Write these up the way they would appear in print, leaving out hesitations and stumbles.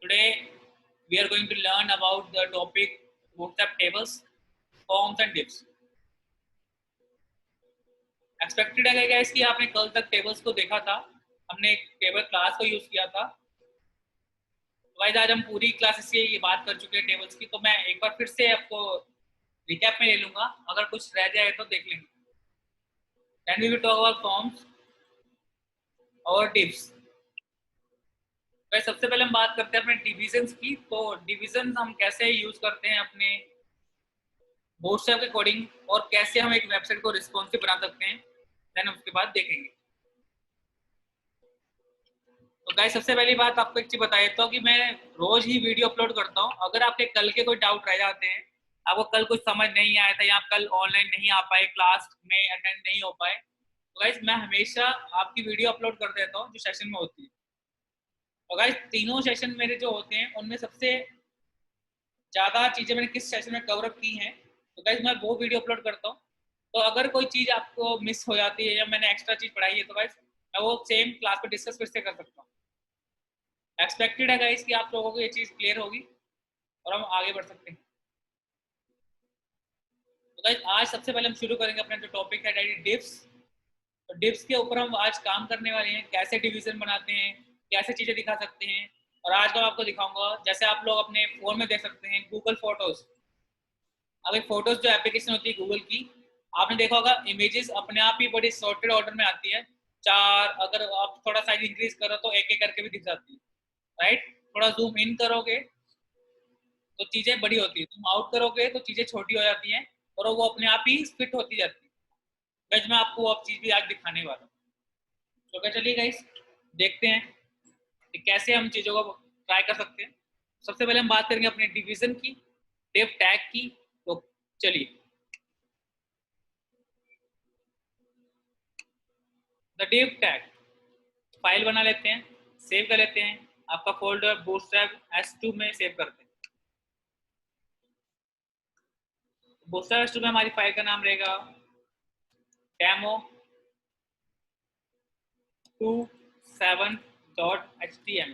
Today we are going to learn about the topic bootstrap tables, forms and divs. Expected है guys कि आपने कल तक tables को देखा था, हमने एक टेबल क्लास को यूज किया था। तो गाइस आज हम पूरी क्लासेस से ये बात कर चुके हैं टेबल्स की, तो मैं एक बार फिर से आपको रिकैप में ले लूंगा, अगर कुछ रह जाए तो देख लेंगे। Then we will talk about forms और divs। गाइस सबसे पहले हम बात करते हैं अपने डिविजन्स की। तो डिविजन हम कैसे यूज करते हैं अपने बूटस्ट्रैप के कोडिंग, और कैसे हम एक वेबसाइट को रिस्पॉन्सिव बना सकते हैं, देन उसके बाद देखेंगे। तो गाइस सबसे पहली बात आपको एक चीज बता देता हूँ कि मैं रोज ही वीडियो अपलोड करता हूँ। अगर आपके कल के कोई डाउट रह जाते हैं, आपको कल कुछ समझ नहीं आया था या आप कल ऑनलाइन नहीं आ पाए, क्लास में अटेंड नहीं हो पाए, तो गाइस मैं हमेशा आपकी वीडियो अपलोड कर देता हूँ जो सेशन में होती है। तो गाइस तीनों सेशन मेरे जो होते हैं उनमें सबसे ज्यादा चीजें मैंने किस सेशन में कवर अप की हैं, तो गाइस मैं वो वीडियो अपलोड करता हूँ। तो अगर कोई चीज आपको मिस हो जाती है या मैंने एक्स्ट्रा चीज पढ़ाई है, तो गाइस मैं वो सेम क्लास पे डिस्कस फिर से कर सकता हूँ। एक्सपेक्टेड है गाइस कि आप लोगों को ये चीज क्लियर होगी और हम आगे बढ़ सकते हैं। तो गाइस आज सबसे पहले हम शुरू करेंगे अपना जो टॉपिक है डिव्स। तो डिव्स के ऊपर हम आज काम करने वाले हैं, कैसे डिवीजन बनाते हैं, कैसे चीजें दिखा सकते हैं। और आज मैं आपको दिखाऊंगा, जैसे आप लोग अपने फोन में देख सकते हैं गूगल फोटोज। अभी फोटोज जो एप्लीकेशन होती है गूगल की, आपने देखा होगा इमेजेस अपने आप ही बड़ी सॉर्टेड ऑर्डर में आती है। चार, अगर आप थोड़ा साइज इंक्रीज करो तो एक एक करके भी दिख जाती है, राइट। थोड़ा जूम इन करोगे तो चीजें बड़ी होती है, तुम आउट करोगे तो चीजें छोटी हो जाती हैं और वो अपने आप ही फिट होती जाती है। गाइस मैं आपको वो चीज भी आज दिखाने वाला हूँ। तो क्या, चलिए गाइस देखते हैं कि कैसे हम चीजों को ट्राई कर सकते हैं। सबसे पहले हम बात करेंगे अपने डिवीजन की, डिव टैग की। तो चलिए, द डिव टैग फाइल बना लेते हैं, सेव कर लेते हैं। आपका फोल्डर बूटस्ट्रैप S2 में सेव करते हैं। बूटस्ट्रैप S2 में हमारी फाइल का नाम रहेगा demo27.html।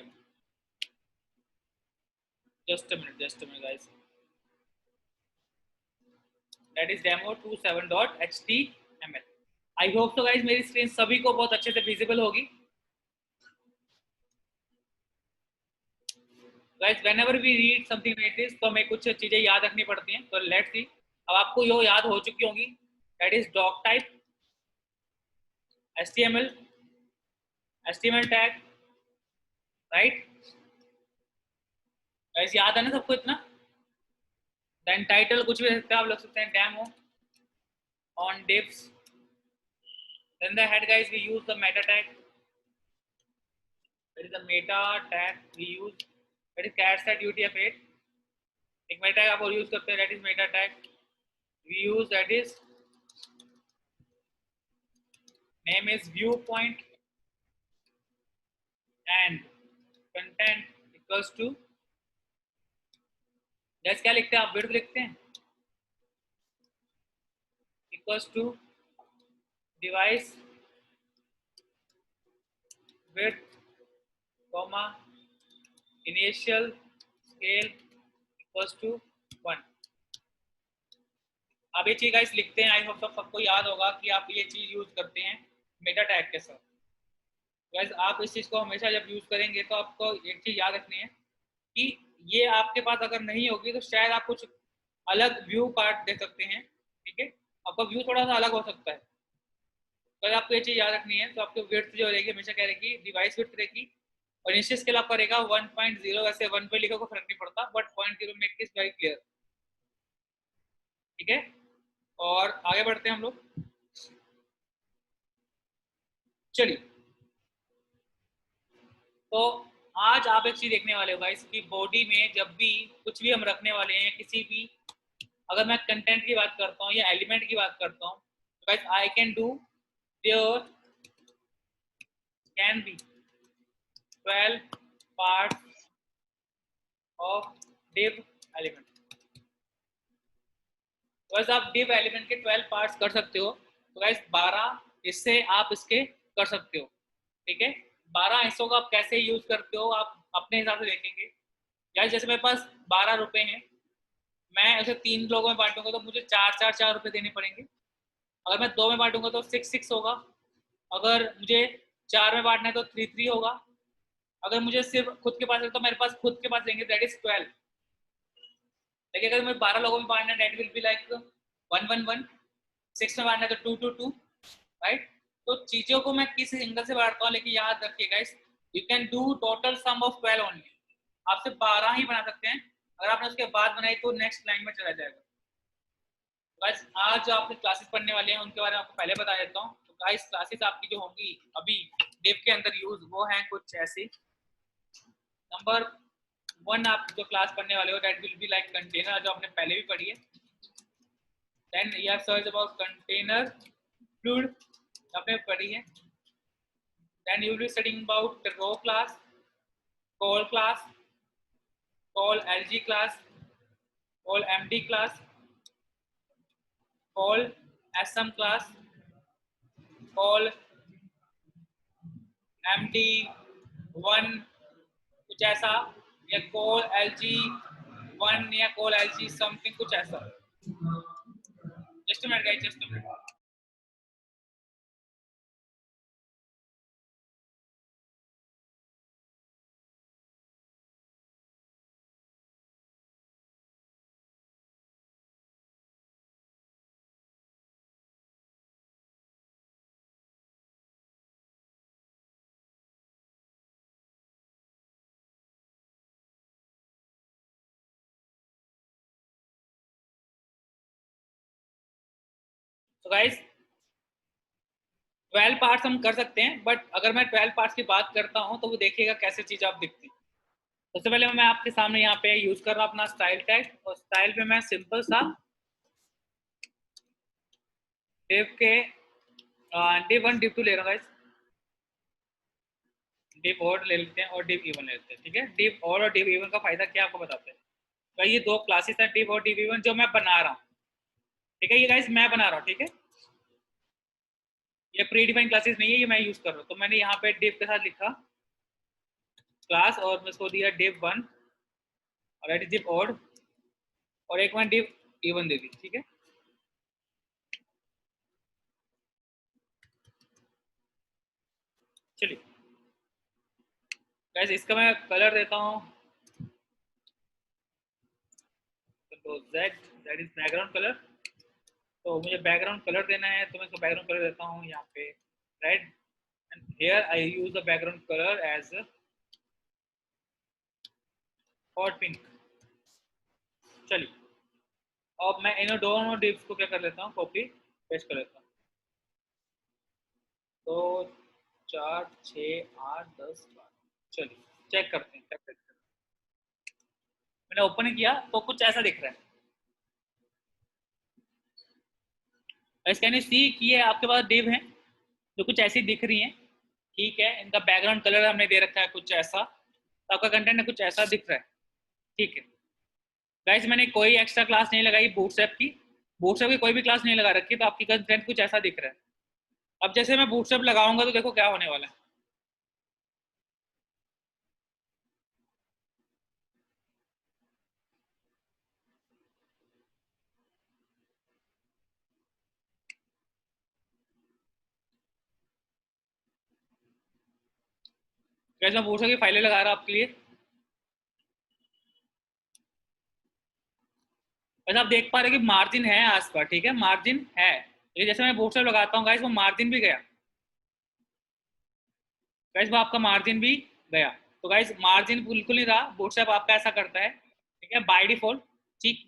just a minute guys, that is demo27.html। I hope तो गाइज मेरी स्क्रीन सभी को बहुत अच्छे से विजिबल होगी। Guys whenever we read something like this, तो हमें कुछ चीजें याद रखनी पड़ती हैं। तो लेट्स सी, अब आपको यो याद हो चुकी होंगी, that is doc type, HTML tag, right. Guys याद है ना सबको इतना। देन टाइटल कुछ भी सकते हैं, आप लिख सकते हैं demo on divs. Then the head guys we use the meta tag, that is the meta tag we use, that is catset UTF-8। एक मेटा टैग आप और यूज करते हैं, that is meta tag we use, that is name is viewpoint and content equals to, जैसे क्या लिखते हैं आप, विड्थ लिखते हैं, equals to device width, comma initial scale equals to 1। आप ये चीज गाइस लिखते हैं। आई होप सबको याद होगा कि आप ये चीज यूज करते हैं मेटा टैग के साथ। गाइस आप इस चीज को हमेशा जब यूज करेंगे तो आपको एक चीज याद रखनी है कि ये आपके पास अगर नहीं होगी तो शायद आप कुछ अलग व्यू पार्ट दे सकते हैं, ठीक है। आपका व्यू थोड़ा सा अलग हो सकता है, तो अगर आपको ये चीज याद रखनी है। तो आपकी विड्थ जो रहेगी हमेशा क्या रहेगी, डिवाइस विड्थ रहेगी, और इनिशियल स्केल आपका रहेगा 1.0। वैसे 1 पे लिखो को फर्क नहीं पड़ता, but 0.0 make this very clear, ठीक है। और आगे बढ़ते हैं हम लोग, चलिए। तो आज आप एक चीज देखने वाले हो गाइस कि बॉडी में जब भी कुछ भी हम रखने वाले हैं, किसी भी, अगर मैं कंटेंट की बात करता हूँ या एलिमेंट की बात करता हूँ, तो guys I can do their can be 12 parts of div element. बस आप div एलिमेंट के 12 पार्ट्स कर सकते हो। तो गाइस 12 इससे आप इसके कर सकते हो, ठीक है। 12 हिस्सों का आप कैसे यूज करते हो आप अपने हिसाब से देखेंगे। या जैसे मेरे पास 12 रुपए हैं, मैं उसे 3 लोगों में बांटूंगा तो मुझे 4 रुपए देने पड़ेंगे। अगर मैं 2 में बांटूंगा तो 6 होगा। अगर मुझे 4 में बांटना है तो 3 होगा। अगर मुझे सिर्फ खुद के पास है तो मेरे पास खुद के पास रहेंगे, दैट इज 12। लेकिन अगर मैं 12 लोगों में बांटना है, दैट विल बी लाइक 1 6 में बांटना है तो 2 राइट। तो चीजों को मैं किस एंगल से बांटता हूँ, लेकिन याद रखिए guys, you can do total sum of 12 only. आप सिर्फ 12 ही बना सकते हैं। अगर आपने उसके बाद बनाई तो नेक्स्ट लाइन में चला जाएगा। गाइस आज जो आपने क्लासेस पढ़ने वाले हैं उनके बारे में आपको पहले बता देता हूँ। तो गाइस क्लासेस आपकी जो होंगी अभी डिव के अंदर यूज, वो है कुछ ऐसी। नंबर 1 आप जो क्लास पढ़ने वाले हो, that will be like container, जो आपने पहले भी पढ़ी है। Then you have search about container fluid, आपने पढ़ी है। Then you will be studying about the row class, call class, call LG class, call MD class, call SM class, call MD1 कुछ ऐसा, या call LG1 या call LG something कुछ ऐसा। Just a minute guys, just a minute. So guys 12 parts हम कर सकते हैं, बट अगर मैं 12 पार्ट्स की बात करता हूं तो वो देखिएगा कैसे चीज आप दिखती है। सबसे पहले मैं आपके सामने यहाँ पे यूज कर रहा हूँ अपना स्टाइल टैग, और स्टाइल पे मैं सिंपल सा div के div1 div2 ले रहा हूँ गाइस। div odd ले लेते हैं और div even ले लेते हैं, ठीक है। div odd और div even का फायदा क्या आपको बताते हैं। तो ये दो क्लासेस हैं, div और div even, जो मैं बना रहा हूँ, ठीक है। ये गाइस मैं बना रहा हूँ, ठीक है। ये प्री डिफाइंड क्लासेस नहीं है, ये मैं यूज कर रहा हूँ। तो मैंने यहाँ पे div के साथ लिखा क्लास, और मैं इसको दिया div1 और div odd, और एक मैं div even दे दी, ठीक है। चलिए गाइस इसका मैं कलर देता हूँ, तो Z इज बैकग्राउंड कलर। तो मुझे बैकग्राउंड कलर देना है, तो मैं इसको बैकग्राउंड कलर देता हूँ यहाँ पे red, and here I use the background colour as hot pink. चलिए अब मैं इन दोनों डिव्स को क्या कर लेता हूँ, कॉपी पेस्ट कर लेता हूँ। तो 4 6 8 10 12, चलिए चेक करते हैं, चेक करते हैं। मैंने ओपन किया तो कुछ ऐसा दिख रहा है। कैन यू सी कि ये आपके पास डिव हैं जो कुछ ऐसी दिख रही हैं, ठीक है। इनका बैकग्राउंड कलर हमने दे रखा है कुछ ऐसा, तो आपका कंटेंट कुछ ऐसा दिख रहा है, ठीक है। गाइस मैंने कोई एक्स्ट्रा क्लास नहीं लगाई बूटस्ट्रैप की, बूटस्ट्रैप की कोई भी क्लास नहीं लगा रखी, तो आपकी कंटेंट कुछ ऐसा दिख रहा है। अब जैसे मैं बूटस्ट्रैप लगाऊंगा तो देखो क्या होने वाला है। गाइस मैं बूटस्ट्रैप की फाइलें लगा रहा हूँ आपके लिए। बस आप देख पा रहे हो कि मार्जिन है आसपास, ठीक है, मार्जिन है। लेकिन जैसे मैं बूटस्ट्रैप लगाता हूँ गाइस, वो मार्जिन भी गया। गाइस वो आपका मार्जिन भी गया। तो गाइस मार्जिन बिल्कुल नहीं रहा, बूटस्ट्रैप आपका ऐसा करता है, ठीक है, बाय डिफॉल्ट। ठीक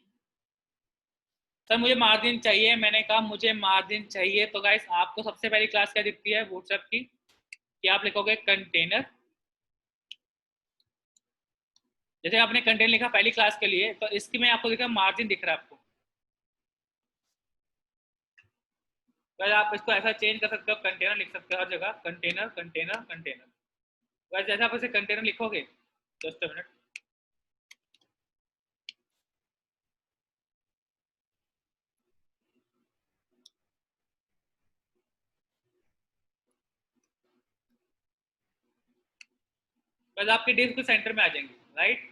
सर मुझे मार्जिन चाहिए, मैंने कहा मुझे मार्जिन चाहिए। तो गाइस आपको सबसे पहली क्लास क्या दिखती है बूटस्ट्रैप की, कि आप लिखोगे कंटेनर। जैसे आपने कंटेनर लिखा पहली क्लास के लिए, तो इसकी में आपको दिखा मार्जिन दिख रहा है आपको। गाइस आप इसको ऐसा चेंज कर सकते हो, कंटेनर लिख सकते हो हर जगह, कंटेनर कंटेनर कंटेनर। गाइस जैसे आप इसे कंटेनर लिखोगे, जस्ट अ मिनट, गाइस आपकी डिस्क सेंटर में आ जाएंगे, राइट।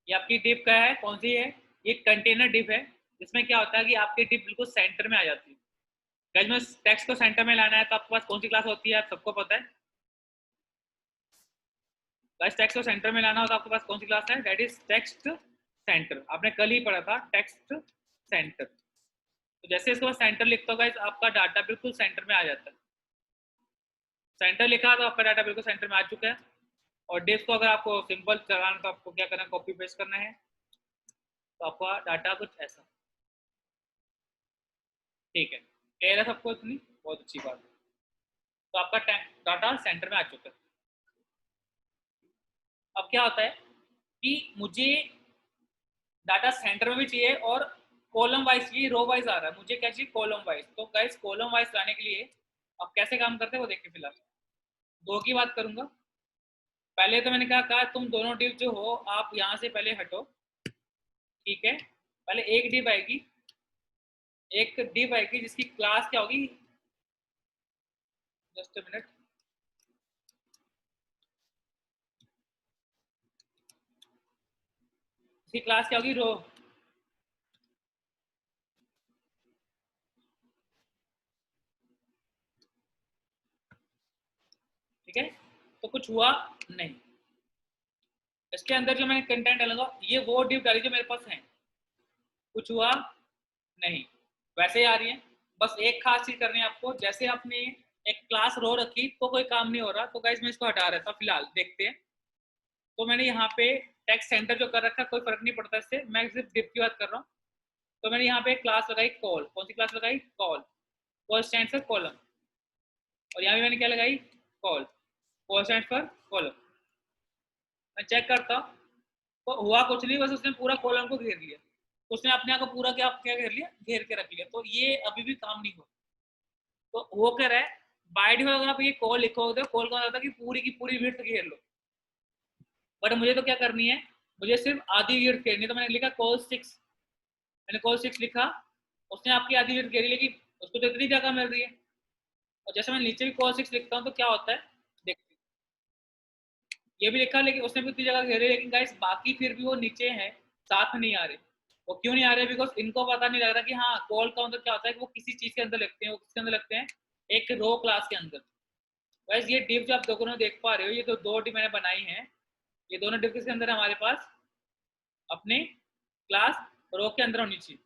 ये आपकी डिप का है, कौन सी है, ये कंटेनर डिप है, जिसमें क्या होता है कि आपकी डिप बिल्कुल सेंटर में आ जाती है। गाइस में टेक्स्ट को सेंटर में लाना है तो आपके पास कौन सी क्लास होती है, आप सबको पता है। गाइस टेक्स्ट को सेंटर में लाना हो तो आपके पास कौन सी क्लास है, दैट इज टेक्स्ट सेंटर। आपने कल ही पढ़ा था टेक्स्ट सेंटर। तो जैसे इसको सेंटर लिखता हो गाइस, आपका डाटा बिल्कुल सेंटर में आ जाता है। सेंटर लिखा तो आपका डाटा बिल्कुल सेंटर में आ चुका है। और डिफ को अगर आपको सिंपल कराना तो आपको क्या करना है, कॉपी पेस्ट करना है, तो आपका डाटा कुछ ऐसा। ठीक है, क्लियर है सबको इतनी, बहुत अच्छी बात है। तो आपका डाटा सेंटर में आ चुका है। अब क्या होता है कि मुझे डाटा सेंटर में भी चाहिए और कॉलम वाइज चाहिए, रो वाइज आ रहा है, मुझे क्या चाहिए, कॉलम वाइज। तो गाइस कॉलम वाइज लाने के लिए आप कैसे काम करते हैं वो देखिए। फिलहाल दो की बात करूंगा। पहले तो मैंने कहा तुम दोनों डिव जो हो आप यहाँ से पहले हटो, ठीक है। पहले एक डिव आएगी, एक डिव आएगी जिसकी क्लास क्या होगी, जस्ट अ मिनट, इसकी क्लास क्या होगी, रो। ठीक है, तो कुछ हुआ नहीं। इसके अंदर जो मैंने कंटेंट डालूंगा ये वो डिव डाली जो मेरे पास है, कुछ हुआ नहीं, वैसे ही आ रही है। बस एक खास चीज करनी है आपको, जैसे आपने एक क्लास रो रखी तो कोई काम नहीं हो रहा, तो गाइस मैं इसको हटा रहा था, फिलहाल देखते हैं। तो मैंने यहाँ पे टेक्स्ट सेंटर जो कर रखा है कोई फर्क नहीं पड़ता इससे, मैं सिर्फ डिप की बात कर रहा हूँ। तो मैंने यहाँ पे क्लास लगाई कॉल, कौन सी क्लास लगाई, call. Call stand for column, और यहाँ भी मैंने क्या लगाई, call. Call stand for column. मैं चेक करता हूँ तो हुआ कुछ नहीं, बस उसने पूरा कॉलम को घेर लिया, उसने अपने आप को पूरा क्या क्या घेर लिया, घेर के रख लिया। तो ये अभी भी काम नहीं हुआ। तो वो कह रहा है बाय डिफॉल्ट अगर आप ये कॉल लिखोगे तो कॉल का होता है कि पूरी की पूरी विड्थ घेर लो, बट मुझे तो क्या करनी है, मुझे सिर्फ आधी विड्थ घेरनी है। तो मैंने लिखा कॉल 6, मैंने कॉल 6 लिखा, उसने आपकी आधी विड्थ घेरी, लेकिन उसको तो इतनी जगह मिल रही है। और जैसे मैं नीचे भी कॉल 6 लिखता हूँ तो क्या होता है, देखते ये भी लिखा लेकिन उसने भी उतनी जगह घेरी, लेकिन गाइस बाकी फिर भी वो नीचे है, साथ में नहीं आ रहे। वो क्यों नहीं आ रहे, बिकॉज इनको पता नहीं लग रहा कि हाँ कॉल का मतलब क्या होता है, कि वो किसी चीज के अंदर लिखते हैं, वो किसके अंदर लगते हैं, एक रो क्लास के अंदर। वैसे ये डिव जो आप दोनों देख पा रहे हो, ये तो दो डिव मैंने बनाई हैं, ये दोनों डिव के अंदर हमारे पास अपने क्लास रो के अंदर होनी चाहिए।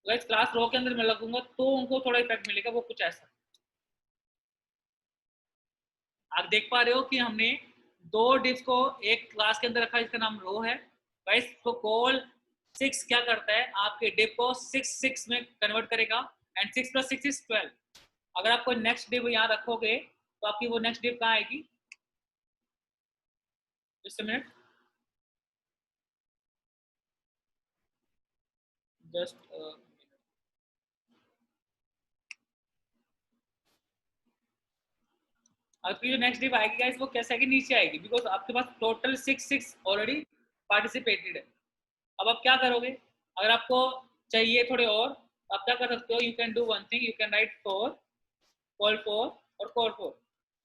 वैसे क्लास रो के अंदर मैं लगूंगा तो उनको थोड़ा इफेक्ट मिलेगा, वो कुछ ऐसा। आप देख पा रहे हो कि हमने दो डिव्स को एक क्लास के अंदर रखा जिसका नाम रो है। गाइस तो कॉल 6 क्या करता है, आपके डिव को 6 में कन्वर्ट करेगा, एंड 6 + 6 = 12। अगर आप कोई नेक्स्ट डिव यहाँ रखोगे तो आपकी वो नेक्स्ट डिव कहाँ आएगी, जस्ट अ मिनट, जस्ट आपकी जो नेक्स्ट डिव आएगी गाइस वो कैसे आएगी, नीचे आएगी, बिकॉज आपके पास टोटल 6 ऑलरेडी पार्टिसिपेटेड है। अब आप क्या करोगे, अगर आपको चाहिए थोड़े और, आप क्या कर सकते हो, you can do one thing, you can write 4, call 4 और कॉल 4,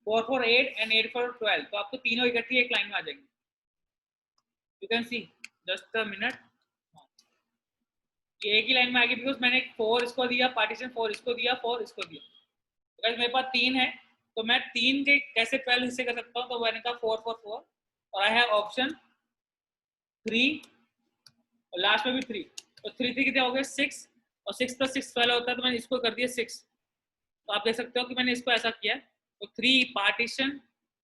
4 for 8 and 8 for 12, तो आपको तीनों इकट्ठी एक लाइन में आ जाएंगे। You can C, just a minute, ये एक ही लाइन में आएगी, बिकॉज मैंने 4 इसको दिया पार्टीशन, 4 इसको दिया, 4 इसको दिया। तो मेरे पास 3 है, तो मैं 3 के कैसे 12 हिस्से कर सकता हूँ, तो मैंने कहा 4 for 4, और आई हैव ऑप्शन 3, और लास्ट में भी 3, तो 3 3 कितने हो गए 6, और 6 + 6 12 होता है, तो मैंने इसको कर दिया 6। तो आप देख सकते हो कि मैंने इसको ऐसा किया, तो 3 पार्टीशन,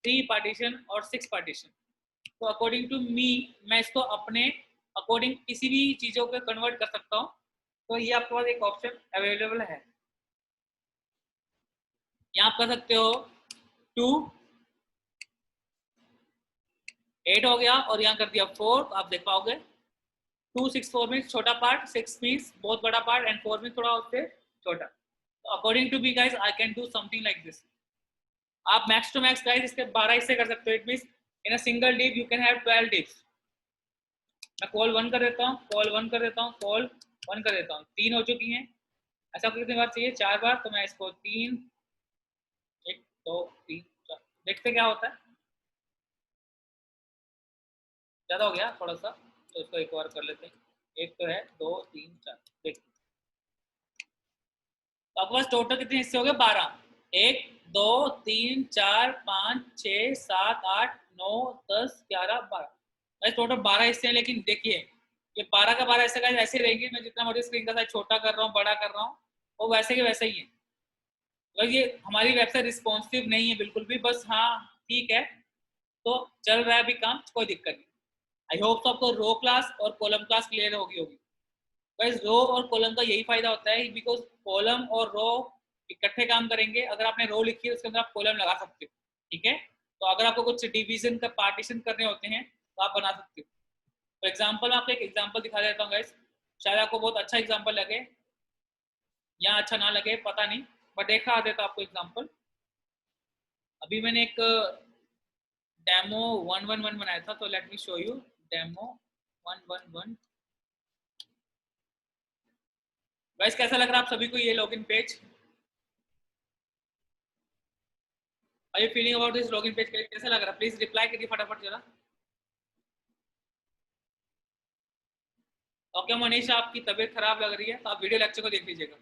3 पार्टीशन और 6 पार्टीशन। तो अकॉर्डिंग टू मी मैं इसको अपने अकॉर्डिंग किसी भी चीज़ों पे कन्वर्ट कर सकता हूँ। तो ये आपके पास एक ऑप्शन अवेलेबल है, यहाँ आप कर सकते हो 2 8 हो गया, और यहाँ कर दिया 4, तो आप देख पाओगे 2 6 4 मीन्स छोटा पार्ट, 6 मीन्स बहुत बड़ा पार्ट, एंड 4 मीन्स थोड़ा उससे छोटा। तो according to me guys I can do something like this. आप मैक्स टू मैक्स गाइस इसके 12 हिस्से कर सकते हो, it means in a single div you can have 12 divs. मैं कॉल 1 कर देता हूँ, कॉल 1 कर देता हूँ, कॉल 1 कर देता हूँ, 3 हो चुकी हैं। ऐसा कितनी बार चाहिए, 4 बार, तो मैं इसको 3 1 2 3 4 देखते क्या होता है, ज़्यादा हो गया थोड़ा सा, तो इसको एक और कर लेते हैं। एक तो है 2 3 4, देखिए तो आपके पास टोटल कितने हिस्से हो गए? 12। 1 2 3 4 5 6 7 8 9 10 11 12, टोटल 12 हिस्से हैं। लेकिन देखिए ये 12 का 12 हिस्से का ऐसे रहेंगे, मैं जितना मर्जी स्क्रीन का साइज छोटा कर रहा हूँ बड़ा कर रहा हूँ वो वैसे के वैसे ही है। तो ये हमारी वेबसाइट रिस्पॉन्सिव नहीं है बिल्कुल भी, बस हाँ ठीक है तो चल रहा है अभी काम, कोई दिक्कत नहीं। आई होप तो आपको रो क्लास और कॉलम क्लास क्लियर होगी। गाइस रो और कॉलम का यही फायदा होता है बिकॉज कॉलम और रो इकट्ठे काम करेंगे। अगर आपने रो लिखी है उसके अंदर आप कॉलम लगा सकते हो, ठीक है। तो अगर आपको कुछ डिवीजन का पार्टीशन करने होते हैं तो आप बना सकते हो। फॉर एग्जाम्पल आपको एक एग्जाम्पल दिखा देता हूँ गाइस, शायद आपको बहुत अच्छा एग्जाम्पल लगे या अच्छा ना लगे पता नहीं, बट देखा देता आपको एग्जाम्पल। अभी मैंने एक डेमो 111 बनाया था, तो let me show you demo 111। Guys कैसा लग रहा है आप सभी को ये login page? Are you feeling about this login page? कैसा लग रहा है? प्लीज रिप्लाई करिए फटाफट जरा। ओके मनीषा, आपकी तबीयत खराब लग रही है तो आप वीडियो लेक्चर को देख लीजिएगा।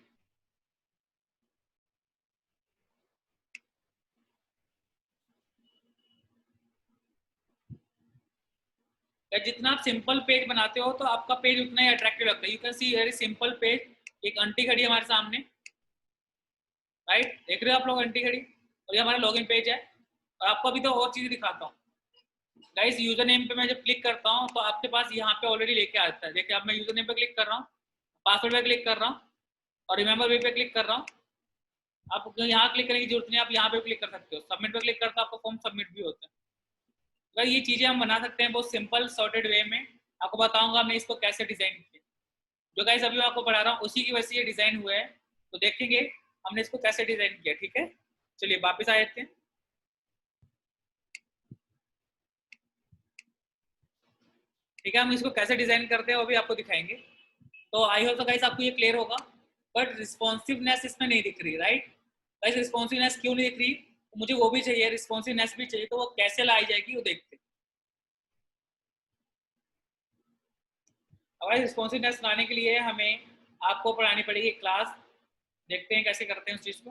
जितना आप सिंपल पेज बनाते हो तो आपका पेज उतना ही अट्रैक्टिव लगता है। You can C very simple page. एक आंटी खड़ी है हमारे सामने, राइट, देख रहे हो आप लोग आंटी खड़ी, और ये हमारा लॉगिन पेज है। और आपको अभी तो और चीज दिखाता हूँ गाइस। यूजर नेम पे मैं जब क्लिक करता हूँ तो आपके पास यहाँ पे ऑलरेडी लेके आता है। देखिए अब मैं यूजर नेम पे क्लिक कर रहा हूँ, पासवर्ड पे क्लिक कर रहा हूँ और रिमेंबर वे पे क्लिक कर रहा हूँ। आपको यहाँ क्लिक करने की जरूरत नहीं, आप यहाँ पे क्लिक कर सकते हो। सबमिट पे क्लिक करते हो आपका फॉर्म सबमिट भी होता है। तो ये चीजें हम बना सकते हैं बहुत सिंपल सॉर्टेड वे में। आपको बताऊंगा मैं इसको कैसे डिजाइन किया। जो गाइस अभी मैं आपको पढ़ा रहा हूँ उसी की वजह से ये डिजाइन हुआ है, तो देखेंगे हमने इसको कैसे डिजाइन किया। ठीक है, चलिए वापस आ जाते हैं। ठीक है, हम इसको कैसे डिजाइन करते हैं वो भी आपको दिखाएंगे। तो आई होप तो गाइस आपको ये क्लियर होगा। बट रिस्पॉन्सिवनेस इसमें नहीं दिख रही, राइट गाइस? रिस्पॉन्सिवनेस क्यों नहीं दिख रही? तो मुझे वो भी चाहिए, रिस्पॉन्सिवनेस भी चाहिए, तो वो कैसे लाई जाएगी वो देखते हैं। अब रिस्पॉन्सिवनेस लाने के लिए हमें आपको पढ़ानी पड़ेगी क्लास। देखते हैं कैसे करते हैं उस चीज को।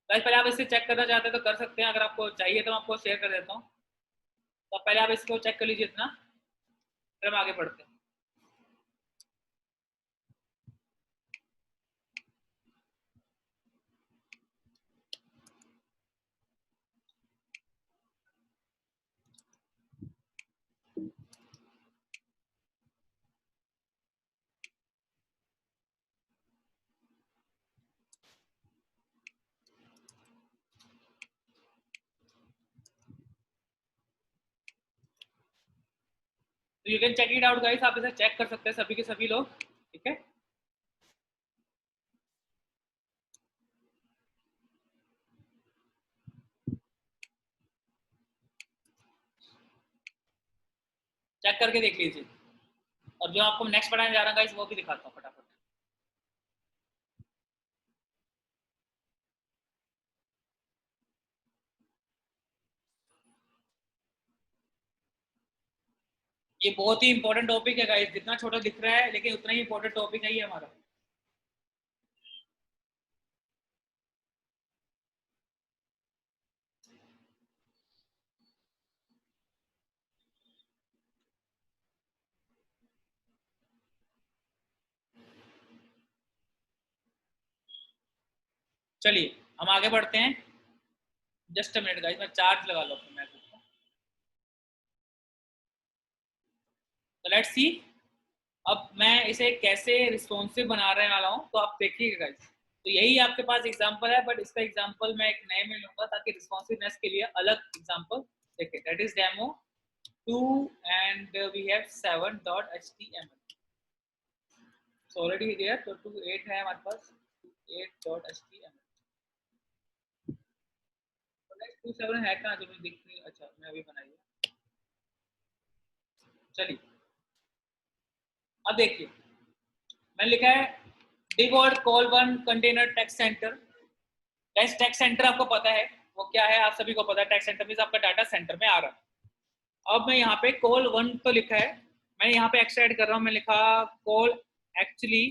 गाइस पहले आप इसे चेक करना चाहते हैं तो कर सकते हैं, अगर आपको चाहिए तो मैं आपको शेयर कर देता हूँ। तो पहले आप इसको चेक कर लीजिए इतना, फिर हम आगे बढ़ते हैं। तो you can check it out guys, आप इसे चेक कर सकते हैं सभी के सभी लोग, ठीक है। चेक करके देख लीजिए। और जो आपको नेक्स्ट पढ़ाने जा रहा हूँ गाइस वो भी दिखाता हूँ फटाफट। ये बहुत ही इंपॉर्टेंट टॉपिक है गाइस, जितना छोटा दिख रहा है लेकिन उतना ही इंपॉर्टेंट टॉपिक है ये हमारा। चलिए हम आगे बढ़ते हैं। जस्ट अ मिनट गाइस, मैं चार्ज लगा लो अपने मैसेज को। तो लेट्स सी अब मैं इसे कैसे रिस्पॉन्सिव बना रहे वाला हूँ, तो आप देखिएगा गाइस। तो यही आपके पास एग्जांपल है, बट इसका एग्जांपल मैं एक नए में लूंगा ताकि रिस्पॉन्सिवनेस के लिए अलग एग्जांपल। देखिए that is demo 2 and we have 7.html so already there। तो 28 है हमारे पास 8.html। तो नेक्स्ट 27 है कहाँ जो मुझे दिख नहीं? अच्छा मैं अभी बनाई है। चलिए अब देखिए मैंने लिखा है div और call one container text center। Text centre आपको पता है वो क्या है, आप सभी को पता है। टेक्स्ट सेंटर मींस आपका डाटा सेंटर में आ रहा है। अब मैं यहाँ पे कॉल 1 तो लिखा है, मैं यहाँ पे एक्स्ट्रा ऐड कर रहा हूँ, मैं लिखा call actually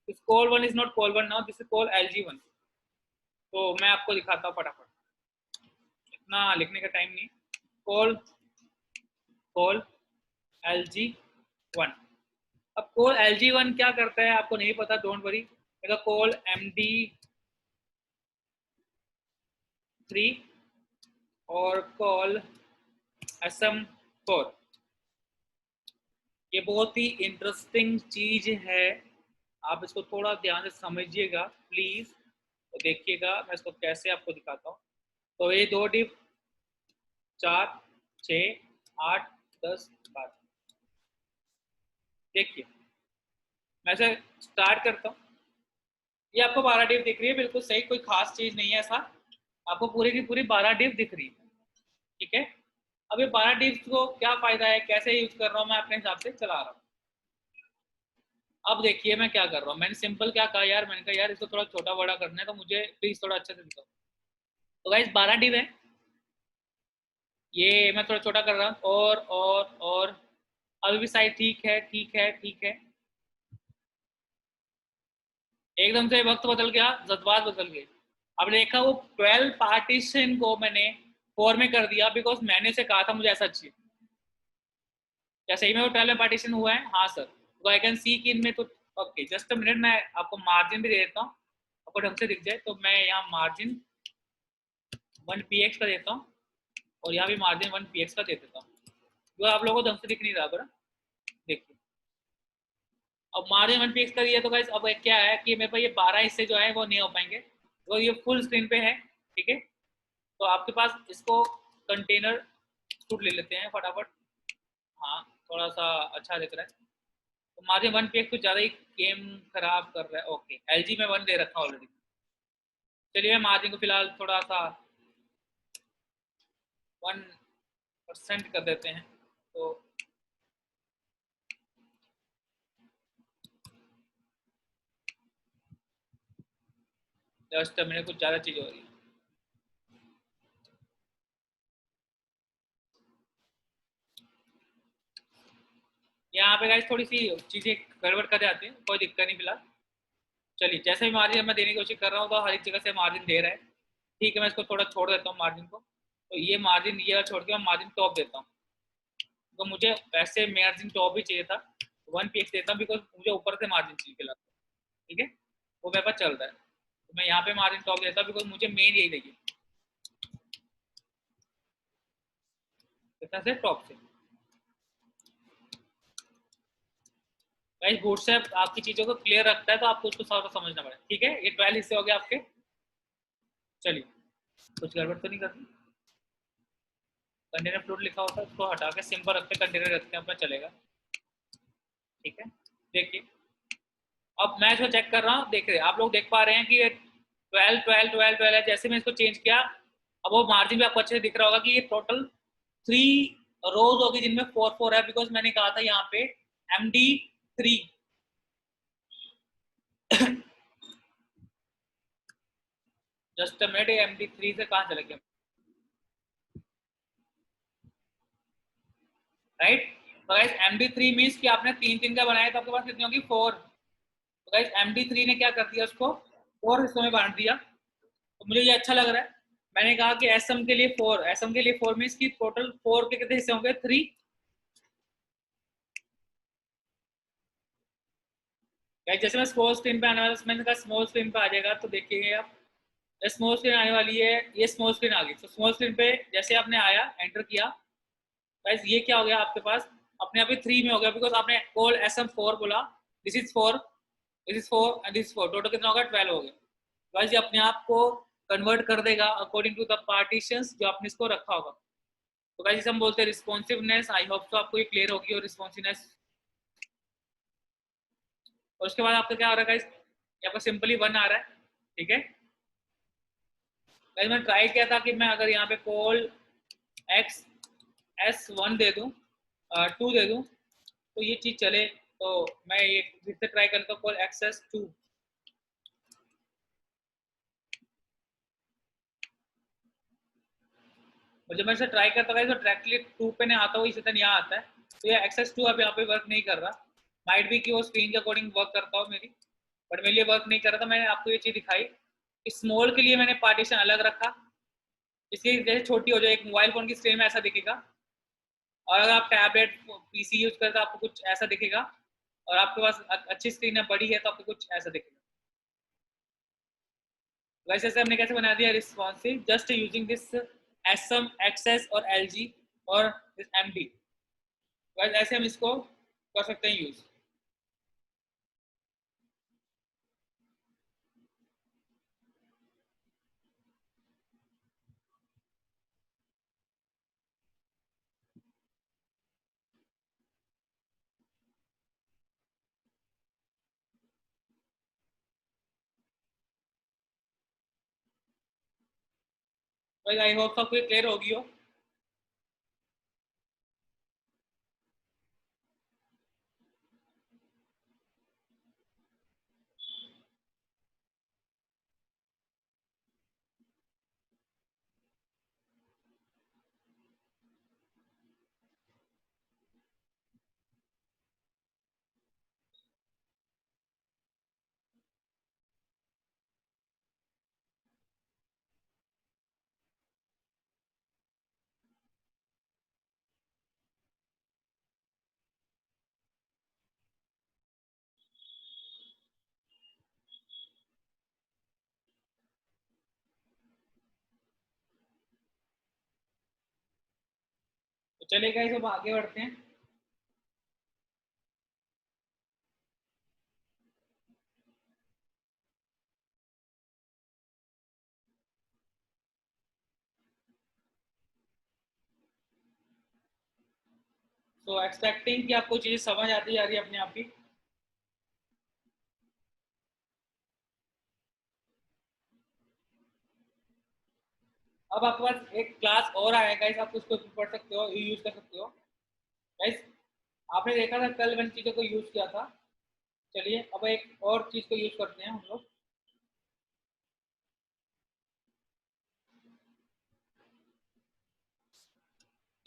this call 1 is not call 1 now, this is call LG1। तो मैं आपको दिखाता हूँ फटाफट, इतना लिखने का टाइम नहीं। Call call LG1। अब कॉल LG1 क्या करता है आपको नहीं पता, डोंट वरी। कॉल MD3 और कॉल SM4। ये बहुत ही इंटरेस्टिंग चीज है, आप इसको थोड़ा ध्यान से समझिएगा प्लीज, तो देखिएगा मैं इसको कैसे आपको दिखाता हूँ। तो ये 2 डिप 4 6 8 10 12, देखिए मैं से स्टार्ट करता हूँ। ये आपको 12 डिप दिख रही है, बिल्कुल सही, कोई खास चीज नहीं है ऐसा, आपको पूरी की पूरी 12 डिप दिख रही है, ठीक है। अब ये 12 डिप्स को क्या फायदा है, कैसे यूज कर रहा हूँ, मैं अपने हिसाब से चला रहा हूँ। अब देखिए मैं क्या कर रहा हूँ, मैंने सिंपल क्या कहा यार, मैंने कहा यार इसको थोड़ा छोटा बड़ा करना है, तो मुझे प्लीज थोड़ा अच्छे से दिखाओ। तो गाइस 12 डिव है, ये मैं थोड़ा छोटा कर रहा हूँ, और अभी भी साइज ठीक है ठीक है ठीक है। एकदम से वक्त बदल गया, जज्बात बदल गए। अब देखा वो 12 पार्टीशन को मैंने 4 में कर दिया, बिकॉज मैंने से कहा था मुझे ऐसा चाहिए। क्या सही में वो 12 पार्टीशन हुआ है? हाँ सर। तो आई कैन सी कि इनमें तो ओके, जस्ट अ मिनट, मैं आपको मार्जिन भी दे देता हूँ, आपको ढंग से दिख जाए। तो मैं यहाँ मार्जिन 1px का देता हूँ, और यहाँ भी मार्जिन 1px का दे देता हूँ, जो आप लोगों को ढंग से दिख नहीं रहा बड़ा, देखिए। अब मार्जिन 1px का दिया, तो गाइस अब क्या है कि मेरे पास ये 12 हिस्से जो है वो नहीं हो पाएंगे, तो ये फुल स्क्रीन पे है, ठीक है। तो आपके पास इसको कंटेनर शूट ले लेते हैं फटाफट, हाँ थोड़ा सा अच्छा दिख रहा है। तो मार्जिन 1px कुछ ज़्यादा ही गेम खराब कर रहा है। ओके, LG में 1 दे रखा ऑलरेडी। चलिए मार्जिन को फिलहाल थोड़ा सा 1% कर देते हैं। तो जस्ट मेरे कुछ ज़्यादा चीज़ हो रही है। यहाँ पे गाइस थोड़ी सी चीज़ें गड़बड़ कर जाती हैं, कोई दिक्कत नहीं फिलहाल। चलिए जैसे भी मार्जिन मैं देने की कोशिश कर रहा हूँ, तो हर एक जगह से मार्जिन दे रहा है, ठीक है। मैं इसको थोड़ा छोड़ देता हूँ मार्जिन को, तो ये मार्जिन ये छोड़ के मैं मार्जिन टॉप देता हूँ, तो मुझे वैसे मार्जिन टॉप ही चाहिए था, 1px देता हूँ, बिकॉज मुझे ऊपर से मार्जिन चाहिए फिलहाल, ठीक है। वो मेरे पास चल रहा है, तो मैं यहाँ पे मार्जिन टॉप देता हूँ, बिकॉज मुझे मेन यही चाहिए, कितना से टॉप से। गाइस बूटस्ट्रैप आपकी चीज़ों को क्लियर रखता है, तो आपको उसको सारा समझना पड़ेगा, ठीक है। ये 12 हिस्से हो गए आपके। चलिए कुछ गड़बड़ तो नहीं करनी। कंटेनर फ्लूट लिखा होता है, उसको हटा के सिंपल रखते कंटेनर रखते हैं अपना, चलेगा, ठीक है। देखिए अब मैं इसको चेक कर रहा हूँ, देख रहे आप लोग देख पा रहे हैं कि ये 12 12 12 12 है। जैसे मैं इसको चेंज किया, अब वो मार्जिन भी आपको अच्छे से दिख रहा होगा कि ये टोटल 3 रोज होगी जिनमें 4 4 है, बिकॉज मैंने कहा था यहाँ पे MD3। जस्ट मिनट, MD3 से कहाँ चले गए, राइट। तो गाइस MD3 मीन्स कि आपने 3 3 का बनाया, तो आपके पास कितनी होगी 4। तो गाइस MD3 ने क्या कर दिया, उसको 4 हिस्सों में बांट दिया, तो मुझे ये अच्छा लग रहा है। मैंने कहा कि SM के लिए 4, SM के लिए 4 मीन्स की टोटल 4 के कितने हिस्से होंगे, 3। गाइस जैसे मैं स्मॉल स्क्रीन पे आने वाला, मैंने कहा स्मॉल स्क्रीन पे आ जाएगा, तो देखिए आप स्मॉल स्क्रीन आने वाली है, ये स्मॉल स्क्रीन आ गई। तो स्मॉल स्क्रीन पे जैसे आपने आया एंटर किया, गाइस ये क्या हो गया आपके पास, अपने आप ही 3 में हो गया, बिकॉज आपने कॉल SM4 बोला, this is 4, this is 4 and this 4, total कितना होगा 12 हो गया। गाइस ये अपने आप को कन्वर्ट कर देगा अकॉर्डिंग टू द पार्टीशंस जो आपने इसको रखा होगा। तो गाइस हम बोलते हैं रिस्पॉन्सिवनेस, आई होप तो आपको ये क्लियर होगी, और रिस्पॉन्सिवनेस। और उसके बाद आपका क्या आ रहा है गाइस, ये आपका सिंपली 1 आ रहा है, ठीक है। गाइस मैंने ट्राई किया था कि मैं अगर यहाँ पे कॉल XS1 दे दूँ, 2 दे दूँ, तो ये चीज़ चले। तो मैं ये फिर से ट्राई करता हूँ, कॉल XS2, और जब मैं इसे ट्राई करता था तो डायरेक्टली 2 पे नहीं आता, वो इसी तरह यहाँ आता है। तो ये एक्सेस 2 अब यहाँ पे वर्क नहीं कर रहा। माइट भी कि वो स्क्रीन के अकॉर्डिंग वर्क करता हो मेरी, बट मेरे लिए वर्क नहीं कर रहा था। मैंने आपको ये चीज़ दिखाई। स्मॉल के लिए मैंने पार्टीशन अलग रखा, इसकी जैसे छोटी हो जाए, एक मोबाइल फ़ोन की स्क्रीन में ऐसा दिखेगा, और अगर आप टैबलेट पीसी यूज़ करते हो आपको कुछ ऐसा दिखेगा, और आपके पास अच्छी स्क्रीन है, बड़ी है, तो आपको कुछ ऐसा दिखेगा। वैसे से हमने कैसे बना दिया responsive, just using this SM, XS और एलजी और दिस एमडी। वैसे ऐसे हम इसको कर सकते हैं यूज़। आई होप सबको क्लियर होगी हो। तो चलिए गाइस अब आगे बढ़ते हैं। तो एक्सपेक्टिंग कि आपको चीज़ें समझ आती जा रही है अपने आप ही। अब आपके पास एक क्लास और आएगा गाइस, आप उसको पढ़ सकते हो, यूज कर सकते हो गाइस। आपने देखा था कल मैंने चीज़ों को यूज किया था। चलिए अब एक और चीज़ को यूज करते हैं हम लोग।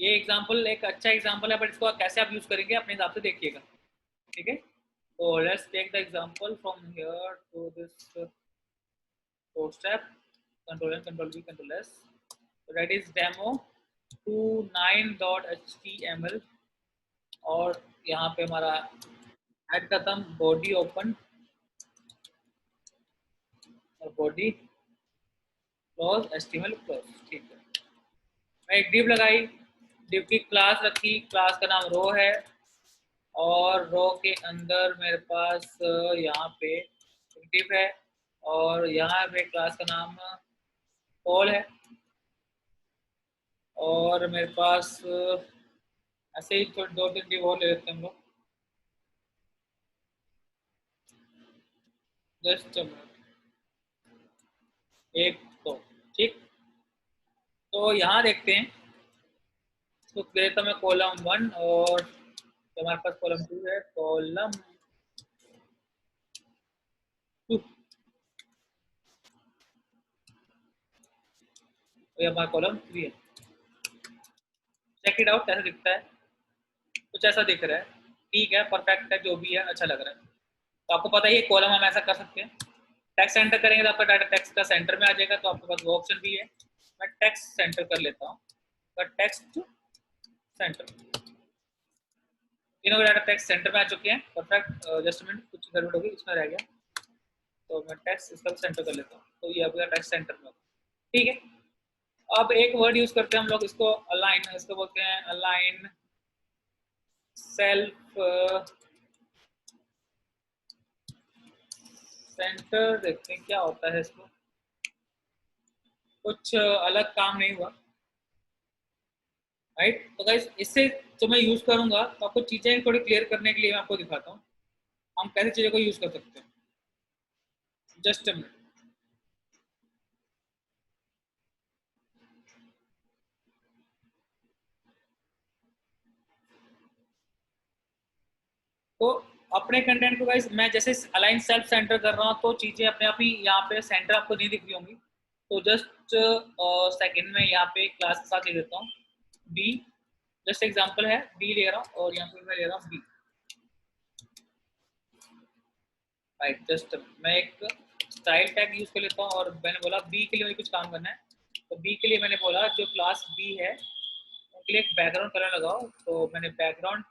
ये एग्जांपल एक अच्छा एग्जांपल है, बट इसको कैसे आप यूज करेंगे अपने हिसाब से देखिएगा, ठीक है। तो let's take the example from here to this code step, control N, control V, control S. So that is demo 29.html, और यहाँ पे हमारा ऐड खत्म, बॉडी ओपन और बॉडी क्लोज, एचटीएमएल क्लोज, ठीक है। मैं एक डिव लगाई, डिव की क्लास रखी, क्लास का नाम रो है, और रो के अंदर मेरे पास यहाँ पे एक डिव है, और यहाँ पे क्लास का नाम कॉल है, और मेरे पास ऐसे ही दो तीन डिव और ले लेते हैं हम लोग। जस्ट एक तो ठीक। तो यहाँ देखते हैं, इसको देता मैं कॉलम 1, और हमारे पास कॉलम 2 है, कॉलम 2, ये हमारा कॉलम 3 है। चेक इट आउट कैसा दिखता है, कुछ ऐसा दिख रहा है, ठीक है, परफेक्ट है, जो भी है अच्छा लग रहा है। तो आपको पता ही है कॉलम हम ऐसा कर सकते हैं, टेक्स्ट एंटर करेंगे तो आपका डाटा टेक्स्ट का सेंटर में आ जाएगा, तो आपके पास वो ऑप्शन भी है। मैं टेक्स्ट सेंटर कर लेता हूँ, टेक्स्ट सेंटर, तीनों डाटा टेक्स्ट सेंटर में आ चुके हैं, परफेक्ट। जस्ट मिनट, कुछ गड़बड़ होगी, इसमें रह गया, तो मैं टेक्स्ट इसका सेंटर कर लेता हूँ, तो ये आपका टेक्स्ट सेंटर में, ठीक है। अब एक वर्ड यूज करते हैं हम लोग, इसको अलाइन, इसको बोलते हैं अलाइन सेल्फ सेंटर। देखते हैं क्या होता है इसको, कुछ अलग काम नहीं हुआ, राइट। तो गाइस इससे जो मैं यूज करूंगा, तो आपको चीजें थोड़ी क्लियर करने के लिए मैं आपको दिखाता हूँ हम कैसे चीजों को यूज कर सकते हैं। Just a minute. तो अपने कंटेंट को गाइस मैं जैसे अलाइन सेल्फ सेंटर कर रहा हूँ, तो चीजें अपने आप ही यहाँ पे सेंटर आपको नहीं दिख रही होंगी, तो जस्ट सेकंड में यहाँ पे क्लास के साथ ले लेता हूँ बी, जस्ट एग्जांपल है बी ले रहा हूँ और यहाँ पे मैं ले रहा हूँ बी, राइट। जस्ट मैं एक स्टाइल टैग यूज कर लेता हूँ और मैंने बोला बी के लिए मुझे कुछ काम करना है, तो बी के लिए मैंने बोला जो क्लास बी है उनके लिए एक बैकग्राउंड कलर लगाओ, तो मैंने बैकग्राउंड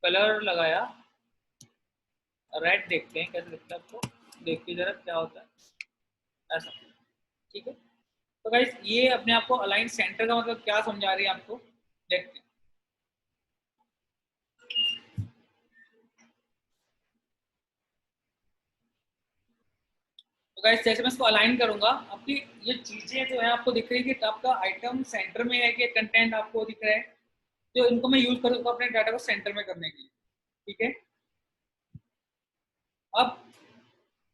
कलर लगाया रेड। देखते हैं कैसे दिखता है आपको, देखिए जरा क्या होता है ऐसा, ठीक है। तो गाइस ये अपने आप को अलाइन सेंटर का मतलब क्या समझा रही है आपको, देखते हैं। तो गाइस जैसे मैं इसको अलाइन करूंगा, आपकी ये चीजें जो है आपको दिख रही है कि आपका आइटम सेंटर में है कि कंटेंट आपको दिख रहा है, तो इनको मैं यूज करूंगा अपने डाटा को सेंटर में करने के लिए, ठीक है। अब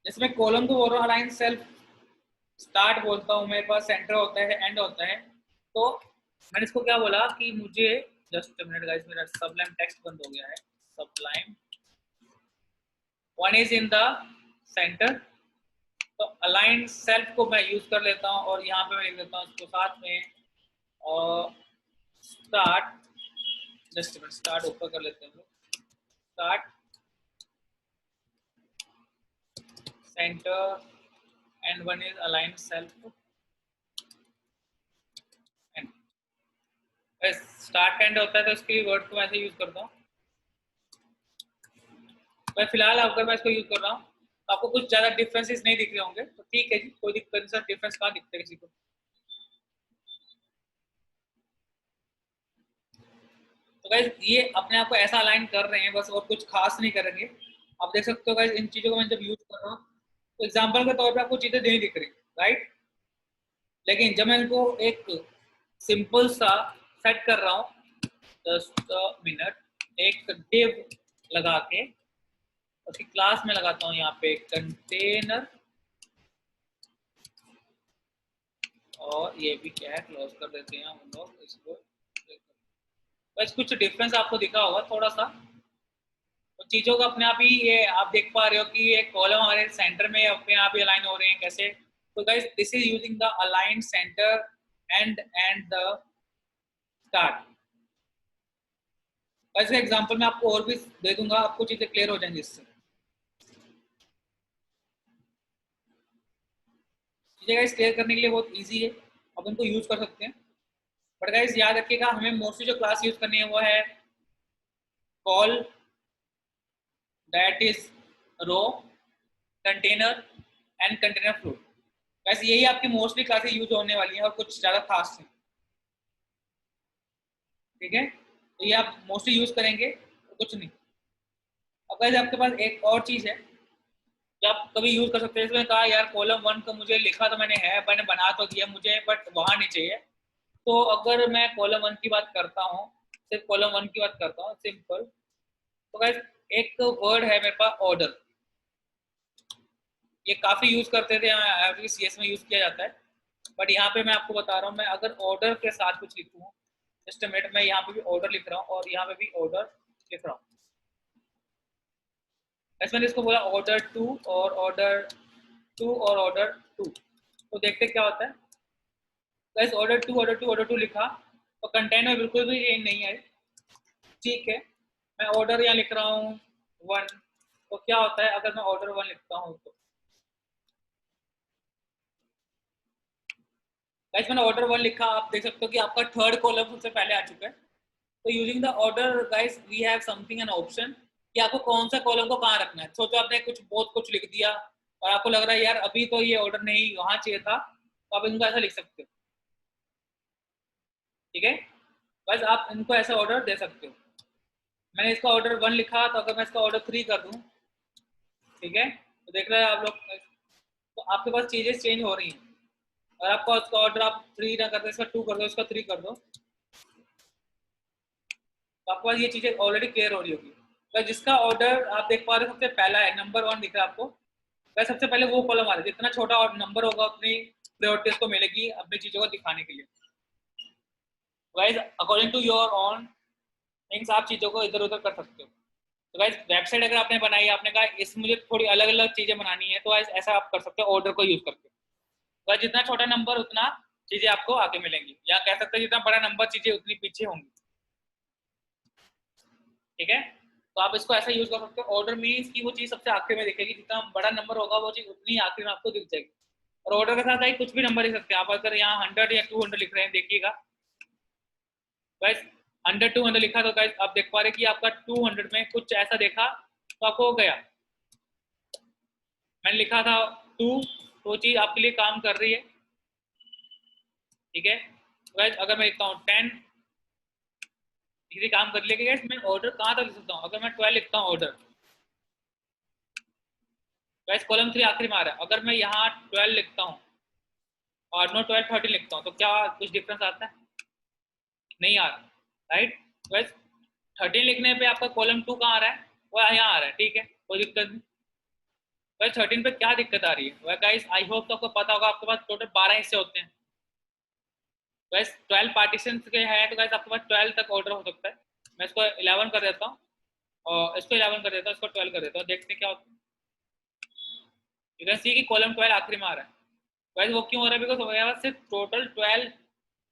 जैसे मैं कॉलम को बोल रहा हूँ अलाइन सेल्फ स्टार्ट बोलता हूँ, मेरे पास सेंटर होता है एंड होता है, तो मैंने इसको क्या बोला कि मुझे जस्ट मिनट गाइस, मेरा सबलाइम टेक्स्ट बंद हो गया है। Sublime one is in the centre, तो अलाइन सेल्फ को मैं यूज कर लेता हूँ और यहाँ पे मैं लिख देता हूँ इसको साथ में और स्टार्ट, जस्ट मिनट स्टार्ट ऊपर कर लेते हैं, start centre and one is align self and. Start and होता है तो इसके लिए वर्ड को ऐसे यूज करता हूँ। मैं फिलहाल अगर मैं इसको यूज कर रहा हूँ तो आपको कुछ ज्यादा डिफरेंसेस नहीं दिख रहे होंगे, तो ठीक है जी, कोई दिक्कत नहीं, डिफरेंस कहाँ दिखता है किसी को। तो गाइस ये अपने आप को ऐसा अलाइन कर रहे हैं बस, और कुछ खास नहीं करेंगे। आप देख सकते हो गाइस इन चीजों को मैं जब यूज कर रहा हूँ तो एग्जाम्पल के तौर पे आपको चीजें नहीं दिख रही, राइट। लेकिन जब मैं इनको एक सिंपल सा सेट कर रहा हूँ, जस्ट मिनट, एक डिव लगा के उसकी क्लास में लगाता हूँ यहाँ पे कंटेनर, और ये भी क्या है क्लोज कर देते हैं हम लोग इसको। बस कुछ डिफरेंस आपको दिखा होगा थोड़ा सा, तो चीजों का अपने आप ही ये आप देख पा रहे हो कि ये कॉलम हमारे सेंटर में अपने आप ही अलाइन हो रहे हैं कैसे। तो guys this is using the align centre and the start. वैसे एग्जांपल मैं आपको और भी दे दूंगा, आपको चीजें क्लियर हो जाएंगी इससे। चीजें गाइस क्लियर करने के लिए बहुत इजी है, आप इनको यूज कर सकते हैं। बट गाइस याद रखिएगा हमें मोस्टली जो क्लास यूज करनी है वो है col, that is row, container and container flow. वैसे यही आपकी मोस्टली क्लासेस यूज होने वाली हैं और कुछ ज्यादा खास नहीं, ठीक है। तो ये आप मोस्टली यूज करेंगे और कुछ नहीं। अब गाइस आपके पास एक और चीज है जो आप कभी यूज कर सकते हैं। इसमें कहा यार कॉलम वन का मुझे लिखा तो मैंने है, मैंने बना तो दिया मुझे, बट वहां नहीं चाहिए। तो अगर मैं कॉलम वन की बात करता हूँ, सिर्फ कॉलम वन की बात करता हूँ सिंपल, तो गाइस एक वर्ड है मेरे पास ऑर्डर, ये काफी यूज करते थे सीएस में यूज किया जाता है। बट यहाँ पे मैं आपको बता रहा हूँ, मैं अगर ऑर्डर के साथ कुछ लिखूँ, जस्ट मिनट, मैं यहाँ पे भी ऑर्डर लिख रहा हूँ और यहाँ पे भी ऑर्डर लिख रहा हूँ। ऐसे मैंने इसको बोला ऑर्डर टू और ऑर्डर टू और ऑर्डर टू, तो देखते क्या होता है। गाइस ऑर्डर टू लिखा तो कंटेंट में बिल्कुल भी चेंज नहीं है, ठीक है। मैं ऑर्डर यहाँ लिख रहा हूँ वन, तो क्या होता है अगर मैं ऑर्डर वन लिखता हूँ तो गाइस मैंने ऑर्डर वन लिखा, आप देख सकते हो कि आपका थर्ड कॉलम सबसे पहले आ चुका है। तो using the order guys we have something an option कि आपको कौन सा कॉलम को कहाँ रखना है। सोचो आपने कुछ बहुत कुछ लिख दिया और आपको लग रहा है यार अभी तो ये ऑर्डर नहीं वहां चाहिए था, तो आप इनको ऐसा लिख सकते हो, ठीक है। बस आप इनको ऐसा ऑर्डर दे सकते हो। मैंने इसका ऑर्डर वन लिखा, तो अगर मैं इसका ऑर्डर थ्री कर दूं, ठीक है, तो देख रहे हैं आप लोग, तो आपके पास चीजें चेंज हो रही हैं। और आपका उसका ऑर्डर आप थ्री ना करते इसका टू कर दो, इसका थ्री कर दो, तो आपके पास ये चीजें ऑलरेडी क्लियर हो रही होगी। तो जिसका ऑर्डर आप देख पा रहे हो सबसे पहला है, नंबर वन दिख रहा है आपको, वह सबसे पहले वो कॉलम आ रहा है। जितना छोटा और नंबर होगा उतनी प्रायोरिटी उसको मिलेगी अपनी चीजों को दिखाने के लिए। Guys according to your own things आप चीजों को इधर उधर कर सकते हो। तो गाइस वेबसाइट अगर आपने बनाई, आपने कहा इस मुझे थोड़ी अलग अलग चीजें बनानी है, तो ऐसा आप कर सकते हो ऑर्डर को यूज करके। वह जितना छोटा नंबर उतना चीजें आपको आगे मिलेंगी, या कह सकते हैं जितना बड़ा नंबर चीजें उतनी पीछे होंगी। ठीक है, तो आप इसको ऐसा यूज कर सकते हो। ऑर्डर मीन्स कि वो चीज सबसे आखिर में दिखेगी, जितना बड़ा नंबर होगा वो चीज उतनी आखिर में आपको दिख जाएगी। और ऑर्डर के साथ कुछ भी नंबर लिख सकते हैं आप। अगर यहाँ 100 या 200 लिख रहे हैं, देखिएगा गाइस 100 200 लिखा, तो गाइस आप देख पा रहे कि आपका 200 में कुछ ऐसा देखा तो आपको हो गया। मैंने लिखा था 2, तो चीज आपके लिए काम कर रही है। ठीक है गाइस, अगर मैं लिखता हूँ 10, ये काम कर लेगा गाइस। मैं ऑर्डर कहाँ तक लिख सकता हूँ? अगर मैं 12 लिखता हूँ ऑर्डर, गाइस कॉलम 3 आखिरी में आ रहा है। अगर मैं यहाँ 12 लिखता हूँ और नो 12 13 लिखता हूँ, तो क्या कुछ डिफरेंस आता है? नहीं आ रहा, राइट। गाइस 13 लिखने पे आपका कॉलम 2 कहाँ आ रहा है? वो यहाँ आ रहा है। ठीक है, कोई दिक्कत नहीं। गाइस 13 पे क्या दिक्कत आ रही है? वह गाइस आई होप तो आपको पता होगा, आपके पास टोटल 12 हिस्से होते हैं। गाइस 12 पार्टीशन के हैं, तो गाइस आपके पास 12 तक ऑर्डर हो सकता है। मैं इसको 11 कर देता हूँ और इसको 11 कर देता हूँ, इसको 12 कर देता हूँ, देखते हैं क्या होता है। यू कैन सी कि कॉलम 12 आखिरी में आ रहा है। गाइस वो क्यों हो रहा है? बिकॉज मेरे पास सिर्फ टोटल 12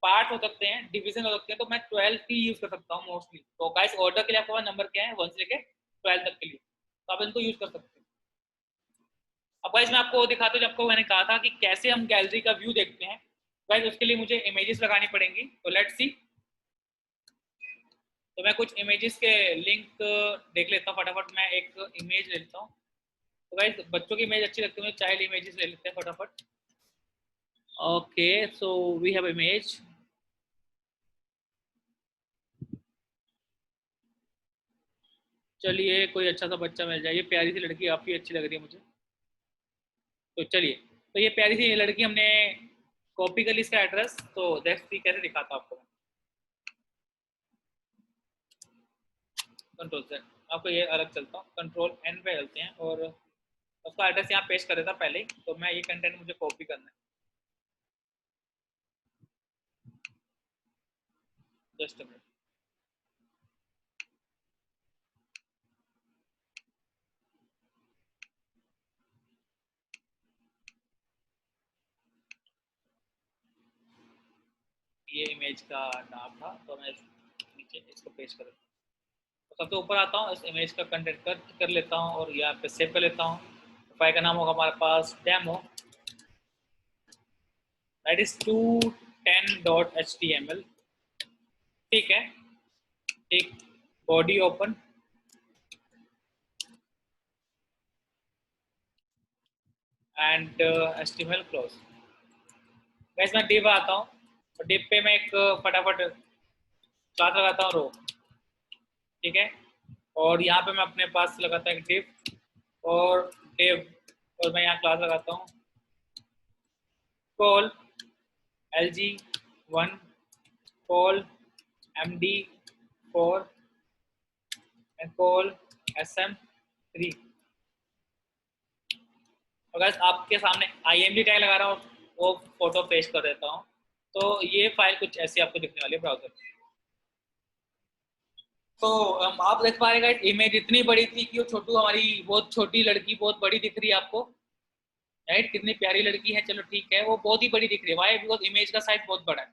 पार्ट हो सकते हैं, डिवीजन हो सकते हैं, तो मैं 12 ही यूज कर सकता हूँ मोस्टली। तो गाइस ऑर्डर के लिए आपके पास नंबर क्या है? 1 से लेके 12 तक के लिए, तो आप इनको यूज कर सकते हैं। अब गाइस मैं आपको दिखाता हूँ, जब आपको मैंने कहा था कि कैसे हम गैलरी का व्यू देखते हैं। गाइस उसके लिए मुझे इमेजेस लगानी पड़ेंगी, तो लेट्स सी। तो मैं कुछ इमेजेस के लिंक देख लेता हूँ फटाफट। मैं एक इमेज ले लेता हूँ। तो गाइस बच्चों की इमेज अच्छी लगती है, चाइल्ड इमेजेस ले लेते हैं फटाफट। Okay, so we have image. चलिए कोई अच्छा सा बच्चा मिल जाए। ये प्यारी सी लड़की काफी अच्छी लग रही है मुझे, तो चलिए। तो ये प्यारी सी लड़की हमने कॉपी कर ली इसका एड्रेस। तो देखते कैसे दिखाता हूँ आपको। कंट्रोल से आपको ये अलग चलता हूँ, कंट्रोल एन पे चलते हैं और उसका एड्रेस यहाँ पेस्ट कर देता पहले ही। तो मैं ये कंटेंट मुझे कॉपी करना है, जस्ट मिनट। ये इमेज का नाम था, तो मैं नीचे इसको पेस्ट कर देता हूँ। तो सबसे ऊपर आता हूँ, इस इमेज का कंटेंट कर लेता हूँ और यहाँ पे सेव कर लेता हूँ। फाइल का नाम होगा हमारे पास डेमो, दैट इज 210.html। ठीक है, एक body open and HTML close. वैसे मैं डिव आता हूँ, और डिव पे मैं एक फटाफट क्लास लगाता हूँ रो। ठीक है, और यहाँ पे मैं अपने पास लगाता हूँ एक डिव और डिव, और मैं यहाँ क्लास लगाता हूँ call LG1, call MD4 and call SM3। अगर आपके सामने IMG टैग लगा रहा हूँ, वो फोटो पेस्ट कर देता हूँ। तो ये फाइल कुछ ऐसी आपको दिखने वाली है ब्राउजर। तो आप देख पा रहे इमेज इतनी बड़ी थी कि वो छोटू हमारी बहुत छोटी लड़की बहुत बड़ी दिख रही है आपको, राइट। कितनी प्यारी लड़की है, चलो ठीक है, वो बहुत ही बड़ी दिख रही है। वाई? बिकॉज इमेज का साइज बहुत बड़ा है।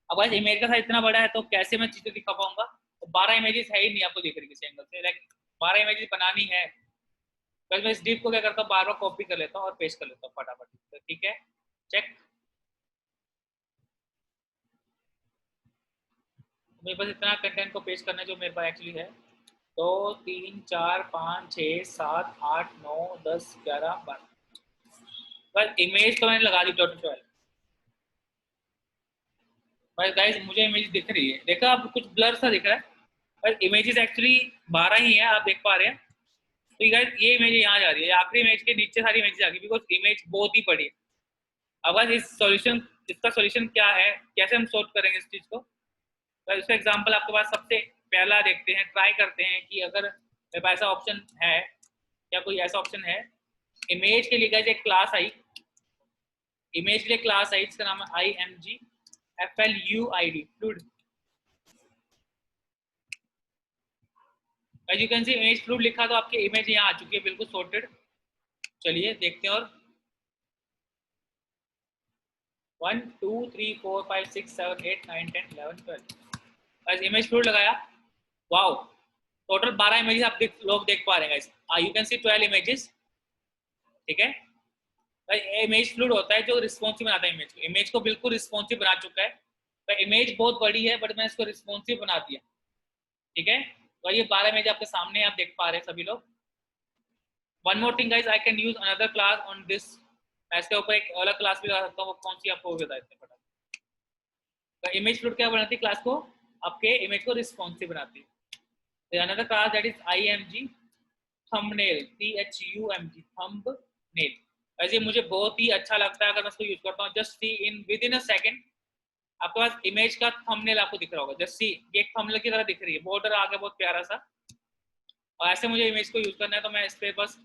अब गाइस इमेज का साइज इतना बड़ा है तो कैसे मैं चीजें दिखा पाऊंगा? तो 12 इमेजेस है ही नहीं आपको दिख रही किसी एंगल से, लाइक 12 इमेजेस बनानी है। बस मैं इस डिप को क्या करता हूँ, बार बार कॉपी कर लेता हूँ और पेस्ट कर लेता हूँ फटाफट। तो ठीक है, चेक। मेरे पास इतना कंटेंट को पेस्ट करना है जो मेरे पास एक्चुअली है। तो 3 4 5 6 7 8 9 10 11 12, बस इमेज तो मैंने लगा दी टोटल 12। बस गाइस मुझे इमेज दिख रही है, देखा आप, कुछ ब्लर सा दिख रहा है, बस इमेजेस एक्चुअली 12 ही है, आप देख पा रहे हैं। तो गाइस ये इमेज यहाँ जा रही है, आखिरी इमेज के नीचे सारी इमेज आ गई, बिकॉज इमेज बहुत ही बड़ी है। अब बस इसका सॉल्यूशन क्या है, कैसे हम सॉल्व करेंगे इस चीज को? तो इसका एग्जांपल आपके पास सबसे पहला देखते हैं, ट्राई करते हैं कि अगर मेरे पास ऐसा ऑप्शन है, या कोई ऐसा ऑप्शन है। इमेज के लिए गाइस एक क्लास आई, इमेज के लिए क्लास आई, इसका नाम है IMG FLUID fluid. As you can see image fluid लिखा तो आपकी इमेज यहाँ आ चुकी है बिल्कुल सॉर्टेड। चलिए देखते हैं। और 1 2 3 4 5 6 7 8 9 10 11 12 गाइस इमेज फ्लूड लगाया, वाओ टोटल 12 इमेजेस आप लोग देख पा रहे हैं guys, you can C 12 images, ठीक है। इमेज फ्लूड होता है जो रिस्पॉन्सिव बनाता है इमेज को, इमेज को बिल्कुल रिस्पॉन्सिव बना चुका है, तो इमेज बहुत बड़ी है बट मैंने इसको रिस्पॉन्सिव बना दिया, ठीक है। तो ये 12 इमेज आपके सामने आप देख पा रहे हैं सभी लोग। One more thing guys, I can use another class on this, मैं इसके ऊपर एक अलग क्लास भी लगा सकता हूँ, वो कौन सी आपको बता देते हैं। तो इमेज फ्लूड क्या बनाती है क्लास को, आपके इमेज को रिस्पॉन्सिव बनाती है। Another class that is IMG thumbnail, THUMB thumbnail. वैसे मुझे बहुत ही अच्छा लगता है अगर मैं इसको यूज करता हूँ, just see in with in a second आपके पास इमेज का थंबनेल आपको दिख रहा होगा, जस्ट सी ये एक थंबनेल की तरह दिख रही है, बॉर्डर आगे बहुत प्यारा सा, और ऐसे मुझे इमेज को यूज करना है तो मैं इस पे बस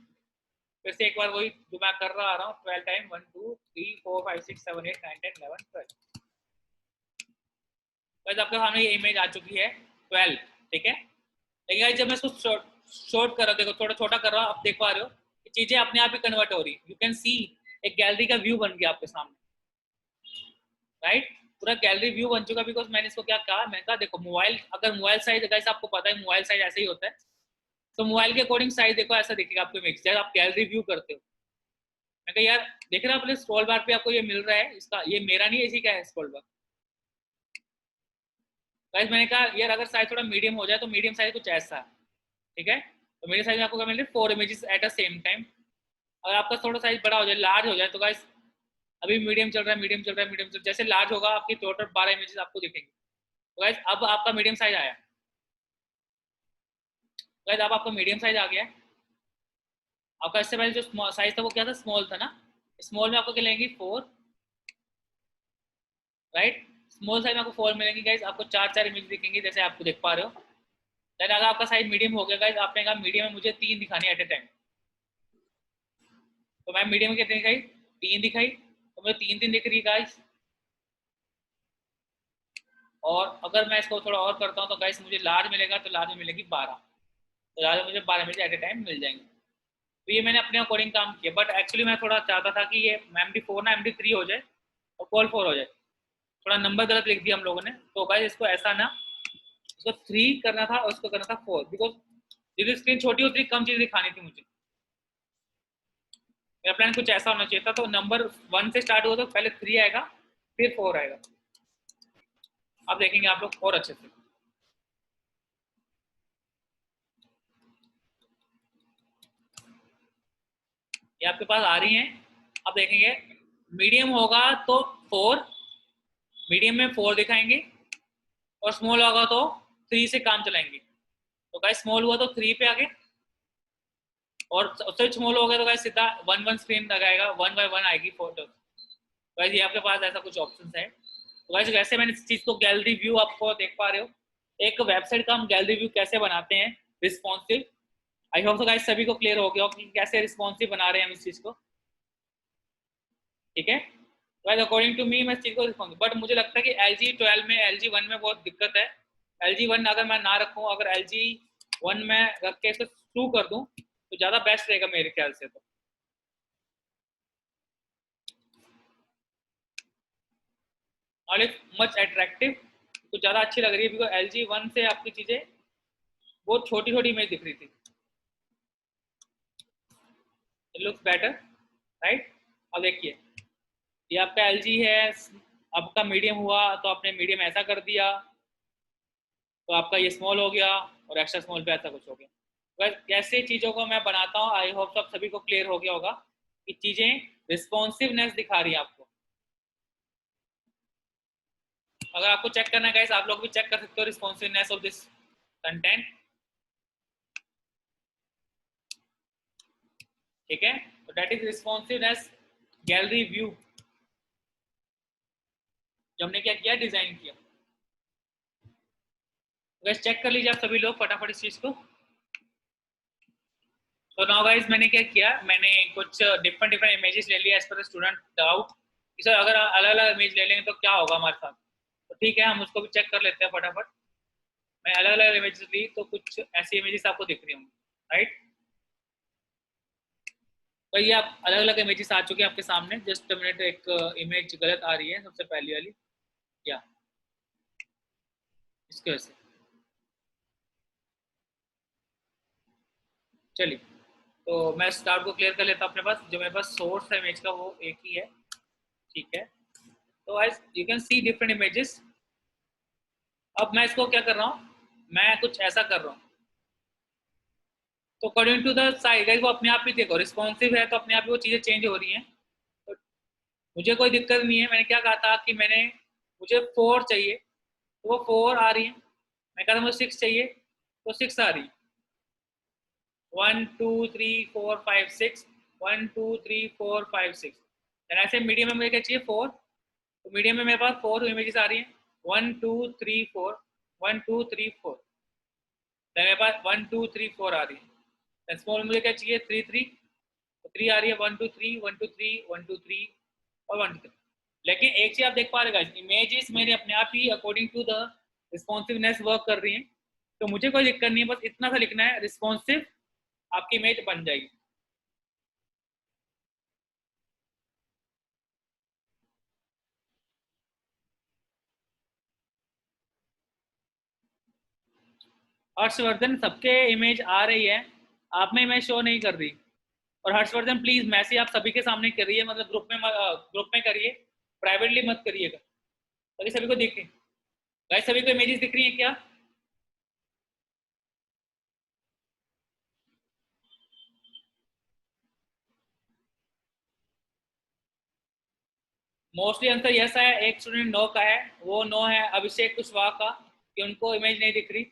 फिर से एक बार वही जो मैं कर रहा आ रहा हूँ 12 टाइम 1 2 3 4 5 6 7 8 9 10 11 12, बस आपके सामने ये इमेज आ चुकी है 12, ठीक है। लेकिन जब मैं इसको शॉर्ट कर रहा हूँ, देखो थोड़ा छोटा कर रहा हूँ, आप देख पा रहे हो चीजें अपने आप ही कन्वर्ट हो रही है, यू कैन सी एक गैलरी का व्यू बन गया आपके सामने, राइट, पूरा गैलरी व्यू बन चुका। बिकॉज मैंने इसको क्या कहा, मैंने कहा देखो मोबाइल, अगर मोबाइल साइज गाइस आपको पता है मोबाइल साइज ऐसे ही होता है, तो मोबाइल के अकॉर्डिंग साइज देखो ऐसा दिखेगा आपको इमेज, जब आप गैलरी व्यू करते हो। मैं कहा यार देख रहे हो अपने स्क्रॉल बार पे आपको ये मिल रहा है, इसका ये मेरा नहीं है, इसी का है स्क्रॉल बार। गाइस मैंने कहा यार अगर साइज थोड़ा मीडियम हो जाए तो मीडियम साइज कुछ ऐसा, ठीक है। तो मेरे साइज में आपको क्या मिल रहा है 4 images at a same time. अगर आपका थोड़ा साइज बड़ा हो जाए, लार्ज हो जाए, तो गाइस अभी मीडियम चल रहा है, मीडियम चल रहा है, मीडियम चल, जैसे लार्ज होगा आपकी टोटल 12 इमेजेस आपको दिखेंगे। तो गाइस अब आपका मीडियम साइज आया, गाइस अब आपका मीडियम साइज आ गया है। आपका इससे पहले जो साइज था वो क्या था, स्मॉल था ना, स्मॉल में आपको क्या लेंगे 4, राइट, स्मॉल साइज में आपको 4 मिलेंगे गाइस, आपको 4 इमेज दिखेंगे जैसे आपको देख पा रहे हो। देन अगर आपका साइज मीडियम हो गया गाइस, आपने कहा मीडियम में मुझे 3 दिखानी एट ए टाइम, तो मैं मीडियम में कितनी दिखाई, 3 दिखाई, तो मुझे 3 दिख रही है गाइस। और अगर मैं इसको थोड़ा और करता हूँ तो गाइस मुझे लार्ज मिलेगा, तो लार्ज में मिलेगी 12, तो लार्ज में मुझे 12 इमेज एट ए टाइम मिल जाएंगे। तो ये मैंने अपने अकॉर्डिंग काम किया, बट एक्चुअली मैं थोड़ा चाहता था कि ये MD4 ना MD3 हो जाए और कॉल 4 हो जाए, थोड़ा नंबर गलत लिख दिया हम लोगों ने। तो गाइस इसको ऐसा ना, इसको 3 करना था और इसको करना था 4, बिकॉज जितनी स्क्रीन छोटी होती कम चीज़ दिखानी थी मुझे, मेरा प्लान कुछ ऐसा होना चाहिए था। तो नंबर 1 से स्टार्ट हुआ तो पहले 3 आएगा फिर 4 आएगा, अब देखेंगे आप लोग और अच्छे से। ये आपके पास आ रही हैं, अब देखेंगे मीडियम होगा तो 4, मीडियम में 4 दिखाएंगे, और स्मॉल होगा तो 3 से काम चलाएंगे। तो गाइस स्मॉल हुआ तो 3 पे आगे, और उससे स्मॉल हो गया तो गाइस सीधा 1 1 स्क्रीन लगाएगा, 1 बाय 1 आएगी फोटो। गाइस ये आपके पास ऐसा कुछ ऑप्शन है। तो गाइस वैसे मैंने इस चीज को गैलरी व्यू आपको देख पा रहे हो, एक वेबसाइट का हम गैलरी व्यू कैसे बनाते हैं responsive. I hope so guys सभी को क्लियर हो गया हो कि कैसे रिस्पॉन्सिव बना रहे हैं हम इस चीज को, ठीक है। गाइस अकॉर्डिंग टू मी मैं इस चीज को रिस्पॉन्सिव, बट मुझे लगता है कि LG12 में LG1 में बहुत दिक्कत है। LG1 अगर मैं ना रखूं, अगर LG1 में रख के इसको शुरू कर दूं तो ज्यादा बेस्ट रहेगा मेरे ख्याल से। तो और इट मच अट्रैक्टिव, तो ज़्यादा अच्छी लग रही है, बिकॉज LG1 से आपकी चीज़ें बहुत छोटी छोटी इमेज दिख रही थी, इट लुक्स बेटर, राइट। अब देखिए ये आपका LG है, आपका मीडियम हुआ तो आपने मीडियम ऐसा कर दिया, तो आपका ये स्मॉल हो गया और एक्स्ट्रा स्मॉल पे ऐसा कुछ हो गया। बस कैसे चीज़ों को मैं बनाता हूँ, आई होप सब सभी को क्लियर हो गया होगा कि चीज़ें रिस्पॉन्सिवनेस दिखा रही है आपको। अगर आपको चेक करना है गाइस, आप लोग भी चेक कर सकते हो रिस्पॉन्सिवनेस ऑफ दिस कंटेंट, ठीक है। तो that is responsiveness gallery view जो हमने क्या किया, डिजाइन किया। गाइस चेक कर लीजिए आप सभी लोग फटाफट इस चीज को। तो नाउ गाइस मैंने क्या किया, मैंने कुछ डिफरेंट डिफरेंट इमेजेस ले लिया एज पर स्टूडेंट डाउट कि सर अगर अलग अलग इमेज ले लेंगे तो क्या होगा हमारे साथ। तो ठीक है हम उसको भी चेक कर लेते हैं फटाफट। मैं अलग अलग इमेजेस ली तो कुछ ऐसी इमेजेस आपको दिख रही होंगी, राइट। तो ये आप अलग अलग इमेजेस आ चुके हैं आपके सामने। जस्ट मिनट, एक इमेज गलत आ रही है सबसे पहली वाली, या इसकी वजह से। चलिए, तो मैं स्टार्ट को क्लियर कर लेता हूँ। अपने पास जो मेरे पास सोर्स है इमेज का वो एक ही है, ठीक है। तो as you can see different images. अब मैं इसको क्या कर रहा हूँ, मैं कुछ ऐसा कर रहा हूँ, तो according to the size guys वो अपने आप ही देखो रिस्पॉन्सिव है, तो अपने आप ही वो चीज़ें चेंज हो रही हैं। तो मुझे कोई दिक्कत नहीं है। मैंने क्या कहा था कि मुझे 4 चाहिए, तो वो 4 आ रही है। मैं कहा था मुझे 6 चाहिए, तो 6 आ रही है। 1 2 3 4 5 6, 1 2 3 4 5 6। ऐसे मीडियम में मुझे क्या चाहिए, 4। तो मीडियम में मेरे पास 4 इमेजेस आ रही हैं, 1 2 3 4, 1 2 3 4। मेरे पास 1 2 3 4 आ रही है। स्मॉल मुझे क्या चाहिए, 3 3, तो 3 आ रही है। 1 2 3 1 2 3 1 2 3 और 1 2 3। लेकिन एक चीज आप देख पा रहे हैं, इमेजेस मेरे अपने आप ही according to the responsiveness work कर रही हैं। तो मुझे कोई दिक्कत नहीं है, बस इतना सा लिखना है, रिस्पॉन्सिव आपकी इमेज बन जाएगी। हर्षवर्धन सबके इमेज आ रही है, आप में इमेज शो नहीं कर रही। और हर्षवर्धन प्लीज मैसेज आप सभी के सामने करिए, मतलब ग्रुप में करिए, प्राइवेटली मत करिएगा, ताकि सभी को दिखे। गाइस सभी को इमेजेस दिख रही है क्या? मोस्टली आंसर यस है। एक स्टूडेंट नो का है, वो नो है अभिषेक कुशवाहा का, कि उनको इमेज नहीं दिख रही।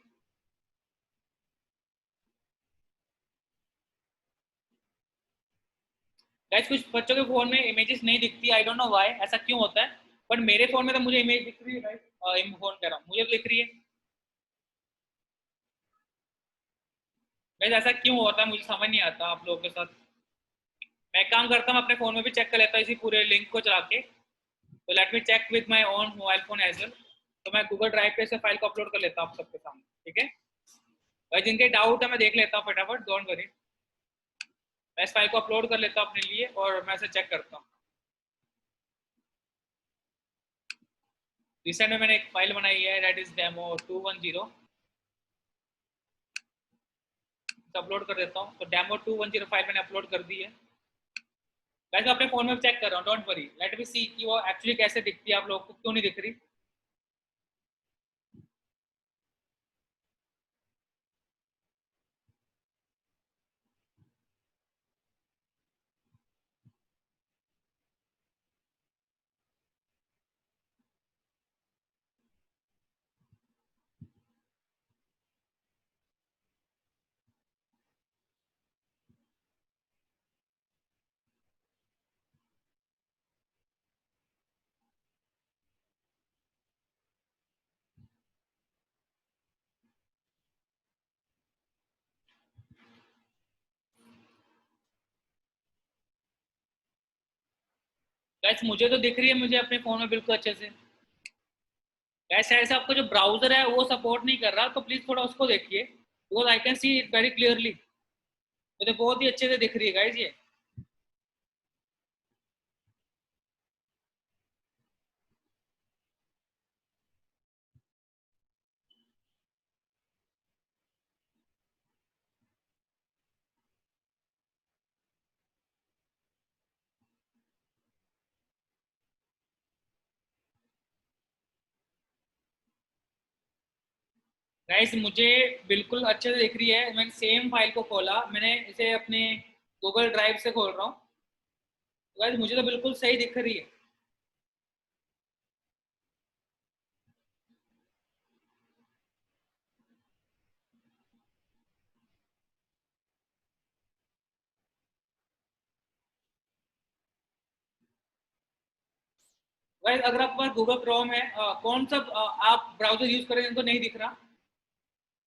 गाइस कुछ बच्चों के फोन में इमेजेस नहीं दिखती, आई डोंट नो व्हाई, ऐसा क्यों होता है। बट मेरे फोन में तो मुझे इमेज दिख रही है गाइस। फोन कह रहा हूँ, मुझे तो दिख रही है। गाइस ऐसा क्यों होता है, मुझे समझ नहीं आता आप लोगों के साथ। मैं एक काम करता हूँ, अपने फोन में भी चेक कर लेता हूँ इसी पूरे लिंक को चला के। तो let me check with my own mobile phone as well. तो मैं गूगल ड्राइव पे से फाइल को अपलोड कर लेता हूँ आप सबके सामने, ठीक है। भाई जिनके डाउट है मैं देख लेता हूँ फटाफट, डोंट वरी। मैं इस फाइल को अपलोड कर लेता हूँ अपने लिए और मैं इसे चेक करता हूँ। रिसेंट में मैंने एक फाइल बनाई है, दैट इज डेमो 210। अपलोड कर देता हूँ। तो डेमो 210 फाइल मैंने अपलोड कर दी है। वैसे अपने फोन में चेक कर रहा हूँ, डोंट वरी, लेट मी सी कि वो एक्चुअली कैसे दिखती है, आप लोगों को क्यों नहीं दिख रही। गैस मुझे तो दिख रही है, मुझे अपने फोन में बिल्कुल अच्छे से। गैस ऐसे आपको जो ब्राउजर है वो सपोर्ट नहीं कर रहा, तो प्लीज थोड़ा उसको देखिए, because I can see it very clearly. मुझे बहुत ही अच्छे से दिख रही है गाइज ये। गाइस मुझे बिल्कुल अच्छे से दिख रही है। मैंने सेम फाइल को खोला, मैंने इसे अपने गूगल ड्राइव से खोल रहा हूँ। गाइस मुझे तो बिल्कुल सही दिख रही है। गाइस अगर आपके पास गूगल क्रोम है, कौन सा आप ब्राउजर यूज कर रहे हैं जिनको नहीं दिख रहा?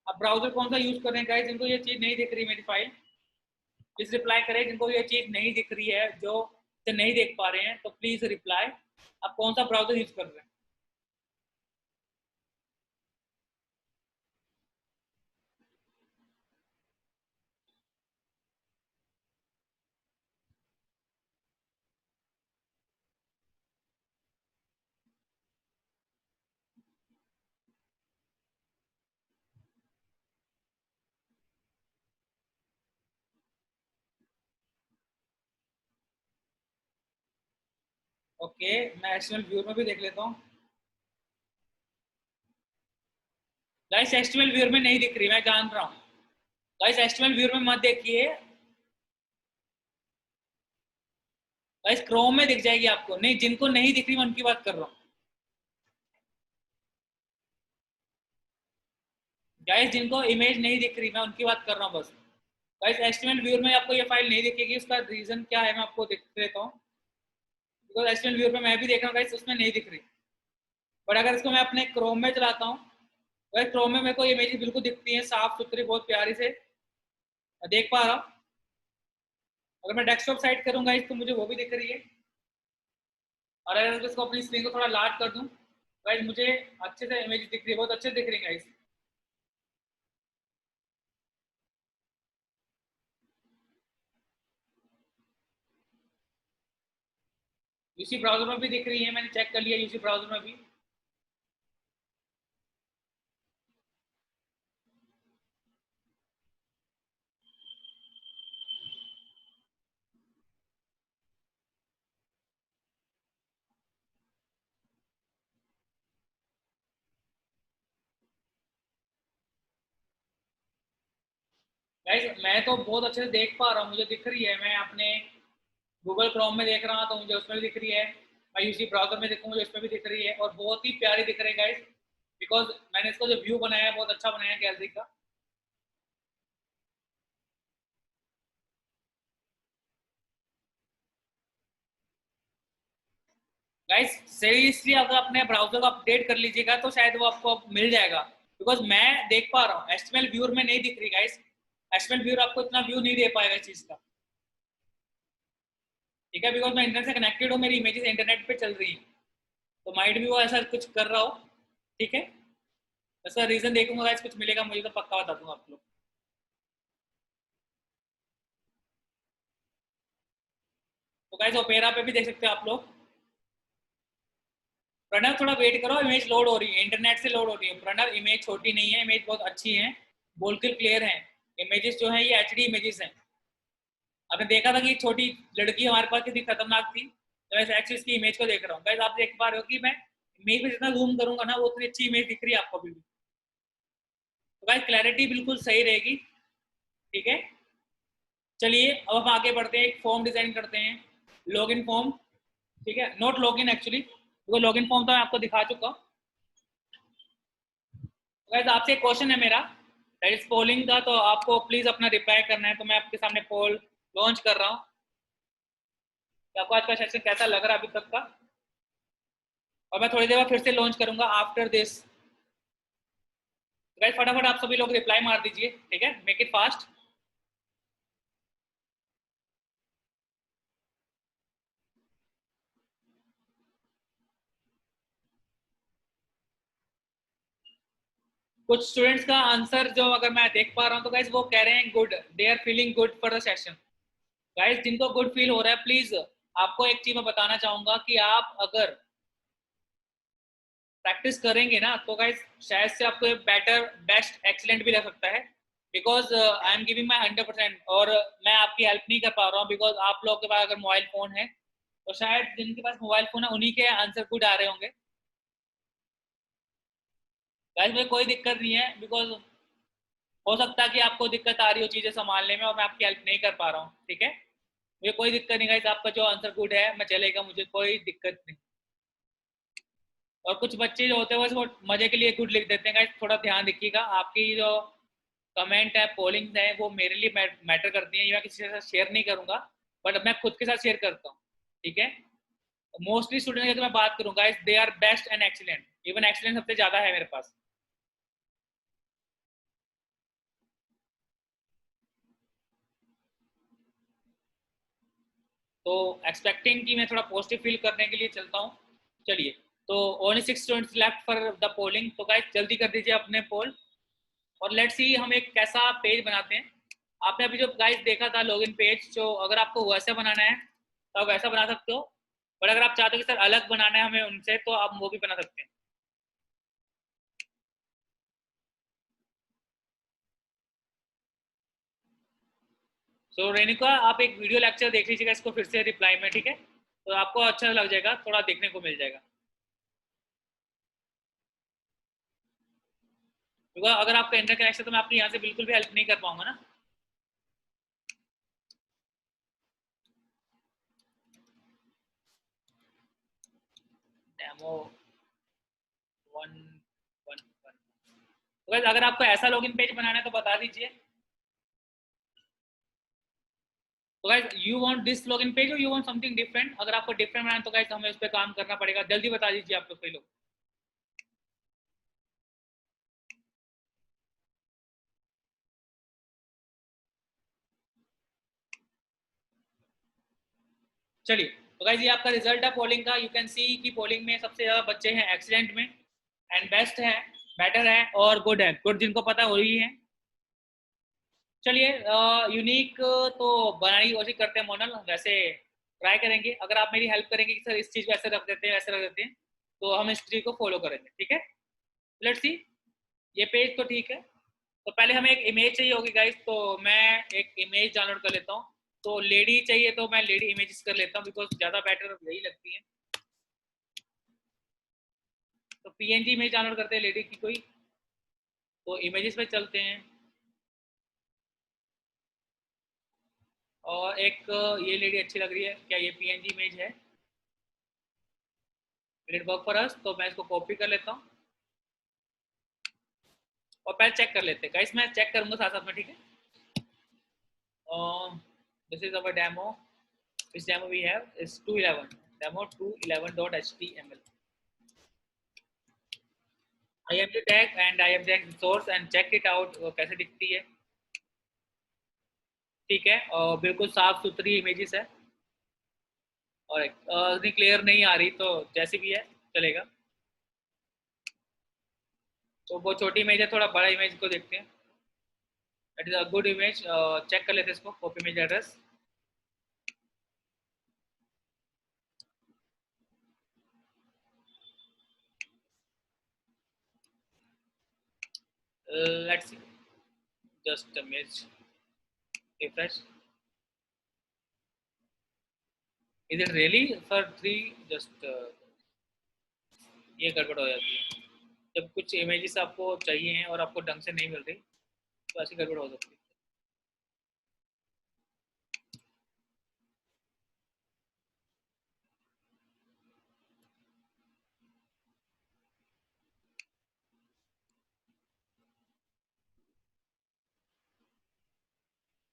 आप ब्राउजर कौन सा यूज कर रहे हैं गाइस जिनको ये चीज नहीं दिख रही मेरी फाइल? प्लीज रिप्लाई करें जिनको ये चीज नहीं दिख रही है, जो इसे नहीं देख पा रहे हैं, तो प्लीज रिप्लाई। आप कौन सा ब्राउजर यूज कर रहे हैं? ओके, मैं एचटीएमएल व्यूअर में भी देख लेता हूँ। गाइस एचटीएमएल व्यूअर में नहीं दिख रही, मैं जान रहा हूँ। गाइस एचटीएमएल व्यूअर में मत देखिए गाइस, क्रोम में दिख जाएगी आपको। नहीं, जिनको नहीं दिख रही मैं उनकी बात कर रहा हूँ। गाइस जिनको इमेज नहीं दिख रही मैं उनकी बात कर रहा हूँ बस। गाइस एचटीएमएल व्यूअर में आपको ये फाइल नहीं दिखेगी, उसका रीजन क्या है मैं आपको दिख देता हूँ। बिकॉज एचटीएमएल व्यूअर में मैं भी देख रहा हूँ गाइस, उसमें नहीं दिख रही। बट अगर इसको मैं अपने क्रोम में चलाता हूँ, गाइस क्रोम में मेरे को इमेज बिल्कुल दिखती है, साफ सुथरी, बहुत प्यारी से मैं देख पा रहा हूँ। अगर मैं डेस्कटॉप साइड करूंगा इस तो मुझे वो भी दिख रही है। और अगर इसको अपनी स्क्रीन को थोड़ा लार्ज कर दूं, गाइस मुझे अच्छे से इमेज दिख रही है, बहुत अच्छे दिख रही है गाइस। यूसी ब्राउजर में भी दिख रही है, मैंने चेक कर लिया यूसी ब्राउजर में भी। गाइस मैं तो बहुत अच्छे से देख पा रहा हूँ, मुझे दिख रही है। मैं अपने गूगल क्रोम में देख रहा हूँ तो मुझे उसमें भी दिख रही है। मैं यूसी ब्राउजर में देखूँ मुझे उसमें भी दिख रही है, और बहुत ही प्यारी दिख रही है गाइस। बिकॉज मैंने इसको जो व्यू बनाया है बहुत अच्छा बनाया है गैलरी का। गाइस सीरियसली अगर अपने ब्राउजर को अपडेट कर लीजिएगा तो शायद वो आपको मिल जाएगा। बिकॉज मैं देख पा रहा हूँ, एचटीएमएल व्यूअर में नहीं दिख रही गाइस। एचटीएमएल व्यूअर आपको इतना व्यू नहीं दे पाएगा इस चीज का, ठीक है। बिकॉज मैं इंटरनेट से कनेक्टेड हूँ, मेरी इमेजेस इंटरनेट पे चल रही है, तो माइट भी वो ऐसा कुछ कर रहा हो, ठीक है। इसका रीजन देखूंगा गाइस, कुछ मिलेगा मुझे तो पक्का बता दूंगा आप लोग। तो गाइस ओपेरा पे भी देख सकते हो आप लोग। प्रणव थोड़ा वेट करो, इमेज लोड हो रही है, इंटरनेट से लोड हो रही है प्रणव। इमेज छोटी नहीं है, इमेज बहुत अच्छी है, बिल्कुल क्लियर है। इमेजेस जो है ये एचडी इमेजेस हैं। आपने देखा था कि छोटी लड़की हमारे पास कितनी खतरनाक थी, तो मैं एक्चुअली इसकी इमेज को देख रहा हूँ गाइस। आप देख पा रहे हो कि मैं इमेज पे जितना जूम करूंगा ना वो उतनी अच्छी इमेज दिख रही है आपको भी। तो गाइस क्लैरिटी बिल्कुल सही रहेगी, ठीक है। चलिए अब हम आगे बढ़ते हैं, एक फॉर्म डिजाइन करते हैं, लॉगिन फॉर्म, ठीक है। नोट लॉगिन एक्चुअली, तो लॉगिन फॉर्म तो मैं आपको दिखा चुका हूँ। तो गाइस आपसे एक क्वेश्चन है मेरा, दैट इज पोलिंग का, तो आपको प्लीज अपना रिप्लाई करना है। तो मैं आपके सामने पोल लॉन्च कर रहा हूँ कि आपको आज का सेशन कैसा लग रहा है अभी तक का। और मैं थोड़ी देर बाद फिर से लॉन्च करूंगा आफ्टर दिस। गाइस फटाफट आप सभी लोग रिप्लाई मार दीजिए, ठीक है, मेक इट फास्ट। कुछ स्टूडेंट्स का आंसर जो अगर मैं देख पा रहा हूँ तो गाइस वो कह रहे हैं good, they are feeling good for the session. Guys जिनको गुड फील हो रहा है प्लीज, आपको एक चीज मैं बताना चाहूंगा कि आप अगर प्रैक्टिस करेंगे ना तो गाइस शायद से आपको बेटर, बेस्ट, एक्सीलेंट भी लग सकता है। Because I am giving my 100%, और मैं आपकी हेल्प नहीं कर पा रहा हूँ। बिकॉज आप लोगों के पास अगर मोबाइल फोन है तो शायद जिनके पास मोबाइल फोन है उन्हीं के आंसर गुड आ रहे होंगे। गाइस मुझे कोई दिक्कत नहीं है, बिकॉज हो सकता है कि आपको दिक्कत आ रही हो चीजें संभालने में और मैं आपकी हेल्प नहीं कर पा रहा हूँ, ठीक है। मुझे कोई दिक्कत नहीं गाइस, आपका जो आंसर गुड है मैं चलेगा, मुझे कोई दिक्कत नहीं। और कुछ बच्चे जो होते हैं वो मजे के लिए गुड लिख देते हैं गाइस, थोड़ा ध्यान रखिएगा। आपकी जो कमेंट है, पोलिंग है, वो मेरे लिए मैटर करती है, ये मैं किसी के साथ शेयर नहीं करूंगा, बट मैं खुद के साथ शेयर करता हूँ, ठीक है। मोस्टली स्टूडेंट की मैं बात करूँ guys, they are best and excellent, even excellent सबसे ज्यादा है मेरे पास। तो एक्सपेक्टिंग कि मैं थोड़ा पॉजिटिव फील करने के लिए चलता हूँ। चलिए, तो only 6 students left for the polling, तो गाइस जल्दी कर दीजिए अपने पोल। और लेट्स सी हम एक कैसा पेज बनाते हैं। आपने अभी जो गाइस देखा था लॉगिन पेज, जो अगर आपको वैसा बनाना है तो आप वैसा बना सकते हो, और अगर आप चाहते हो कि सर अलग बनाना है हमें उनसे तो आप वो भी बना सकते हैं। सो रेणुका आप एक वीडियो लेक्चर देख लीजिएगा इसको फिर से रिप्लाई में, ठीक है। तो आपको अच्छा लग जाएगा, थोड़ा देखने को मिल जाएगा। क्योंकि अगर आपका इंटरनेट कनेक्शन तो मैं आपकी यहाँ से बिल्कुल भी हेल्प नहीं कर पाऊंगा ना। डेमो 111। तो guys, अगर आपको ऐसा लॉगिन पेज बनाना है तो बता दीजिए। तो guys you want this login page और यू वांट समथिंग डिफरेंट? अगर आपको डिफरेंट बनाना है तो गाइस हमें उस पर काम करना पड़ेगा, जल्दी बता दीजिए आप लोग, कोई लोग। चलिए, तो गाइस ये आपका रिजल्ट है पोलिंग का। यू कैन सी कि पोलिंग में सबसे ज्यादा बच्चे हैं एक्सीलेंट में, एंड बेस्ट है, बेटर है और गुड है। गुड जिनको पता है वही है। चलिए यूनिक तो बनाने की कोशिश करते हैं मोनल, वैसे ट्राई करेंगे। अगर आप मेरी हेल्प करेंगे कि सर इस चीज़ को ऐसे रख देते हैं, ऐसे रख देते हैं, तो हम इस चीज़ को फॉलो करेंगे, ठीक है। Let's see. ये पेज तो ठीक है। तो पहले हमें एक इमेज चाहिए होगी गाइस, तो मैं एक इमेज डाउनलोड कर लेता हूँ। तो लेडी चाहिए तो मैं लेडी इमेजेस कर लेता हूँ, बिकॉज ज़्यादा बेटर यही लगती है। तो पीएनजी इमेज डाउनलोड करते हैं लेडी की कोई। तो इमेजेस पे चलते हैं, और एक ये लेडी अच्छी लग रही है, क्या ये पीएनजी इमेज है? Will it work for us? तो मैं इसको कॉपी कर लेता हूँ और पहले चेक कर लेते हैं गाइस। मैं चेक करूंगा साथ साथ में, ठीक है। This is our demo. Which demo we have is 211, demo 211.html. IMG tag and IMG source and check it out, वो कैसे दिखती है। ठीक है, और बिल्कुल साफ सुथरी इमेजेस है, और इतनी क्लियर नहीं आ रही, तो जैसी भी है चलेगा। तो वो छोटी इमेज है, थोड़ा बड़ा इमेज को देखते हैं। That is a good image. Check कर लेते हैं इसको, copy image address. Let's see, just image refresh. Is it really for 3? Just ये गड़बड़ हो जाती है जब कुछ इमेजेस आपको चाहिए हैं और आपको ढंग से नहीं मिल रही, तो ऐसी गड़बड़ हो सकती है।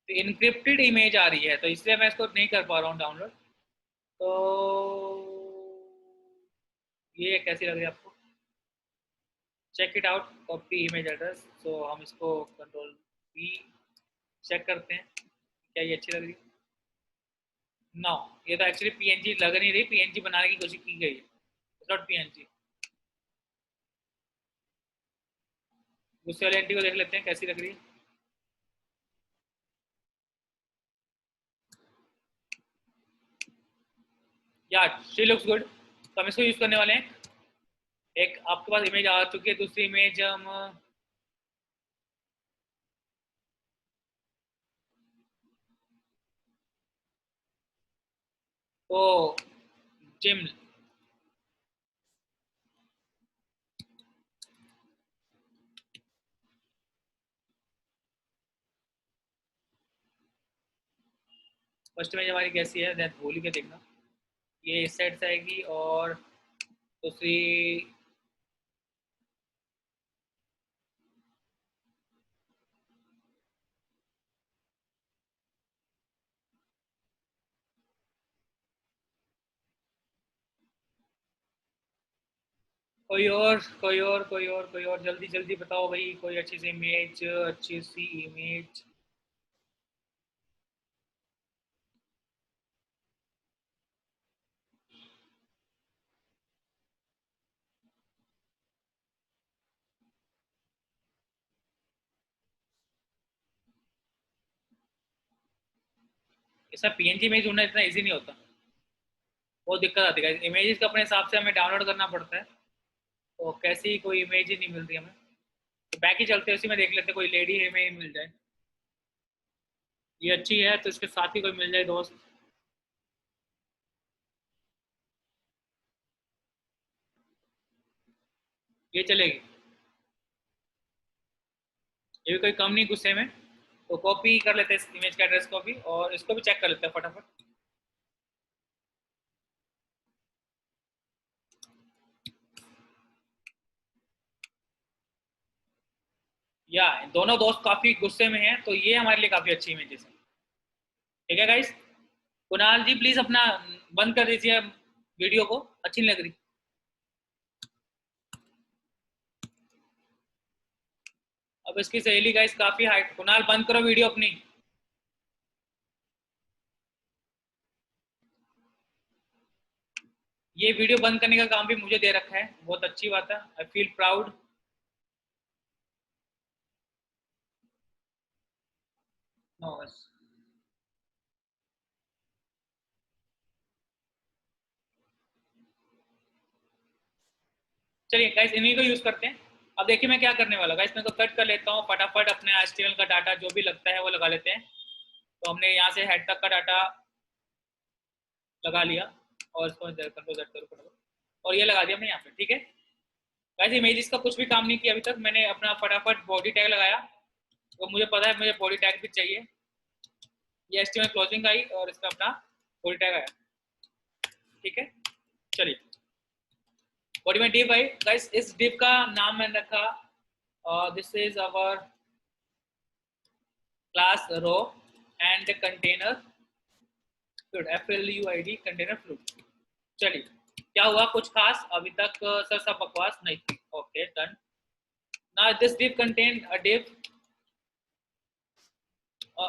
तो इनक्रिप्टेड इमेज आ रही है, तो इसलिए मैं इसको नहीं कर पा रहा हूँ डाउनलोड। तो ये कैसी लग रही है आपको? Check it out, copy image address. तो हम इसको कंट्रोल पी चेक करते हैं, क्या ये अच्छी लग रही है? नो, ये तो एक्चुअली पीएनजी लग नहीं रही, पीएनजी बनाने की कोशिश की गई है, नॉट पीएनजी। दूसरी वाली एंटी को देख लेते हैं कैसी लग रही है। या शी लुक्स गुड। तो हम इसको यूज करने वाले हैं। एक आपके पास इमेज आ चुकी है, दूसरी इमेज हम तो जिम। फर्स्ट इमेज हमारी कैसी है, दैट भूल के देखना। ये इस साइड से आएगी, और दूसरी कोई और जल्दी जल्दी बताओ भाई, कोई अच्छी सी इमेज, अच्छी सी इमेज। ऐसा पीएनजी इमेज ढूंढना इतना इजी नहीं होता, बहुत दिक्कत आती है। इमेजेस को अपने हिसाब से हमें डाउनलोड करना पड़ता है, तो कैसी कोई इमेज ही नहीं मिलती हमें। तो बैक ही चलते हैं, उसी में देख लेते हैं कोई लेडी इमेज मिल जाए। ये अच्छी है, तो इसके साथ ही कोई मिल जाए दोस्त। ये चलेगी, ये भी कोई कम नहीं गुस्से में। तो कॉपी कर लेते हैं इस इमेज का एड्रेस को भी, और इसको भी चेक कर लेते हैं फटाफट। या दोनों दोस्त काफी गुस्से में हैं, तो ये हमारे लिए काफी अच्छी इमेजेस है। ठीक है गाइस, कुणाल जी प्लीज अपना बंद कर दीजिए वीडियो को, अच्छी नहीं लग रही। अब इसकी सहेली गाइस काफी हाइट, कुणाल बंद करो वीडियो अपनी। ये वीडियो बंद करने का काम भी मुझे दे रखा है, बहुत अच्छी बात है, आई फील प्राउड। नो बस, चलिए गाइस इन्हीं को यूज करते हैं। अब देखिए मैं क्या करने वाला गाइस, मैं तो कट कर लेता हूँ फटाफट, अपने HTML का डाटा जो भी लगता है वो लगा लेते हैं। तो हमने यहाँ से हेड तक का डाटा लगा लिया, और इसको कंट्रोल Z करो फटाफट, और ये लगा दिया हमने यहाँ पे। ठीक है गाइस, इमेजेस का कुछ भी काम नहीं किया अभी तक, मैंने अपना फटाफट बॉडी टैग लगाया, तो मुझे पता है मुझे बॉडी टैग भी चाहिए। ये HTML क्लोजिंग आई और इसका अपना बॉडी टैग आया। ठीक है, चलिए बॉडी में डिव आई गाइस, इस डिव का नाम मैंने रखा, this is our class row and container fluid, FLUID container fluid. चलिए क्या हुआ कुछ खास अभी तक, सर सब बकवास नहीं थी। Okay done. Now this div contain a div,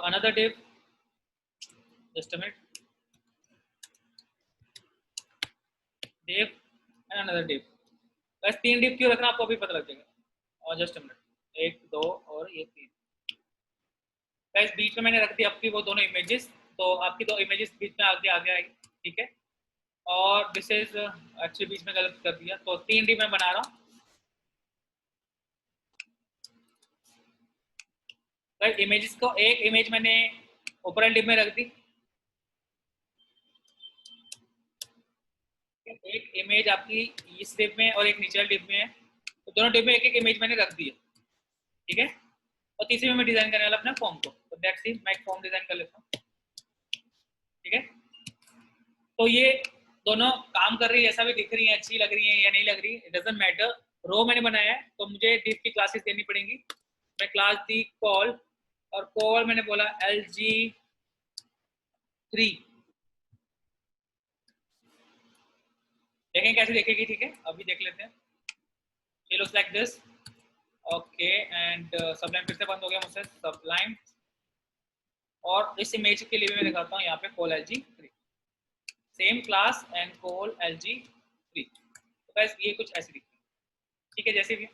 another div, just a minute, div and another div। बस 3 div क्यों रखना आपको अभी पता लग जाएगा, और जस्ट अ मिनट, 1 2 और ये 3। गाइस बीच में मैंने रख दी आपकी वो दोनों इमेजेस, तो आपकी दो इमेजेस बीच में आगे आगे आएगी। ठीक है, और दिस इज एक्चुअली बीच में गलत कर दिया, तो 3 div मैं बना रहा हूँ। गाइस इमेजेस को एक इमेज मैंने ऊपर डिव में रख दी, एक इमेज आपकी इस डिव में और एक नीचे डिव में है, तो दोनों डिव में एक एक इमेज मैंने रख दी है। ठीक है, और तीसरी में मैं डिजाइन करने वाला अपना फॉर्म को, तो दैट्स इट, मैं एक फॉर्म डिजाइन कर लेता हूँ। ठीक है, तो ये दोनों काम कर रही है, ऐसा भी दिख रही है, अच्छी लग रही है या नहीं लग रही, इट डजंट मैटर। रो मैंने बनाया है तो मुझे डिव की क्लासेस देनी पड़ेंगी। मैं क्लास दी कॉल, और कॉल मैंने बोला LG3। देखें कैसे देखेगी, ठीक है अभी देख लेते हैं। ये looks like this, okay, and सबलाइन फिर से बंद हो गया मुझसे, सबलाइन। और इस इमेज के लिए भी मैं दिखाता हूँ यहाँ पे call LG3, same class and call LG3। तो बस ये कुछ ऐसे दिखती है। ठीक है, जैसे भी,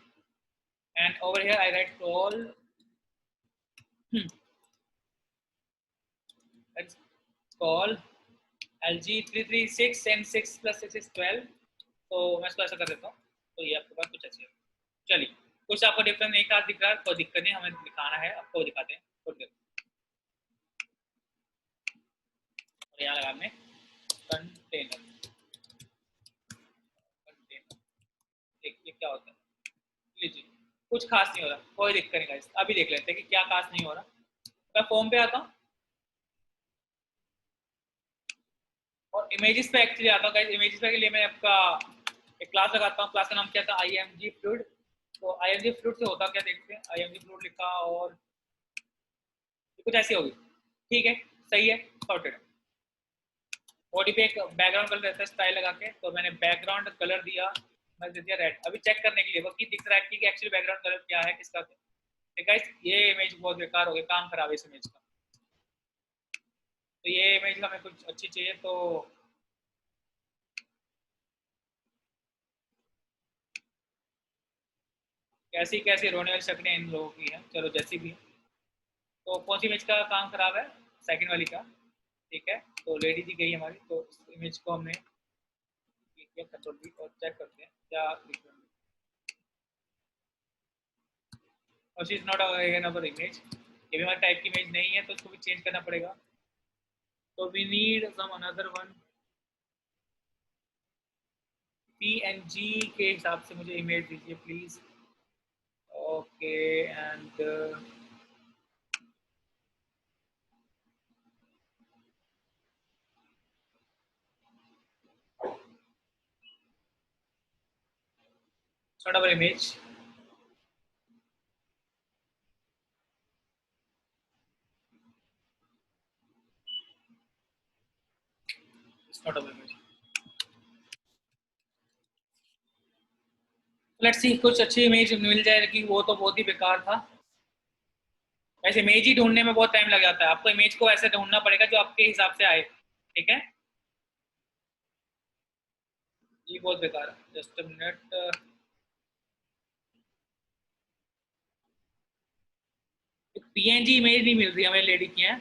and over here I right call, let's call LG336 and 6 plus 6 is 12। तो मैं इसको ऐसा कर देता हूँ, तो ये आपके पास कुछ ऐसे है। चलिए कुछ आपको डिफरेंस एक साथ दिख रहा है, कोई दिक्कत नहीं, हमें दिखाना है, आपको दिखाते हैं थोड़ी देर। और यहाँ लगा हमने कंटेनर, कंटेनर देखिए क्या होता है। लीजिए कुछ खास नहीं हो रहा, कोई दिक्कत नहीं गाइस, अभी देख लेते हैं कि क्या खास नहीं हो रहा। मैं फॉर्म पे आता हूँ और इमेजेस पे एक्चुअली आता हूँ गाइस। इमेजेस पे के लिए मैं आपका एक क्लास लगाता हूँ, क्लास का नाम क्या था, IMG फ्लूइड। तो IMG फ्लूइड से होता क्या देखते हैं, IMG फ्लूइड लिखा और कुछ ऐसी होगी। ठीक है, सही है, सॉर्टेड। बॉडी पे एक बैकग्राउंड कलर रहता है स्टाइल लगा के, तो मैंने बैकग्राउंड कलर दिया, मैं दे दिया रेड। अभी चेक करने के लिए वो कि दिख रहा है कि एक्चुअली बैकग्राउंड कलर क्या है किसका। ठीक है, ये इमेज बहुत बेकार हो गई, काम खराब है इस इमेज का। तो ये इमेज का हमें कुछ अच्छी चाहिए, तो कैसी कैसी रोने वाली शक्लें इन लोगों की हैं, चलो जैसी भी है। तो कौन सी इमेज का काम खराब है, सेकंड वाली का। ठीक है, तो लेडी जी गई हमारी, तो इस इमेज को हमने कंट्रोल वी और चेक करते हैं क्या लिख रहे हैं। और she is not another image, ये भी हमारे टाइप की इमेज नहीं है, तो उसको भी चेंज करना पड़ेगा। तो we need some another one. PNG के हिसाब से मुझे इमेज दीजिए please. Okay and sort of image. It's not of image. Let's see कुछ अच्छी इमेज मिल जाए, कि वो तो बहुत ही बेकार था। वैसे इमेज ही ढूंढने में बहुत टाइम लग जाता है, आपको इमेज को ऐसे ढूंढना पड़ेगा जो आपके हिसाब से आए, ठीक है। ये बहुत बेकार है, just a minute. PNG image नहीं मिल रही हमें, लेडी की है।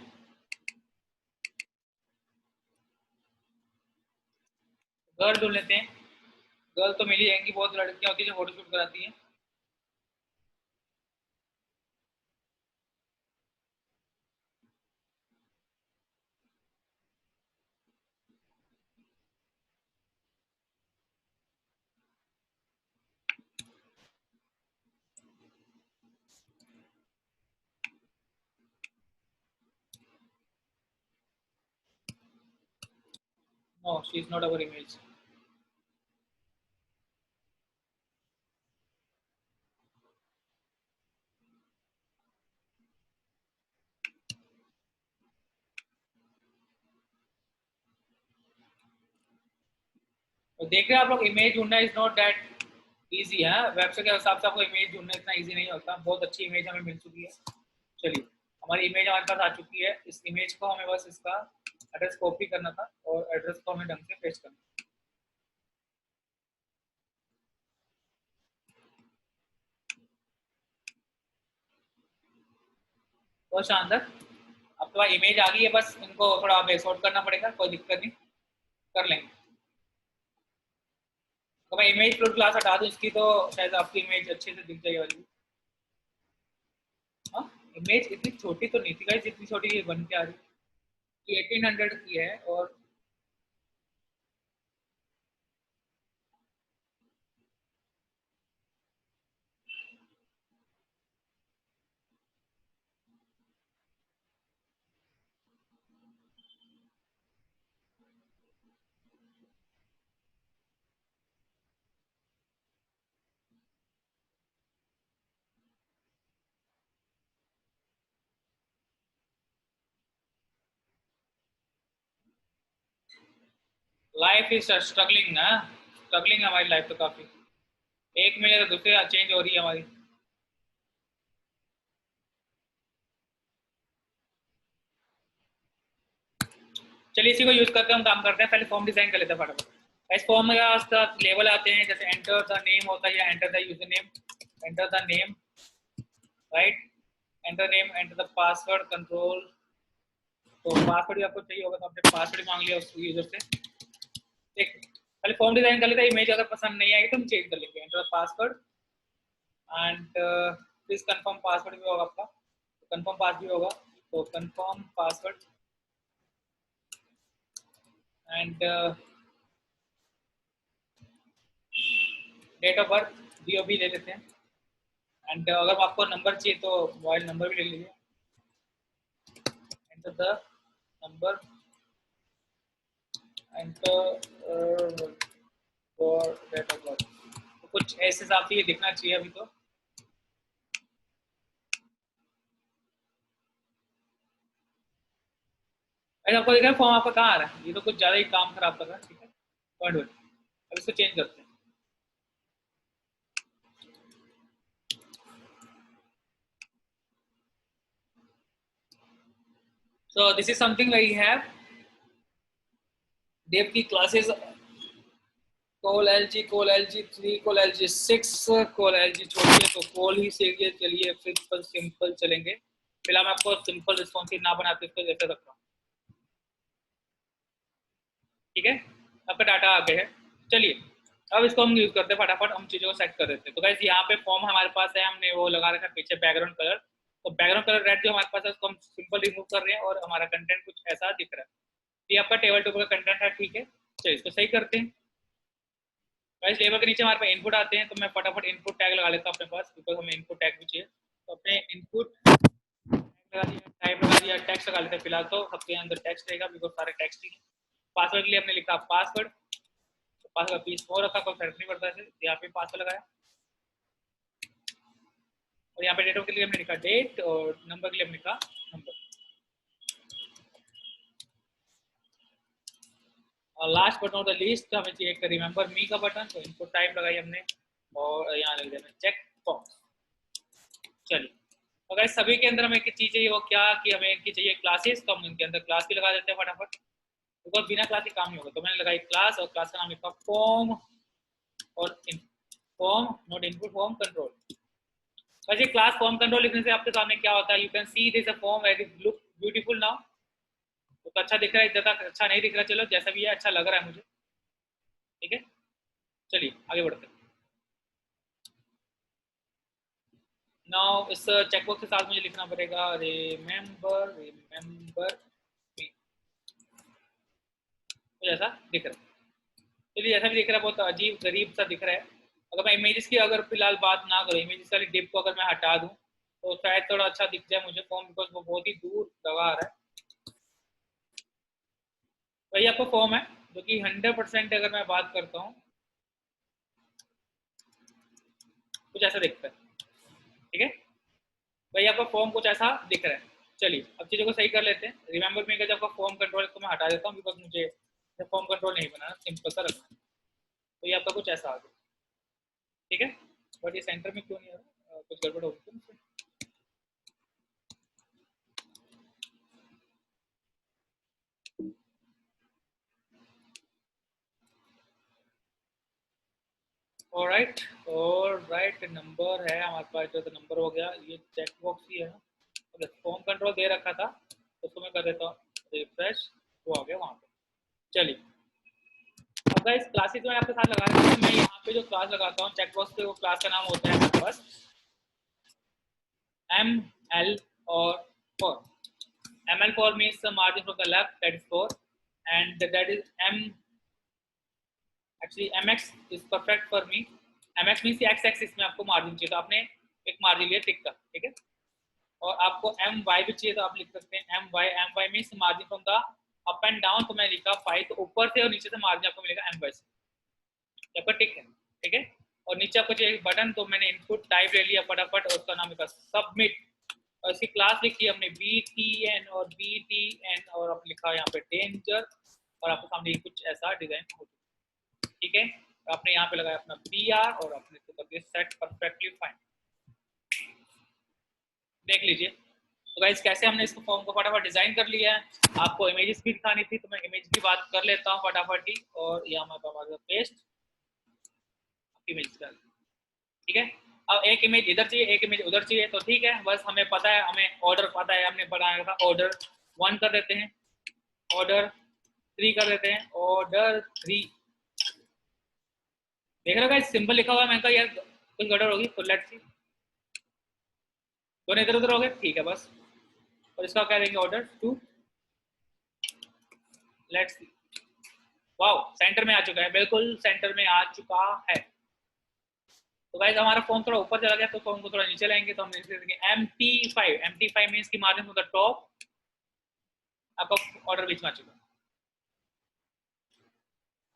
गर्ल ढूंढ लेते हैं, गर्ल तो मिल ही जाएंगी, बहुत लड़कियां होती है जो फोटोशूट कराती हैं। No she is not our image. तो देख रहे हैं आप लोग, इमेज ढूंढना इज नॉट दैट इजी है। वेबसाइट के हिसाब से आपको इमेज ढूंढना इतना इजी नहीं होता। बहुत अच्छी इमेज हमें मिल चुकी है। चलिए, हमारी इमेज हमारे पास आ चुकी है। इस इमेज को हमें बस इसका एड्रेस कॉपी करना था और एड्रेस को हमें ढंग से पेस्ट करना था। बहुत शानदार, अब तो इमेज आ गई है, बस इनको थोड़ा बेसऑर्ट करना पड़ेगा, कोई दिक्कत नहीं, कर लेंगे। तो मैं इमेज फ्लोट क्लास हटा दूं इसकी, तो शायद आपकी इमेज अच्छे से दिख जाएगी। हाँ, इमेज इतनी छोटी तो नहीं थी गाइस, जितनी छोटी ये बन के आ रही। ये 1800 की है और लाइफ इज स्ट्रगलिंग ना, स्ट्रगलिंग है हमारी लाइफ तो काफी। एक मिले तो दूसरे चेंज हो रही है हमारी। चलिए इसी को यूज करके हम काम करते हैं। पहले फॉर्म डिजाइन कर लेते हैं फटाफट। इस फॉर्म में उसका लेवल आते हैं, जैसे एंटर द नेम होता है या enter the user name, enter the name, right, enter name, enter the password, control. तो पासवर्ड भी आपको चाहिए होगा, तो आपने पासवर्ड मांग लिया उस यूजर से। ठीक, पहले फॉर्म डिजाइन कर लेते हैं। इमेज अगर पसंद नहीं आएगी तो हम चेंज कर लेंगे। Enter the password and please confirm password भी होगा आपका, कंफर्म पास भी होगा, तो confirm password and date of birth DOB ले लेते हैं। एंड अगर आपको नंबर चाहिए तो मोबाइल नंबर भी ले लीजिए। Enter the number, enter for date of birth. तो कुछ ऐसे हिसाब से ये दिखना चाहिए अभी तो। ऐसा आपको दिख रहा है फॉर्म आपका कहाँ आ रहा है, ये तो कुछ ज़्यादा ही काम खराब कर रहा है। ठीक है, पॉइंट वन, अब इसको चेंज करते हैं। So this is something where you have dev की classes call LG, call LG3, call LG6, call LG छोड़िए तो call ही से चलिए, फिर सिंपल चलेंगे। फिलहाल मैं आपको सिंपल रिस्पॉन्सिव ना बनाते इसको जैसे रखता हूँ। ठीक है, आपका डाटा आ गया है। चलिए अब इसको हम यूज करते हैं, फटाफट हम चीज़ों को सेट कर देते हैं। तो गाइस यहाँ पे फॉर्म हमारे पास है, हमने वो लगा रखा है पीछे बैकग्राउंड कलर। तो बैकग्राउंड कलर रेड जो हमारे पास है उसको हम सिंपल रिमूव कर रहे हैं और हमारा कंटेंट कुछ ऐसा दिख रहा है। ये आपका टेबल टॉप का कंटेंट है, ठीक है। चलिए इसको सही करते हैं। गाइस लेबल के नीचे हमारे पास इनपुट आते हैं, तो मैं फटाफट इनपुट टैग लगा लेता हूँ अपने पास, बिकॉज हमें इनपुट टैग भी चाहिए। तो अपने इनपुट लगा दिया, टाइप लगा दिया, टेक्स्ट लगा लेते हैं फिलहाल, तो सबके अंदर टेक्स्ट रहेगा बिकॉज सारे टेक्स्ट ही। पासवर्ड के लिए हमने लिखा पासवर्ड, तो पासवर्ड पीस फोर रखा, कोई फर्क नहीं पड़ता है, यहाँ पे पासवर्ड लगाया। और यहाँ पे डेट के लिए हमने लिखा डेट, और नंबर के लिए हमने लिखा नंबर। और last but not the least हमें चाहिए एक रिमेंबर मी का बटन, तो इनपुट टाइप लगाई हमने और यहाँ लग देना चेक बॉक्स। चलिए, तो गाइस सभी के अंदर हमें एक चीज चाहिए, वो क्या कि हमें इनकी चाहिए क्लासेस, तो हम इनके अंदर क्लास भी लगा देते हैं फटाफट, बिकॉज बिना क्लास के काम नहीं होगा। तो मैंने लगाई क्लास, और क्लास का नाम लिखा फॉर्म, और form not input form control. वैसे क्लास फॉर्म कंट्रोल लिखने से आपके सामने क्या होता है, you can see this a form very look beautiful now. तो अच्छा दिख रहा है, ज़्यादा अच्छा नहीं दिख रहा, चलो जैसा भी है अच्छा लग रहा है मुझे, ठीक है। चलिए आगे बढ़ते हैं। नाउ इस चेकबॉक्स के साथ मुझे लिखना पड़ेगा रिमेंबर रिमेंबर मी, तो ऐसा दिख रहा है। चलिए ऐसा भी दिख रहा है, बहुत अजीब गरीब सा दिख रहा है। अगर मैं इमेजेस की अगर फिलहाल बात ना करूँ, इमेजेस वाली डिप को अगर मैं हटा दूँ तो शायद थोड़ा अच्छा दिख जाए मुझे फॉर्म, बिकॉज वो बहुत ही दूर लगा आ रहा है। वही आपका फॉर्म है जो कि 100% अगर मैं बात करता हूँ कुछ ऐसा दिखता है, ठीक है। वही आपका फॉर्म कुछ ऐसा दिख रहा है। चलिए अब चीज़ों को सही कर लेते हैं। रिमेंबर मी का जब आपका फॉर्म कंट्रोल को मैं हटा देता हूँ, बिकॉज मुझे फॉर्म कंट्रोल नहीं बनाना, सिंपल सा रखना है। तो ये आपका कुछ ऐसा आ गया, ठीक है। बट ये सेंटर में क्यों नहीं आ रहा, कुछ गड़बड़ होगी तो मुझसे। ऑलराइट ऑलराइट, नंबर है हमारे पास, जो तो नंबर हो गया, ये चेक बॉक्स ही है ना। अगर फॉर्म कंट्रोल दे रखा था तो उसको मैं कर देता हूँ रिफ्रेश, वो आ गया वहाँ पे। चलिए अब गाइस क्लासेस में आपके साथ लगा रहा हूँ, मैं यहाँ पे जो क्लास लगाता हूँ चेक बॉक्स पे, वो क्लास का नाम होता है हमारे पास एम एल और four. M L four means margin from the left, that is four, and that is M, actually M X is perfect for me. M X means X axis में आपको margin चाहिए, तो आपने एक margin लिया टिक का, ठीक है। और आपको एम वाई भी चाहिए, तो आप लिख सकते हैं M Y means margin from the up and down, तो मैं लिखा 5, तो ऊपर से और नीचे से मार्जिन आपको मिलेगा एम वाई से, आपका टिक है, ठीक है। और नीचे आपको चाहिए बटन, तो मैंने इनपुट टाइप ले लिया फटाफट, और उसका नाम लिखा सबमिट, और इसकी क्लास लिखी है हमने बी टी एन, और बी टी एन, और आपने लिखा यहाँ पे डेंजर, और आपके सामने कुछ ऐसा डिजाइन हो, ठीक है। आपने यहाँ पे लगाया अपना पी आर, और आपने तो कर दिया सेट परफेक्टली फाइन, देख लीजिए। तो गाइस कैसे हमने इसको फॉर्म को फटाफट डिजाइन कर लिया है। आपको इमेजेस भी दिखानी थी, तो मैं इमेज की बात कर लेता हूँ फटाफट ही, और यहाँ हमारे पेस्ट इमेज डाल, ठीक है। अब एक इमेज इधर चाहिए, एक इमेज उधर चाहिए, तो ठीक है, बस हमें पता है, हमें ऑर्डर पता है, हमने बनाया था ऑर्डर 1 कर देते हैं, ऑर्डर 3 कर देते हैं, ऑर्डर 3। देख रहे हो गाइस सिंपल लिखा हुआ है, मैंने कहा यार कुछ गड़बड़ होगी, तो लेट्स सी, दोनों इधर उधर हो गए, ठीक है बस। और इसका क्या देंगे order 2, let's see. Wow centre में आ चुका है, बिल्कुल सेंटर में आ चुका है। तो गाइस हमारा फॉर्म थोड़ा ऊपर चला गया, तो फॉर्म को थोड़ा नीचे लाएंगे, तो हम लिख देंगे MT5। MT5 मींस की मार्जिन फ्रॉम द टॉप, आपका ऑर्डर बीच में आ चुका है।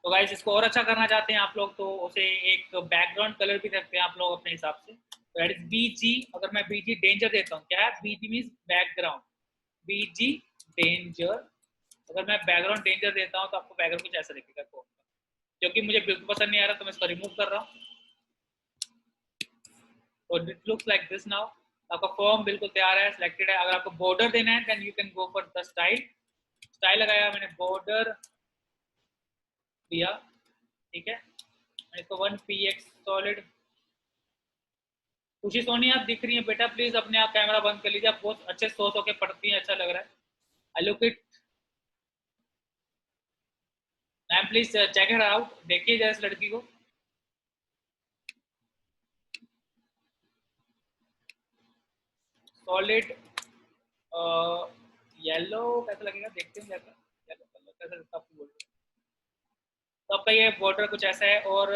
तो गाइस इसको और अच्छा करना चाहते हैं आप लोग, तो उसे एक बैकग्राउंड कलर भी रखते हैं आप लोग अपने हिसाब से, तो दैट इज BG। अगर मैं BG डेंजर देता हूँ, क्या है BG means background, BG danger. अगर मैं बैकग्राउंड डेंजर देता हूँ तो आपको बैकग्राउंड कुछ ऐसा दिखेगा, क्योंकि मुझे बिल्कुल पसंद नहीं आ रहा, तो मैं इसको रिमूव कर रहा हूँ। और it looks like this now. आपका फॉर्म बिल्कुल तैयार है, सिलेक्टेड है। अगर आपको बॉर्डर देना है then you can go for the style. Style लगाया मैंने, बॉर्डर दिया, ठीक है। मैं इसको 1px सॉलिड। खुशी सोनी आप दिख रही हैं बेटा, प्लीज अपने आप कैमरा बंद कर लीजिए, आप बहुत अच्छे सो के पढ़ती हैं, अच्छा लग रहा है। I look it ma'am, please check it out, देखिए जरा इस लड़की को। सॉलिड येलो कैसा लगेगा, देखते हैं जैसा येलो कलर कैसा लगता है आपको, बोल रहे। तो आपका ये बॉर्डर कुछ ऐसा है, और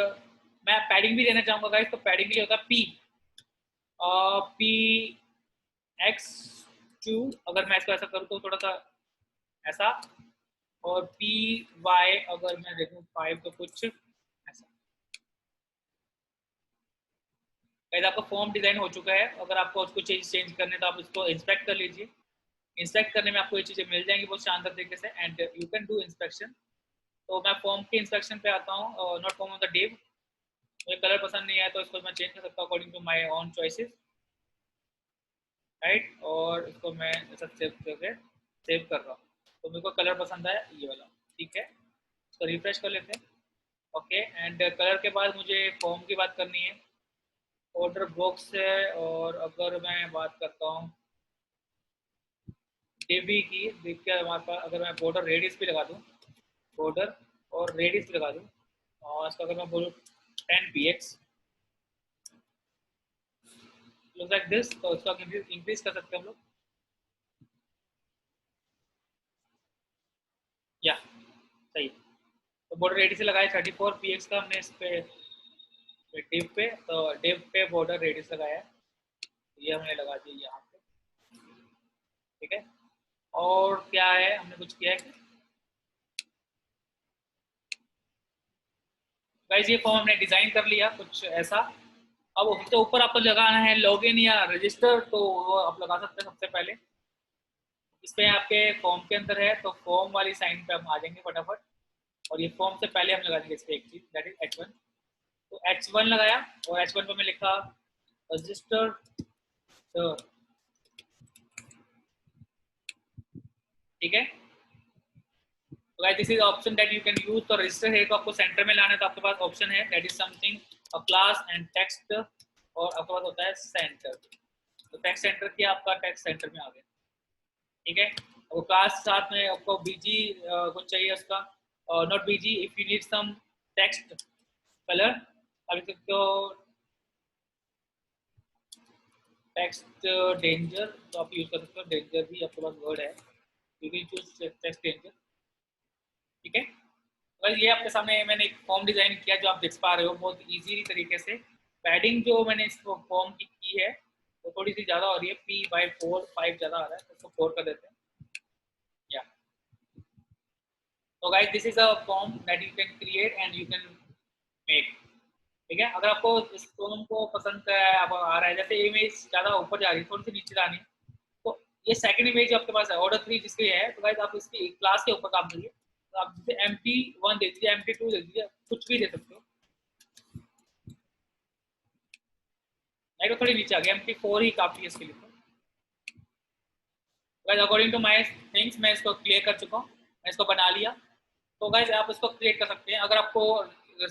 मैं पैडिंग भी देना चाहूंगा गाइस, तो पैडिंग के लिए होता है P x2, अगर मैं इसको ऐसा करूँ तो थोड़ा सा ऐसा, और Py अगर मैं देखूँ 5 तो कुछ ऐसा। गाइस आपका फॉर्म डिजाइन हो चुका है, अगर आपको कुछ चीज चेंज करने तो आप इसको इंस्पेक्ट कर लीजिए। इंस्पेक्ट करने में आपको ये चीजें मिल जाएंगी बहुत शानदार तरीके से, and you can do inspection. तो मैं फॉर्म के इंस्पेक्शन पे आता हूँ, not form of the div. मुझे कलर पसंद नहीं है तो इसको मैं चेंज कर सकता हूँ according to my own choices, right. और इसको मैं ऐसा सेव करके सेव कर रहा हूँ, तो मेरे को कलर पसंद है ये वाला, ठीक है। इसको रिफ्रेश कर लेते हैं, ओके। एंड कलर के बाद मुझे फॉर्म की बात करनी है, ऑर्डर बॉक्स है। और अगर मैं बात करता हूँ डेबी की, देख के हमारे पास अगर मैं बॉर्डर रेडियस भी लगा दूँ, बॉर्डर और रेडियस भी लगा दूँ, और इसका अगर मैं बोलूँ 10 px लुक लाइक दिस, तो इसका इंक्रीज कर सकते हैं हम लोग, या सही। तो बॉर्डर रेडियस लगाया 34 px का हमने इस पे डिव पे, तो डिव पे बॉर्डर रेडियस लगाया है, ये हमने लगा दिया यहाँ पे, ठीक है। और क्या है, हमने कुछ किया है गाइस, ये फॉर्म हमने डिजाइन कर लिया कुछ ऐसा। अब उसके ऊपर आपको लगाना है लॉगिन या रजिस्टर, तो वो आप लगा सकते हैं सबसे पहले। इस पे आपके फॉर्म के अंदर है, तो फॉर्म वाली साइन पे हम आ जाएंगे फटाफट, और ये फॉर्म से पहले हम लगा देंगे इस पे एक चीज, दैट इज H1। तो H1 लगाया, और H1 पे मैं लिखा रजिस्टर, ठीक है। तो guys this is option that you can use. तो रजिस्टर है तो आपको सेंटर में लाना है, तो आपके पास ऑप्शन है that is something a class and text, और आपके पास होता है सेंटर। तो टेक्स्ट सेंटर किया, आपका टेक्स्ट सेंटर में आ गया, ठीक है। वो क्लास साथ में आपको बीजी कुछ चाहिए उसका, not BG, if you need some text colour, अभी तक तो टेक्स्ट डेंजर, तो आप यूज कर सकते हो, डेंजर भी आपके पास वर्ड है, you can choose text danger, ठीक है। वेल ये आपके सामने मैंने एक फॉर्म डिजाइन किया जो आप देख पा रहे हो बहुत इजीली तरीके से। पैडिंग जो मैंने इस फॉर्म की है वो थोड़ी सी ज़्यादा हो रही है, P/4 5 ज़्यादा आ रहा है, तो उसको 4 कर देते हैं, या। तो guys this is a form that you can create and you can make, ठीक है। अगर आपको इस फॉर्म को पसंद है, आप आ रहा है, जैसे इमेज ज़्यादा ऊपर जा रही है, थोड़ी सी नीचे जानी है, तो ये सेकंड इमेज आपके पास है, ऑर्डर 3 जिसकी है, तो गाइस आप इसकी क्लास के ऊपर काम करिए। तो आप जैसे MT1 दे दीजिए, MT2 दे दीजिए, कुछ भी दे सकते हो। नहीं तो थोड़ी नीचे आ गया, MT4 ही काफ़ी है इसके लिए। Guys according to my things मैं इसको क्लियर कर चुका हूँ, मैं इसको बना लिया। तो गाइस आप इसको क्रिएट कर सकते हैं, अगर आपको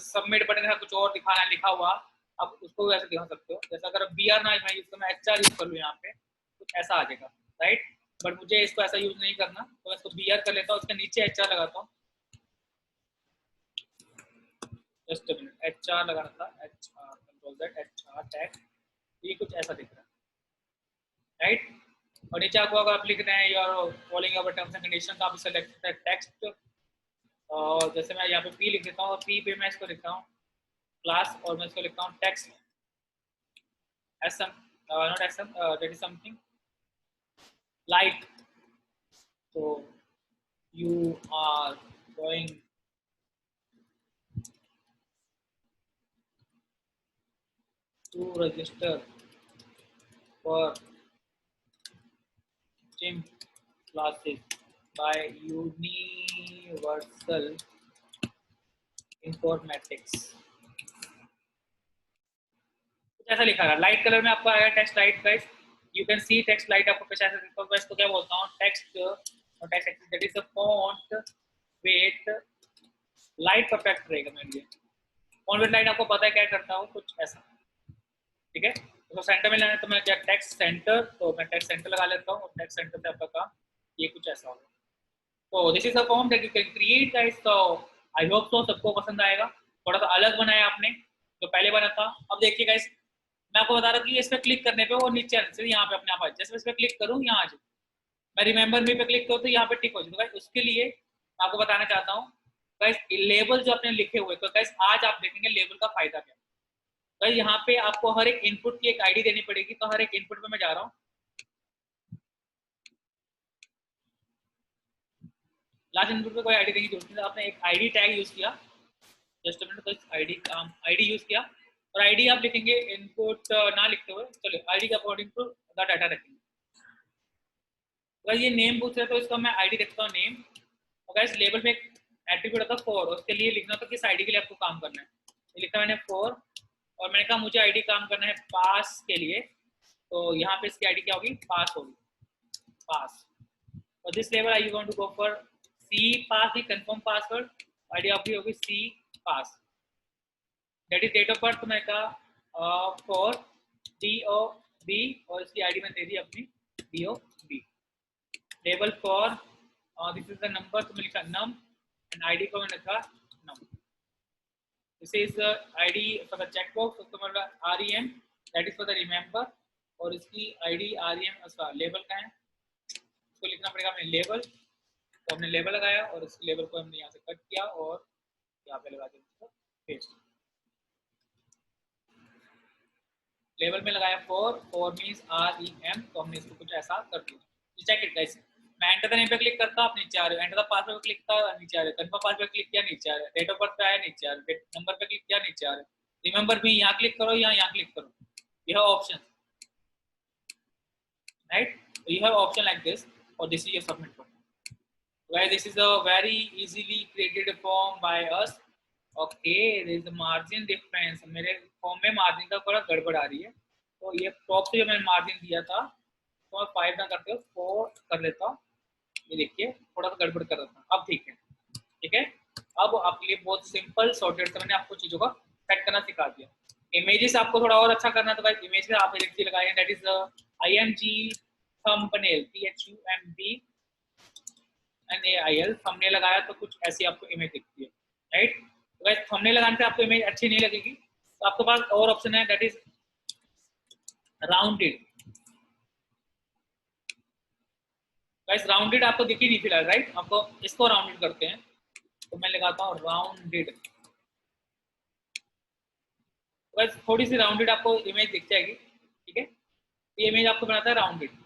सबमिट बटन का कुछ और दिखाना है लिखा हुआ, आप उसको वैसे दिखा सकते हो। जैसे अगर BR ना मैं यूज कर, मैं HR यूज कर लूँ यहाँ पे, कुछ ऐसा आ जाएगा, राइट। बट मुझे इसको ऐसा यूज नहीं करना, तो मैं इसको BR कर लेता हूँ, उसके नीचे HR लगाता हूँ। जस्ट मिनट, HR लगाना था, HR control Z, HR tag, ये कुछ ऐसा दिख रहा है, राइट। और नीचे आपको अगर आप लिख रहे हैं your following your terms and conditions, आप सेलेक्ट टेक्स्ट, और जैसे मैं यहाँ पे P लिख देता हूँ, और P पे मैं इसको लिखता हूँ क्लास, और मैं इसको लिखता हूँ text SM, not SM, that is something like, so you are going to register for gym classes by Universal Informatics, कुछ ऐसा लिखा है। लाइट कलर में आपको आएगा text light, guys you can C text light, आपको कुछ ऐसा दिखता है। मैं इसको क्या बोलता हूँ, टेक्स्ट और text that is the font weight light perfect रहेगा मेरे लिए। फॉन्ट वेट लाइट आपको पता है क्या करता हूँ, कुछ ऐसा, ठीक है। तो सेंटर में लेना है, तो मैं क्या टेक्स्ट सेंटर, तो मैं टेक्स्ट सेंटर लगा लेता हूँ, और टेक्स्ट सेंटर से आपका काम ये कुछ ऐसा होगा। तो this is a form that you can create guys. तो आई होप तो सबको पसंद आएगा, थोड़ा सा अलग बनाया आपने जो पहले बना था। अब देखिए गाइस, मैं आपको बता रहा हूँ कि इस पर क्लिक करने पे वो नीचे से यहाँ पे अपने आप आ जाए, जैसे मैं इस पर क्लिक करूँ यहाँ आ जाए, मैं रिमेंबर मी पे क्लिक करूँ तो यहाँ पे टिक हो जाए। तो गाइस उसके लिए मैं आपको बताना चाहता हूँ गाइस, लेबल जो आपने लिखे हुए, तो गाइस आज आप देखेंगे लेबल का फायदा क्या। तो यहाँ पे आपको हर एक इनपुट की एक आईडी देनी पड़ेगी, तो हर एक इनपुट पे मैं जा रहा हूँ। लास्ट इनपुट पे कोई आईडी देने की जरूरत नहीं, आपने एक आईडी टैग यूज किया, जस्ट मिनट, तो आईडी यूज किया और आईडी आप लिखेंगे इनपुट ना लिखते हुए, चलो आईडी के अकॉर्डिंग टू द डाटा रखेंगे। अगर ये नेम पूछ रहे तो इसका मैं आईडी रखता हूँ नेम, और गाइस लेबल में एक एट्रीब्यूट होता है फॉर, उसके लिए लिखना था किस आईडी के लिए आपको काम करना है, ये लिखा मैंने फॉर, और मैंने कहा मुझे आईडी काम करना है पास के लिए, तो यहाँ पे इसकी आईडी क्या होगी, पास होगी, पास। और this level I you want to go for C pass, the confirm password, ID आपकी होगी C pass, that is date of birth, मैं कहा फॉर डी ओ बी, और इसकी आईडी मैंने दे दी अपनी D O B. Label for this is the number, तो मैं लिखा नम, एंड आईडी को मैंने लिखा num. This is ID for the checkbox, उसको मैं R E M, that is for the remember, और इसकी आईडी आर ई एम, उसका लेबल का है, इसको लिखना पड़ेगा हमें लेबल, तो हमने लेबल लगाया और इस लेबल को हमने यहाँ से कट किया और यहाँ पे लगा दिया पेस्ट। लेबल में लगाया four means R E M, तो हमने इसको कुछ ऐसा कर दिया। चेक इट गाइस, मैं एंटर द नेम पे क्लिक करता, आप नीचे आ रहे हो, एंटर द पासवर्ड पे क्लिक किया नीचे आ रहे हो, कंफर्म पासवर्ड पे क्लिक किया नीचे आ रहे हो, डेट ऑफ बर्थ पे आया नीचे आ रहे हो, नंबर पे क्लिक किया नीचे आ रहे हो, रिमेंबर भी यहाँ क्लिक करो या यहाँ क्लिक करो, यह option right, you have option like this, और this is your submit button. Guys, this is a very easily created form by us. Okay, there is a margin difference. मेरे form में margin का थोड़ा गड़बड़ आ रही है, तो ये टॉप से जो मैंने मार्जिन दिया था तो मैं 5 ना करते हो 4 कर लेता हूँ, ये देखिए थोड़ा सा गड़बड़ कर रहा था, अब ठीक है, ठीक है। अब आपके लिए बहुत सिंपल सॉर्टेड से मैंने आपको चीज़ों का सेट करना सिखा दिया। इमेजेस आपको थोड़ा और अच्छा करना, तो भाई इमेज में आप एक लगाए, that is IMG thumbnail, THUMB NAIL, thumbnail लगाया तो कुछ ऐसी आपको इमेज दिखती है, राइट। तो गाइस थंबनेल लगाने से आपको इमेज अच्छी नहीं लगेगी, तो आपके पास और ऑप्शन है, that is rounded. Guys rounded आपको दिख ही नहीं फिलहाल, राइट, आपको इसको राउंडेड करते हैं, तो मैं लगाता हूँ राउंडेड। गाइस थोड़ी सी राउंडेड आपको इमेज दिख जाएगी, ठीक है, ये इमेज आपको बनाता है राउंडेड।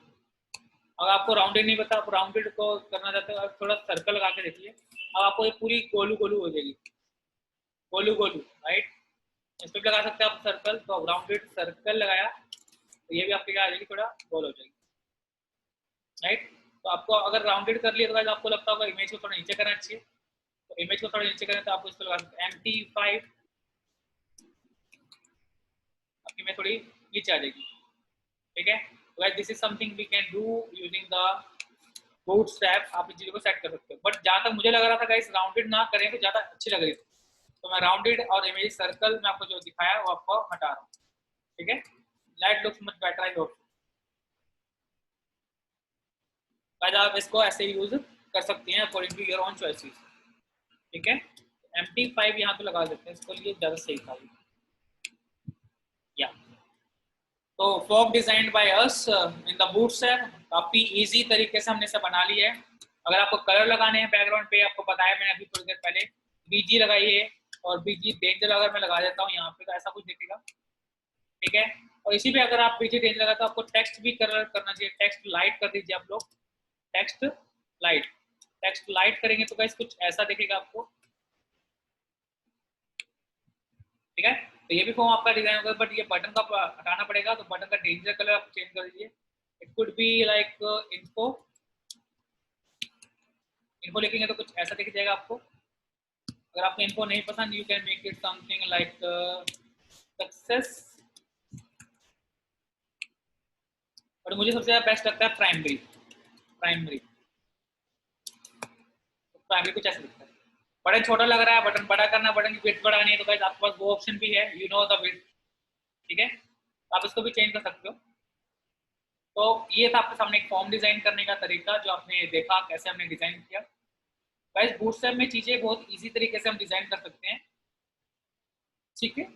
अगर आपको राउंडेड नहीं पता, आप राउंडेड को करना चाहते हो, थोड़ा सर्कल लगा के देखिए, अब आपको ये पूरी गोलू गोलू हो जाएगी, गोलू गोलू, राइट। इस पर लगा सकते हैं आप सर्कल, तो राउंडेड सर्कल लगाया तो ये भी आपकी क्या आ जाएगी, थोड़ा गोल हो जाएगी, राइट। तो आपको अगर राउंडेड कर लिया तो आपको लगता होगा इमेज को थोड़ा नीचे करना चाहिए, तो इमेज को थोड़ा नीचे करें तो आपको इसको लगा सकते हैं MT5, आपकी इमेज थोड़ी नीचे आ जाएगी, ठीक है। तो guys this is something we can do using the bootstrap, आप इस चीज़ को सेट कर सकते हो, बट जहाँ तक मुझे लग रहा था गाइस राउंडेड ना करें तो ज़्यादा अच्छी लग रही थी, तो मैं राउंडेड और इमेज सर्कल में आपको जो दिखाया वो आपको हटा रहा हूँ, ठीक है। That looks much better, I hope. Guys आप इसको ऐसे यूज कर सकते हैं according to your own choices, ठीक है। MT5 यहाँ पे लगा देते हैं, इसको लिए ज़्यादा सही था या। तो fog designed by us in the bootstrap, काफी इजी तरीके से हमने इसे बना लिया है। अगर आपको कलर लगाने हैं बैकग्राउंड पे, आपको बताया मैंने अभी थोड़ी देर पहले, BG लगाइए, और BG डेंजर अगर मैं लगा देता हूँ यहाँ पे तो ऐसा कुछ दिखेगा, ठीक है। और इसी पे अगर आप BG डेंजर लगा तो आपको टेक्स्ट भी कलर करना चाहिए, टेक्स्ट लाइट कर दीजिए आप लोग, टेक्स्ट लाइट, टेक्स्ट लाइट करेंगे तो गाइस कुछ ऐसा दिखेगा आपको, ठीक है। तो ये भी फॉर्म आपका डिजाइन होगा, बट ये बटन का हटाना पड़ेगा, तो बटन का डेंजर कलर आप चेंज कर दीजिए, it could be like info, info लिखेंगे तो कुछ ऐसा दिख जाएगा आपको। अगर आपको इन्फो नहीं पसंद, you can make it something like success, और मुझे सबसे ज्यादा बेस्ट लगता है प्राइमरी, प्राइमरी, प्राइमरी कुछ ऐसा दिखता है। बटन छोटा लग रहा है, बटन बड़ा करना, बटन की विड्थ बढ़ानी है, तो गाइस आपके पास वो ऑप्शन भी है, यू नो द विड्थ, ठीक है, आप इसको भी चेंज कर सकते हो। तो ये था आपके सामने एक फॉर्म डिजाइन करने का तरीका, जो आपने देखा कैसे हमने डिजाइन किया। गाइस बूटस्ट्रैप में चीजें बहुत इजी तरीके से हम डिजाइन कर सकते हैं, ठीक है।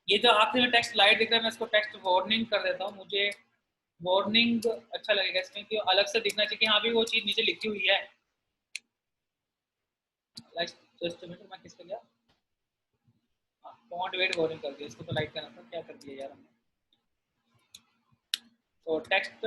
ये जो आखिरी में टेक्स्ट लाइट दिख रहा है, मैं इसको टेक्स्ट वार्निंग कर देता हूँ, मुझे वार्निंग अच्छा लगेगा इसमें, कि अलग से दिखना चाहिए कि हाँ भी वो चीज नीचे लिखी हुई है। जस्ट मिनट, मैं किस पे गया, फॉन्ट वेट बोरिंग कर दिया, इसको तो लाइट करना था, क्या कर दिया यार हमने। तो टेक्स्ट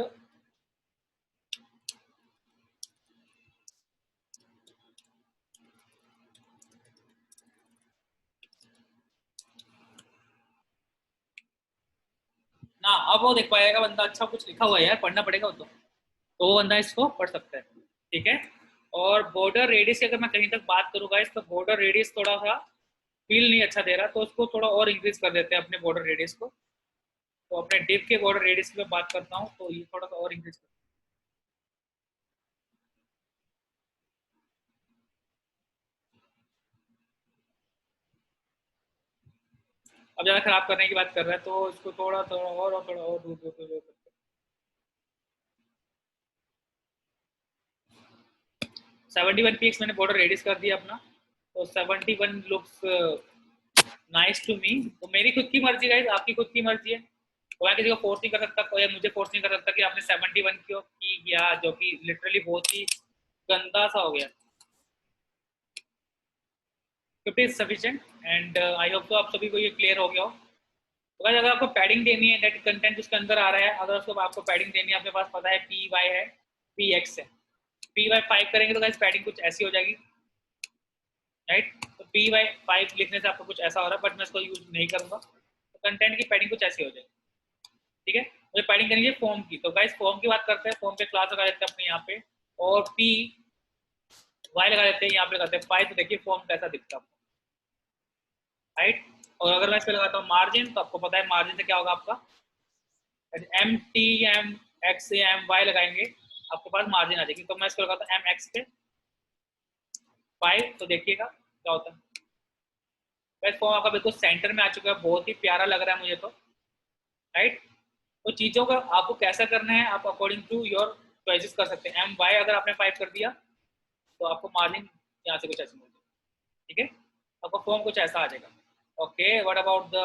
ना, अब वो देख पाएगा बंदा, अच्छा कुछ लिखा हुआ है यार, पढ़ना पड़ेगा वो तो वो बंदा इसको पढ़ सकता है। ठीक है। और बॉर्डर रेडियस की अगर मैं कहीं तक बात करूँगा इस, तो बॉर्डर रेडियस थोड़ा सा फील नहीं अच्छा दे रहा, तो उसको थोड़ा और इंक्रीज कर देते हैं अपने बॉर्डर रेडियस को। तो अपने डिव के बॉर्डर रेडियस की मैं बात करता हूँ, तो ये थोड़ा सा और इंक्रीज कर। अब ज़्यादा खराब करने की बात कर रहा है, तो इसको थोड़ा थोड़ा और थोड़ा और दूर दूर दूर। 71 पीक्स मैंने बॉर्डर रेडियस कर दिया अपना, तो 71 लुक्स नाइस टू मी। तो मेरी खुद की मर्जी गाइस, आपकी खुद की मर्जी है, तो मैं किसी को फोर्स नहीं कर सकता, कोई मुझे फोर्स नहीं कर सकता कि आपने 71 क्यों की किया, जो कि लिटरली बहुत ही गंदा सा हो गया। 50 is sufficient and I hope तो आप सभी को ये क्लियर हो गया हो। तो गाइस अगर आपको पैडिंग देनी है, नेट कंटेंट उसके अंदर आ रहा है, अगर उसको आपको पैडिंग देनी है, आपके पास पता है पी वाई है, पी एक्स है, पी वाई 5 करेंगे तो गाइस पैडिंग कुछ ऐसी हो जाएगी, राइट। तो पी वाई 5 लिखने से आपको कुछ ऐसा हो रहा है, बट मैं इसको यूज नहीं करूंगा, तो कंटेंट की पैडिंग कुछ ऐसी हो जाएगी। ठीक है, मुझे पैडिंग करनी है फॉर्म की, तो गाइस फॉर्म की बात करते हैं। फॉर्म पे क्लास लगा देते हैं अपने यहाँ पे, और पी वाई लगा देते हैं यहाँ पे, लगाते हैं 5, तो देखिए फॉर्म कैसा दिखता है, राइट। और अगर मैं इस पे लगाता हूँ मार्जिन, तो आपको पता है मार्जिन से क्या होगा आपका, M T M X M Y लगाएंगे, आपके पास मार्जिन आ जाएगी। तो मैं इसको लगाता हूँ एम एक्स पे 5, तो देखिएगा क्या होता है। वैसे फॉर्म आपका बिल्कुल सेंटर में आ चुका है, बहुत ही प्यारा लग रहा है मुझे तो, राइट। तो चीज़ों का आपको कैसा करना है, आप अकॉर्डिंग टू योर चॉइसेस कर सकते हैं। एम वाई अगर आपने 5 कर दिया, तो आपको मार्जिन यहाँ से कुछ ऐसे मिल जाएगा। ठीक है, आपका फॉर्म कुछ ऐसा आ जाएगा। Okay, what about the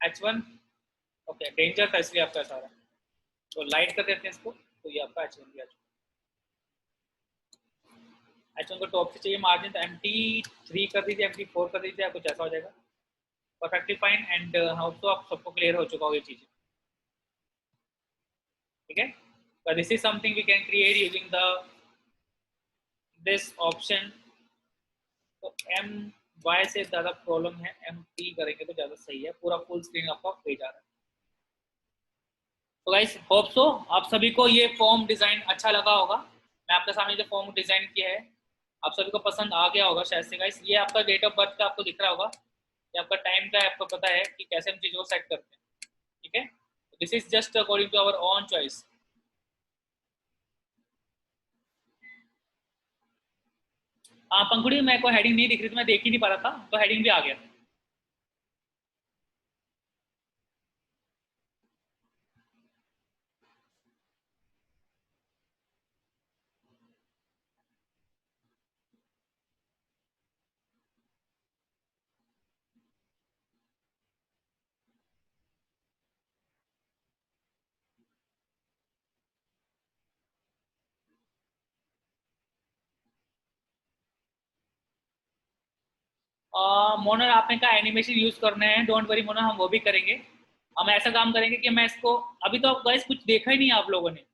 H1? Okay, danger था इसलिए आपका ऐसा आ रहा है, तो लाइट कर देते हैं इसको, तो ये आपका H1 भी आ चुका है। H1 को टॉप से चाहिए मार्जिन, तो MT3 कर दीजिए, MT4 कर दीजिए, कुछ ऐसा हो जाएगा। परफेक्टली फाइन एंड हाउ तो आप सबको क्लियर हो चुका हो ये चीज़। ठीक है, this is something we can create using the this option. तो एम वाई से ज़्यादा प्रॉब्लम है, एम टी करेंगे तो ज़्यादा सही है, पूरा फुल स्क्रीन आपका पेज आ रहा है। तो गाइस होप सो आप सभी को ये फॉर्म डिज़ाइन अच्छा लगा होगा। मैं आपके सामने जो फॉर्म डिज़ाइन किया है, आप सभी को पसंद आ गया होगा शायद से गाइस। ये आपका डेट ऑफ बर्थ का आपको दिख रहा होगा, ये आपका टाइम का है, आपको पता है कि कैसे हम चीज़ों को सेट करते हैं। ठीक है, this is just according to our own choice. हाँ पंखुड़ी, मेरे को हेडिंग नहीं दिख रही थी, मैं देख ही नहीं पा रहा था, तो हेडिंग भी आ गया। मोनर आपने कहा एनिमेशन यूज करना है, डोंट वरी मोनर, हम वो भी करेंगे। हम ऐसा काम करेंगे कि मैं इसको, अभी तो गाइस कुछ देखा ही नहीं आप लोगों ने,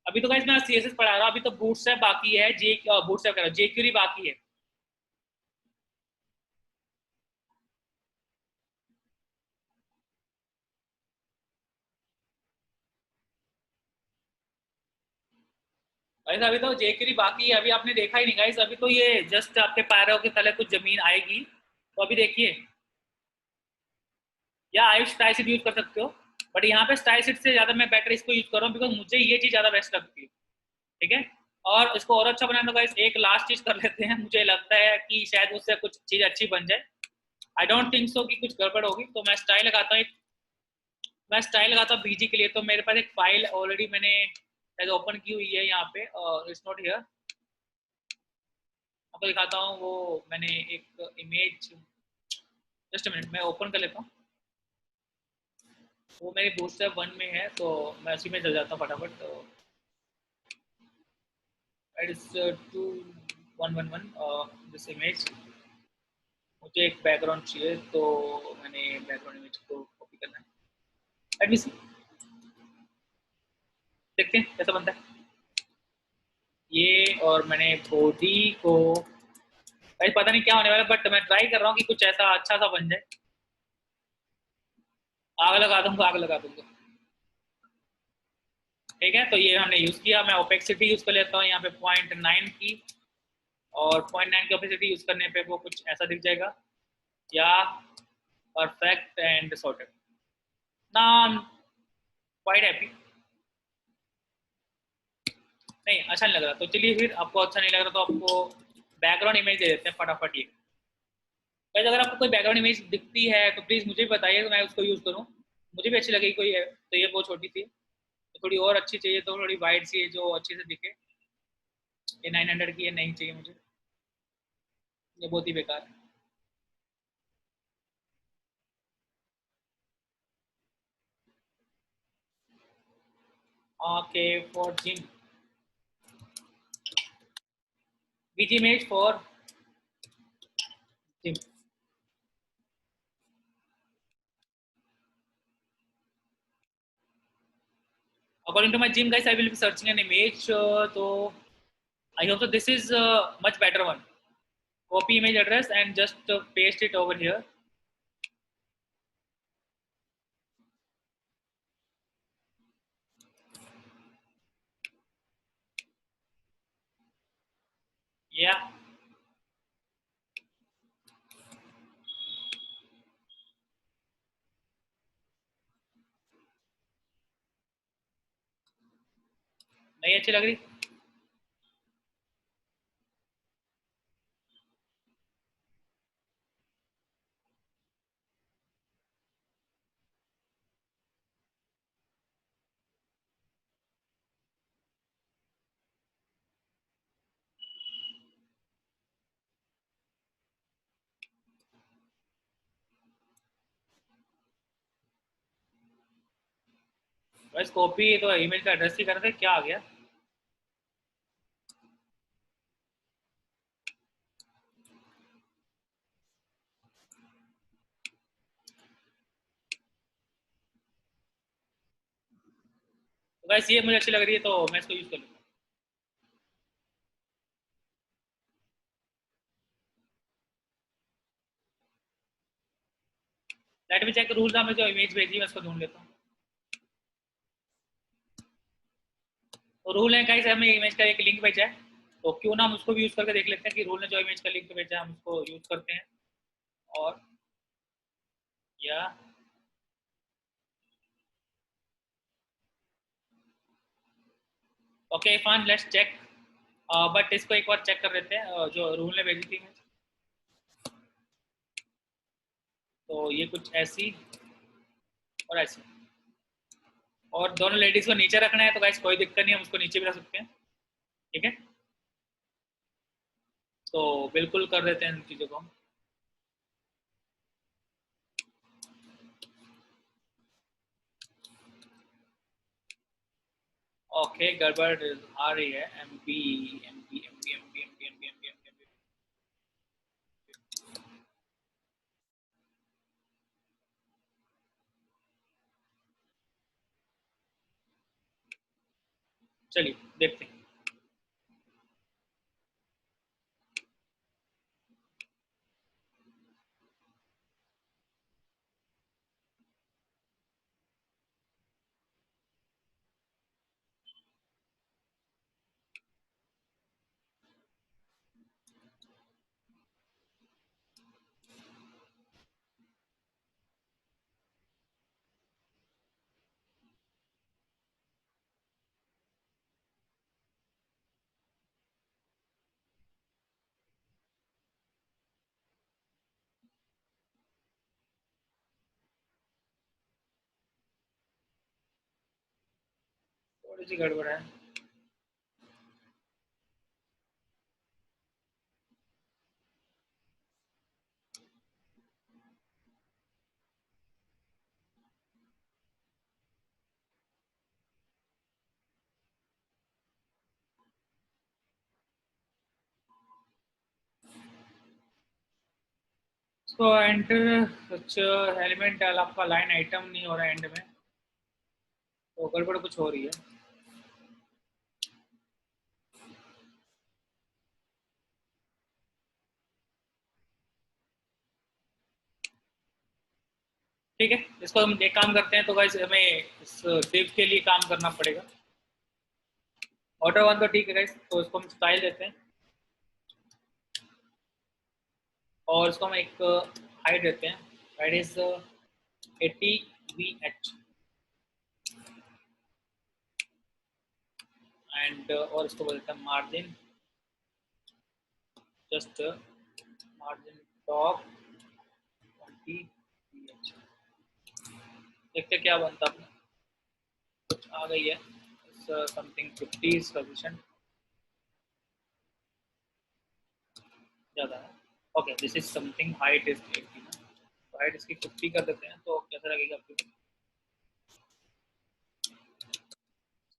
अभी तो गाइस मैं सीएसएस पढ़ा रहा हूँ, अभी तो बूटस्ट्रैप बाकी है, जे बूटस्ट्रैप कह रहा हूँ, जेक्यूरी बाकी है। गाइस अभी तो जेक्यूरी बाकी है, अभी आपने देखा ही नहीं गाइस, अभी तो ये जस्ट आपके पैरों के तले कुछ जमीन आएगी, तो अभी देखिए। या आयुष स्टाइल शीट यूज कर सकते हो, बट यहाँ पे स्टाइल शीट से ज्यादा मैं बेटर इसको यूज कर रहा हूँ, बिकॉज मुझे ये चीज ज्यादा बेस्ट लगती है। ठीक है, और इसको और अच्छा बनाने का एक लास्ट चीज कर लेते हैं, मुझे लगता है कि शायद उससे कुछ चीज अच्छी बन जाए। आई डोंट थिंक सो कि कुछ गड़बड़ होगी, तो मैं स्टाइल लगाता हूँ मैं स्टाइल लगाता हूँ बीजी के लिए। तो मेरे पास एक फाइल ऑलरेडी मैंने शायद ओपन की हुई है यहाँ पे, और इट्स नॉट हियर, आपको दिखाता हूँ। वो मैंने एक इमेज, जस्ट मिनट मैं ओपन कर लेता हूँ, वो मेरे बूटस्ट्रैप 1 में है, तो मैं उसी में चल जाता हूँ फटाफट। तो इट इज 2111 दिस इमेज। मुझे एक बैकग्राउंड चाहिए, तो मैंने बैकग्राउंड इमेज को कॉपी करना है। लेट मी सी, देखते हैं कैसा बनता है ये। और मैंने बॉडी को, भाई पता नहीं क्या होने वाला, बट मैं ट्राई कर रहा हूँ कि कुछ ऐसा अच्छा सा बन जाए। आग लगा दूंगा। ठीक है, तो ये हमने यूज किया। मैं ओपेक्सिटी यूज कर लेता हूँ यहाँ पे 0.9 की, और 0.9 की ओपेसिटी यूज करने पे वो कुछ ऐसा दिख जाएगा, या परफेक्ट एंड सॉर्टेड। ना, क्वाइट हैप्पी। नहीं, अच्छा नहीं लग रहा, तो चलिए फिर, आपको अच्छा नहीं लग रहा तो आपको बैकग्राउंड इमेज दे देते हैं फटाफट ये। गाइस, अगर आपको कोई बैकग्राउंड इमेज दिखती है तो प्लीज़ मुझे भी बताइए, तो मैं उसको यूज़ करूँ। मुझे भी अच्छी लगेगी कोई है तो। ये बहुत छोटी सी है, तो थोड़ी और अच्छी चाहिए, तो थोड़ी वाइड सी है जो अच्छे से दिखे। ये 900 की है, नहीं चाहिए मुझे, ये बहुत ही बेकार है। Okay, for gym, BG image for gym. According to my gym, guys, I will be searching an image. So I hope so. This is a much better one. Copy image address and just paste it over here. Yeah, नहीं अच्छी लग रही। बस copy तो image का address ही कर दे, क्या आ गया। तो गाइस, ये मुझे अच्छी लग रही है, तो मैं इसको यूज कर लूँगा। Let me check rules. में जो इमेज भेजी मैं उसको ढूंढ लेता हूँ। तो रूल है गाइस, हमें इमेज का एक लिंक भेजा है, तो क्यों ना हम उसको भी यूज करके देख लेते हैं कि रूल ने जो इमेज का लिंक भेजा है हम उसको यूज करते हैं। और या okay fine, let's check. But इसको एक बार चेक कर लेते हैं, जो रूल ने भेजी थी। तो ये कुछ ऐसी और ऐसी, और दोनों लेडीज को नीचे रखना है, तो गाइस कोई दिक्कत नहीं, हम उसको नीचे भी रख सकते हैं। ठीक है, तो बिल्कुल कर देते हैं इन चीज़ों को हम। ओके, गड़बड़ आ रही है। M P M P M P M P M P M P M P M P. चलिए देखते हैं। थोड़ी सी गड़बड़ है। तो एंटर कुछ एलिमेंट आपका लाइन आइटम नहीं हो रहा है एंड में, तो गड़बड़ कुछ हो रही है। ठीक है, इसको हम एक काम करते हैं, तो गाइस हमें इस डिव के लिए काम करना पड़ेगा। ऑर्डर वन तो ठीक है गाइस, तो इसको हम स्टाइल देते हैं और इसको हम एक हाइट देते हैं, दैट इज 80 VH एंड और इसको बोलते हैं margin, just margin top 20 VH। देखते क्या बनता है, कुछ आ गई है, समथिंग 50 इज सफिशिएंट, ज़्यादा है। Okay, this is something height is 80 ना, तो हाइट इसकी 50 कर देते हैं, तो कैसा लगेगा आपको?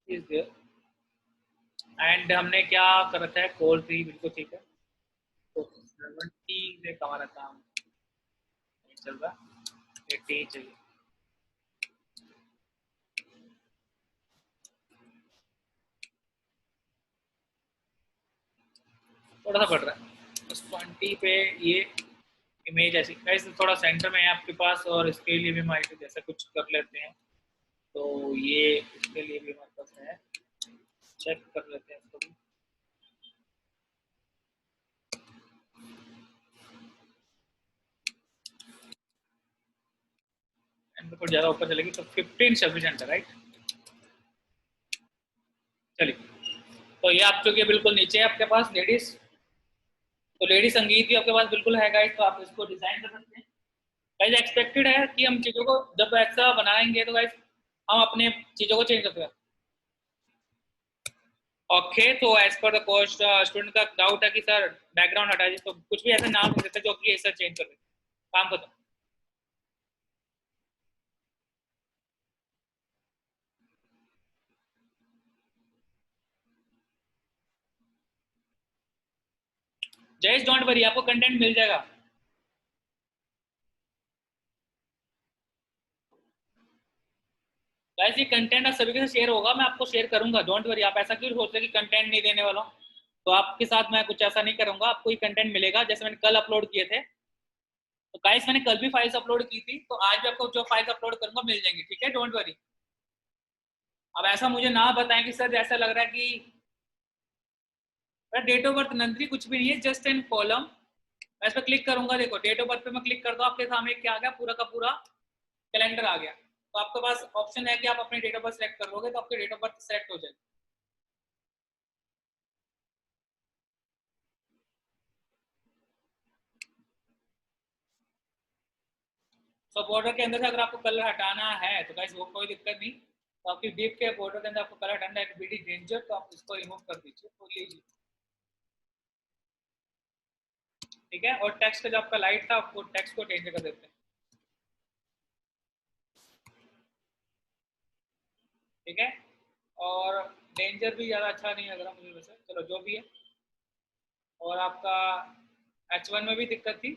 इज देयर एंड हमने क्या कर रखा है, कोल फ्री, बिल्कुल ठीक है। तो 70 से हमारा काम नहीं चल रहा, 80 चाहिए, थोड़ा सा बढ़ रहा है बस 20 पे। ये इमेज ऐसी गाइस थोड़ा सेंटर में है आपके पास, और इसके लिए भी हमारे जैसा कुछ कर लेते हैं, तो ये इसके लिए भी हमारे पास है, चेक कर लेते हैं इसको भी। एंड बिल्कुल ज़्यादा ऊपर चलेगी तो 15 सफिशिएंट है, राइट? चलिए, तो ये आप चुके बिल्कुल नीचे है आपके पास लेडीज, तो लेडी संगीत भी आपके पास बिल्कुल है गाइस, तो आप इसको डिजाइन कर सकते हैं। गाइस एक्सपेक्टेड है कि हम चीज़ों को जब ऐसा बनाएंगे तो गाइस हम अपने चीज़ों को चेंज करते हैं। ओके, तो as per the coach student का डाउट है कि सर बैकग्राउंड हटा दीजिए, तो कुछ भी ऐसा नाम देते जो कि ऐसा चेंज कर दे, काम खत्म। जयेश डोंट वरी, आपको कंटेंट मिल जाएगा। गाइस ये कंटेंट आप सभी के साथ शेयर होगा, मैं आपको शेयर करूंगा, डोंट वरी। आप ऐसा क्यों सोचते हैं कि कंटेंट नहीं देने वाला हूं, तो आपके साथ मैं कुछ ऐसा नहीं करूंगा, आपको ये कंटेंट मिलेगा। जैसे मैंने कल अपलोड किए थे, तो गाइस मैंने कल भी फाइल्स अपलोड की थी, तो आज भी आपको जो फाइल्स अपलोड करूंगा मिल जाएंगी, ठीक है, डोंट वरी। अब ऐसा मुझे ना बताएं कि सर ऐसा लग रहा है कि डेट ऑफ बर्थ नंदरी कुछ भी नहीं है, जस्ट एन कॉलम। मैं इस पर क्लिक करूंगा, देखो डेट ऑफ बर्थ पे मैं क्लिक करता हूँ, आपके सामने क्या आ गया, पूरा का पूरा कैलेंडर आ गया। तो आपके पास ऑप्शन है कि आप अपने डेट ऑफ बर्थ सेलेक्ट करोगे तो आपके डेट ऑफ बर्थ सेलेक्ट हो जाएगी। तो बॉर्डर के अंदर से अगर आपको कलर हटाना है तो गाइस वो कोई दिक्कत नहीं, तो आपकी डीप के बॉर्डर के अंदर आपको कलर हटाना है बीडी डेंजर, तो आप इसको रिमूव कर दीजिए, तो लीजिए, ठीक है। और टेक्स्ट का जो आपका लाइट था, आपको टेक्स्ट को चेंज कर देते हैं, ठीक है। और डेंजर भी ज़्यादा अच्छा नहीं लग रहा मुझे वैसे, चलो जो भी है। और आपका H1 में भी दिक्कत थी,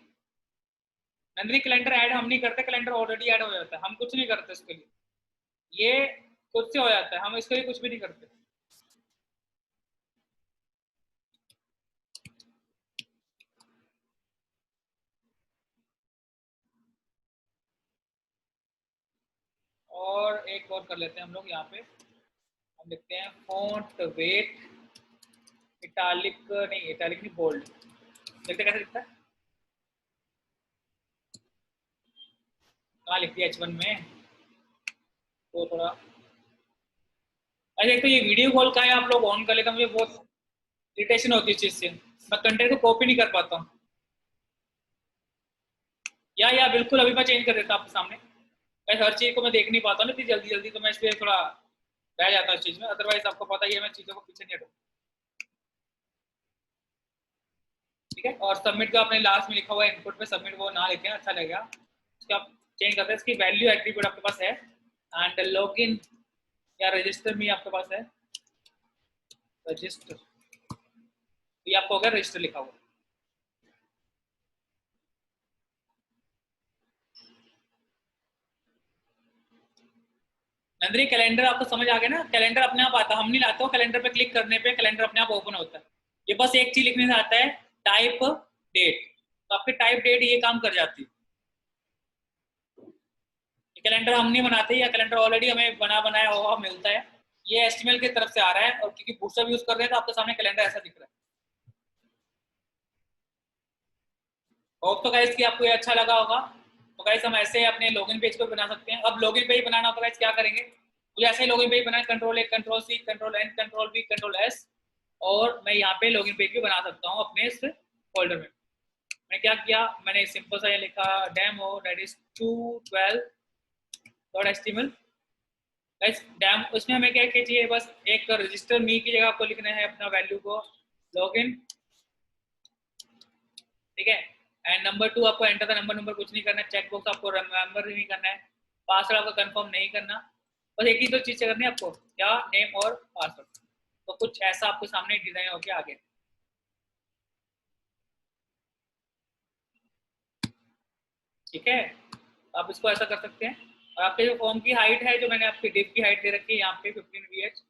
नंदनी कैलेंडर ऐड हम नहीं करते, कैलेंडर ऑलरेडी ऐड हो जाता है, हम कुछ नहीं करते इसके लिए, ये खुद से हो जाता है, हम इसके लिए कुछ भी नहीं करते। और एक और कर लेते हैं हम लोग, यहाँ पे हम लिखते हैं फॉन्ट वेट इटालिक, नहीं इटालिक नहीं, बोल्ड। देखते कैसे दिखता है, कहाँ लिख दिया H1 में, तो थोड़ा। अरे एक तो ये वीडियो कॉल का है, आप लोग ऑन कर लेता, मुझे बहुत इरिटेशन होती है इस चीज़ से, मैं कंटेंट को कॉपी नहीं कर पाता हूँ। या बिल्कुल, अभी मैं चेंज कर देता हूँ आपके सामने। मैं हर चीज़ को मैं देख नहीं पाता हूँ ना इतनी जल्दी जल्दी, तो मैं इसलिए थोड़ा रह जाता है इस चीज़ में, अदरवाइज आपको पता ही है मैं चीज़ों को पीछे नहीं हटूँ, ठीक है। और सबमिट जो आपने लास्ट में लिखा हुआ है इनपुट पे सबमिट, वो ना लिखें, अच्छा लगेगा। उसके आप चेंज करते हैं, इसकी वैल्यू एट्रीब्यूट आपके पास है, एंड लॉगिन या रजिस्टर में आपके पास है, रजिस्टर, ये आपको होगा रजिस्टर लिखा हुआ, नंदरी कैलेंडर आपको समझ आ गया ना, कैलेंडर अपने आप आता है, हम नहीं लाते हो, कैलेंडर पे क्लिक करने पे कैलेंडर अपने आप ओपन होता है। ये बस एक चीज लिखने से आता है, टाइप डेट, तो आपके टाइप डेट ये काम कर जाती है। कैलेंडर हम नहीं बनाते, या कैलेंडर ऑलरेडी हमें बना बनाया हुआ मिलता है, ये एचटीएमएल की तरफ से आ रहा है, और क्योंकि बूटस्ट्रैप यूज कर रहे हैं तो आपके सामने कैलेंडर ऐसा दिख रहा है। होप तो गाइस कि आपको ये अच्छा लगा होगा। तो गाइस हम ऐसे अपने लॉगिन पेज को बना सकते हैं। अब लॉगिन पेज बनाना हो तो गाइस क्या करेंगे, मुझे ऐसे ही लॉगिन पेज बनाए, control A, control C, control N, control V, control S, और मैं यहाँ पे लॉगिन पेज भी बना सकता हूँ अपने इस फोल्डर में। मैंने क्या किया, मैंने सिंपल सा ये लिखा demo that is 212.html। Guys dam उसमें हमें क्या क्या चाहिए, बस एक रजिस्टर मी की जगह आपको लिखना है अपना वैल्यू को लॉगिन, ठीक है। एंड नंबर 2 आपको एंटर द नंबर, नंबर कुछ नहीं करना है, चेक बॉक्स आपको रिमेंबर नहीं करना है, पासवर्ड आपको कंफर्म नहीं करना, बस एक ही तो चीज करनी है आपको, क्या, नेम और पासवर्ड। तो कुछ ऐसा आपके सामने डिजाइन होके आ गया, ठीक है। आप इसको ऐसा कर सकते हैं। और आपके जो फॉर्म की हाइट है, जो मैंने आपकी डिप की हाइट दे रखी है यहाँ पे 15 VH,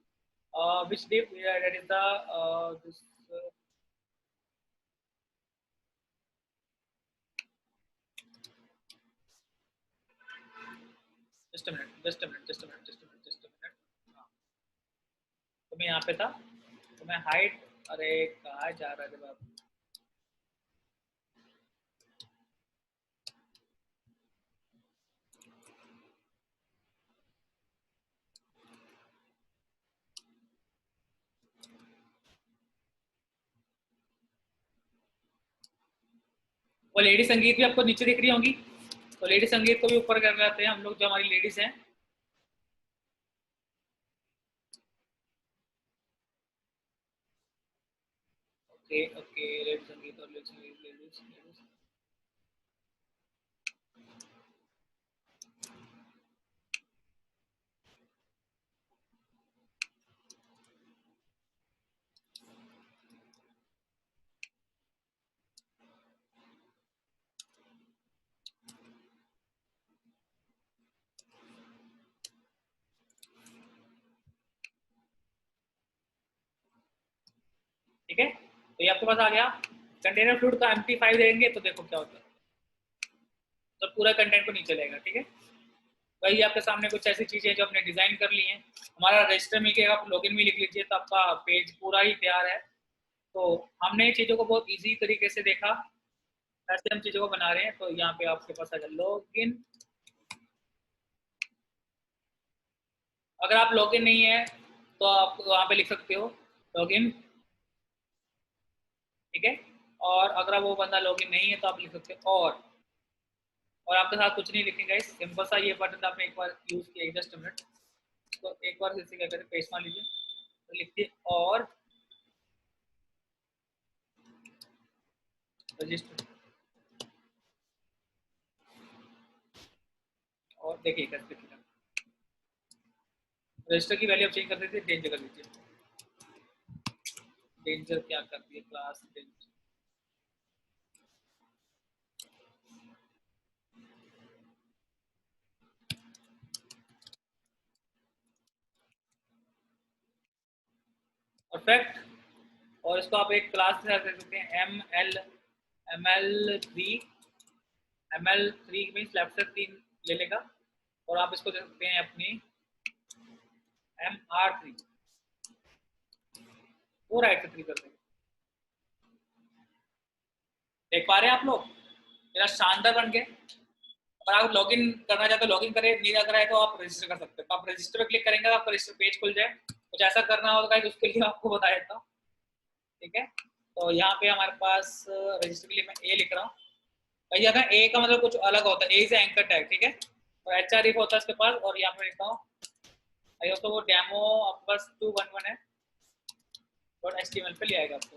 which dip that is the just a minute, just a minute, just a minute, just a minute, just a minute. हाँ, तो मैं यहाँ पे था, तो मैं हाइट, अरे कहाँ जा रहा है जब आप, वो लेडी संगीत भी आपको नीचे दिख रही होंगी, तो लेडी संगीत को भी ऊपर कर लेते हैं हम लोग, जो हमारी लेडीज हैं। ओके ओके, लेडी संगीत और लेडीज लेडीज लेडीज, ठीक है। तो ये आपके पास आ गया। कंटेनर फ्लूड का MP5 देंगे तो देखो क्या होता है, तो पूरा कंटेंट को नीचे लेगा, ठीक है। वही आपके सामने कुछ ऐसी चीजें जो आपने डिजाइन कर ली हैं। हमारा रजिस्टर में कि आप लॉगिन भी लिख लीजिए तो आपका पेज पूरा ही तैयार है। तो हमने चीज़ों को बहुत इजी तरीके से देखा, ऐसे हम चीज़ों को बना रहे हैं। तो यहाँ पे आपके पास आ जाए लॉगिन। अगर आप लॉगिन नहीं है तो आप वहाँ पे लिख सकते हो लॉगिन, ठीक है। और अगर वो बंदा लॉगिन नहीं है तो आप लिख सकते हो और आपके साथ कुछ नहीं लिखेंगे, सिंपल सा ये बटन आपने एक बार यूज किया, जस्ट मिनट। तो एक बार जैसे क्या करें, पेस्ट मान लीजिए, तो लिखिए और रजिस्टर, और देखिए कैसे लिखना। रजिस्टर की वैल्यू आप चेंज कर देते हैं, डेंजर कर लीजिए, डेंजर क्या कर दिए, क्लास डेंजर। परफेक्ट। और इसको आप एक क्लास से दे सकते हैं, ML3, ML3 मीन्स लेफ्ट से 3 ले लेगा, और आप इसको दे सकते हैं अपनी MR3, वो राइट से 3 कर देंगे। देख पा रहे हैं आप लोग, मेरा शानदार बन गया। अगर आप लॉगिन करना चाहते हो लॉगिन करें, नहीं लग रहा है तो आप रजिस्टर कर सकते हो। तो आप रजिस्टर पे क्लिक करेंगे तो आपका रजिस्टर पेज खुल जाए। कुछ ऐसा करना होगा तो उसके लिए आपको बता देता हूँ, ठीक है। तो यहाँ पे हमारे पास रजिस्टर के लिए मैं ए लिख रहा हूँ। भैया अगर ए का मतलब कुछ अलग होता है, ए से एंकर टैग, ठीक है। और HR होता है इसके पास, और यहाँ पे लिखता हूँ आई तो वो डेमो आपके पास 211 है, और HTML पे ले आएगा आपको,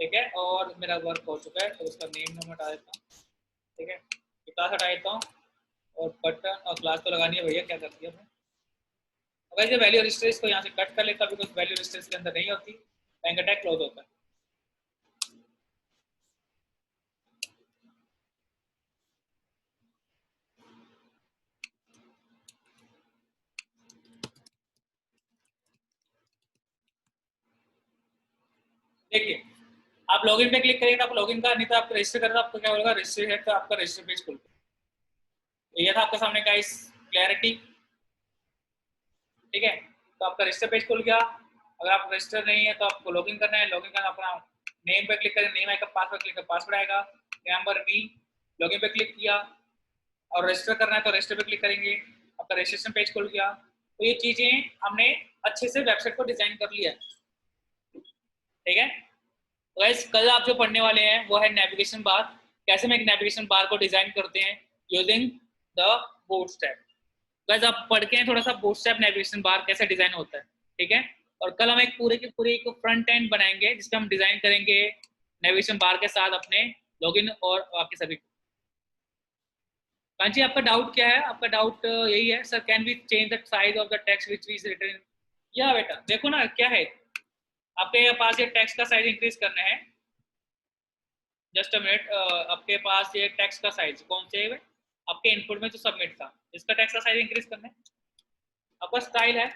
ठीक है। और मेरा वर्क हो चुका है, तो उसका नेम मैं हटा देता हूँ, ठीक है। क्लास हटा देता हूँ, और बटन और क्लास तो लगानी है भैया, क्या कर दिया। अगर ये वैल्यू रजिस्टर को यहाँ से कट कर लेता, बिकॉज वैल्यू रजिस्टर के अंदर नहीं होती, बैंक अटैक क्लोज होता है। देखिए आप लॉगिन पे क्लिक करेंगे तो आपको लॉगिन का, नहीं तो आपको रजिस्टर करना, आपको क्या बोलेगा रजिस्टर है, तो आपका रजिस्टर पेज खुल, ये था आपके सामने गाइस क्लैरिटी, ठीक है। तो आपका रजिस्टर पेज खुल गया। अगर आप रजिस्टर नहीं है तो आपको लॉगिन करना है, लॉगिन करना अपना नेम पे क्लिक करें, नेम आएगा, पासवर्ड क्लिक कर, पासवर्ड आएगा, रिमेंबर मी, लॉगिन पे क्लिक किया और रजिस्टर करना है तो रजिस्टर पे क्लिक करेंगे, आपका रजिस्ट्रेशन पेज खुल गया। तो ये चीजें हमने अच्छे से वेबसाइट को डिजाइन कर लिया, ठीक है। तो गाइस कल आप जो पढ़ने वाले हैं वो है नेविगेशन बार, कैसे हम एक नेविगेशन बार को डिजाइन करते हैं यूजिंग द बूटस्ट्रैप। गाइस आप पढ़ के थोड़ा सा बूटस्ट्रैप नेविगेशन बार कैसे डिजाइन होता है, ठीक है। और कल हम एक पूरे की पूरी एक फ्रंट एंड बनाएंगे जिसपे हम डिजाइन करेंगे नेविगेशन बार के साथ अपने लॉगिन और बाकी सभी। कांची आपका डाउट क्या है? आपका डाउट यही है sir, can we change the size of the text which is written? या बेटा देखो ना क्या है, आपके पास ये टेक्स्ट का साइज इंक्रीज करना है, जस्ट अ मिनट। आपके पास ये टेक्स्ट का साइज कौन से है? आपके इनपुट में जो सबमिट था इसका टेक्स्ट का साइज इंक्रीज करना है। आपका स्टाइल है,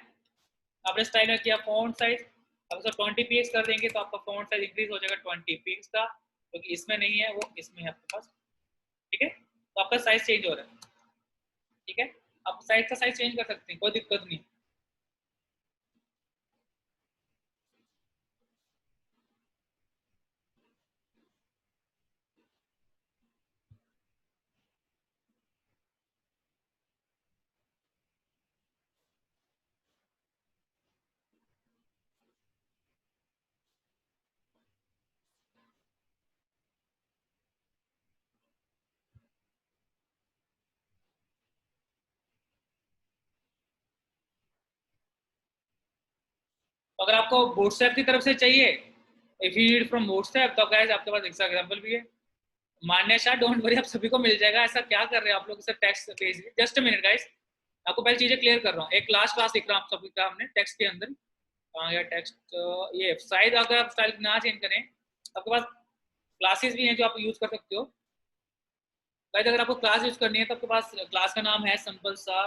आपने स्टाइल में किया फॉन्ट साइज, अब सर 20 px कर देंगे तो आपका फॉन्ट साइज इंक्रीज हो जाएगा 20 px का, क्योंकि इसमें नहीं है वो इसमें है आपके पास, ठीक है। तो आपका साइज चेंज हो रहा है, ठीक है। आप साइज का साइज चेंज कर सकते हैं, कोई दिक्कत नहीं। तो अगर आपको बूटस्ट्रैप की तरफ से चाहिए, if you need from bootstrap, तो गाइस आपके पास इसका एग्जांपल भी है, मान्य शाह, डोंट वरी, आप सभी को मिल जाएगा। ऐसा क्या कर रहे हैं आप लोग, सर टेक्स्ट भेज, जस्ट अ मिनट गाइस, आपको पहले चीजें क्लियर कर रहा हूँ। एक लास्ट क्लास लिख रहा हूँ आप सभी का हमने टेक्स्ट के अंदर, या टेक्स्ट ये साइज अगर आप स्टाइल ना चेंज करें, आपके पास क्लासेस भी हैं जो आप यूज कर सकते हो। गाइस अगर आपको क्लास यूज करनी है तो आपके पास क्लास का नाम है सिंपल सा,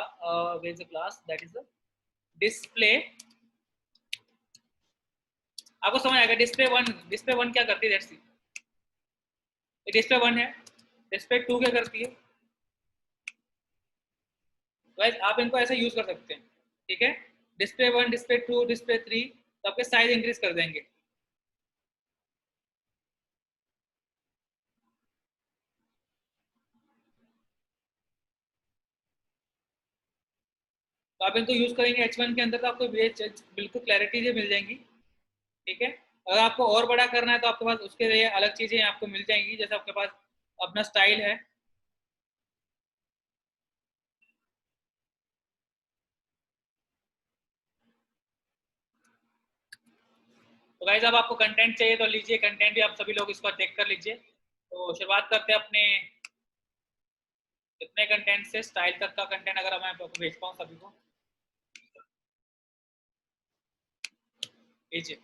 where is the class, that is the display. आपको समझ आएगा डिस्प्ले वन, डिस्प्ले वन क्या करती है, डिस्प्ले वन है। डिस्प्ले टू क्या करती है? गाइस आप इनको ऐसे यूज कर सकते हैं, ठीक है। Display one, display two, display three, तो आपके साइज इंक्रीज कर देंगे। तो आप इनको यूज करेंगे H1 के अंदर तो आपको बिल्कुल क्लैरिटी से मिल जाएंगी, ठीक है। अगर आपको और बड़ा करना है तो आपके पास उसके लिए अलग चीजें आपको मिल जाएंगी, जैसे आपके पास अपना स्टाइल है। तो गाइस अब आपको कंटेंट चाहिए तो लीजिए कंटेंट भी, आप सभी लोग इसको चेक कर लीजिए। तो शुरुआत करते हैं अपने कितने कंटेंट से, स्टाइल तक का कंटेंट अगर मैं आपको भेज पाऊँ सभी को, लीजिए।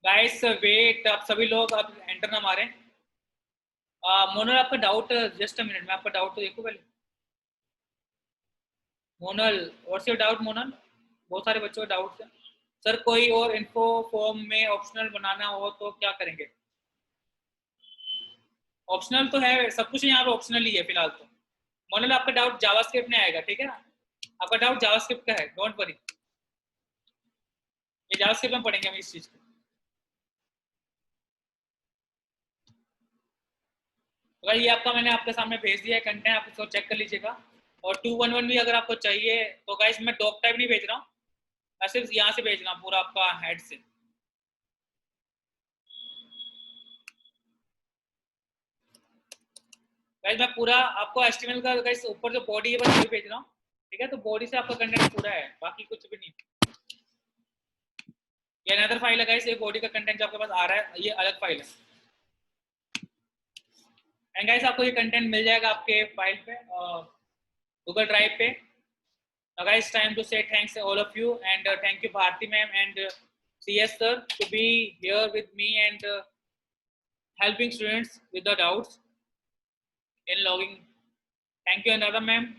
गाइस वेट, आप सभी लोग अब एंटर ना मारें। मोनल आपका डाउट, जस्ट अ मिनट, मैं आपका डाउट तो देखो पहले। Monal, what's your doubt Monal? बहुत सारे बच्चों का डाउट है सर, कोई और इन्फो फॉर्म में ऑप्शनल बनाना हो तो क्या करेंगे? ऑप्शनल तो है, सब कुछ यहाँ पे ऑप्शनल ही है फिलहाल तो। मोनल आपका डाउट जावास्क्रिप्ट में आएगा, ठीक है ना, आपका डाउट जावास्क्रिप्ट का है, डोंट वरी, ये जावास्क्रिप्ट में पढ़ेंगे हम इस चीज को। तो ये आपका मैंने आपके सामने भेज दिया है कंटेंट, आप इसको चेक कर लीजिएगा। और 211 भी अगर आपको चाहिए तो गाइस मैं डॉक टाइप नहीं भेज रहा हूँ, मैं सिर्फ यहाँ से भेज रहा हूँ पूरा आपका हेड से। गाइस मैं पूरा आपको एचटीएमएल का गाइस ऊपर जो बॉडी है बस वही भेज रहा हूँ, ठीक है। तो बॉडी से आपका कंटेंट पूरा है, बाकी कुछ भी नहीं। ये अनदर फाइल है गाइस, ये बॉडी का कंटेंट जो आपके पास आ रहा है ये अलग फाइल है। एंड गाइस आपको ये कंटेंट मिल जाएगा आपके फाइल पे, गूगल ड्राइव पे। Now guys, time to say thanks all of you, and thank you Bharti ma'am and CS sir to be here with me and helping students with the doubts in logging. Thank you another ma'am.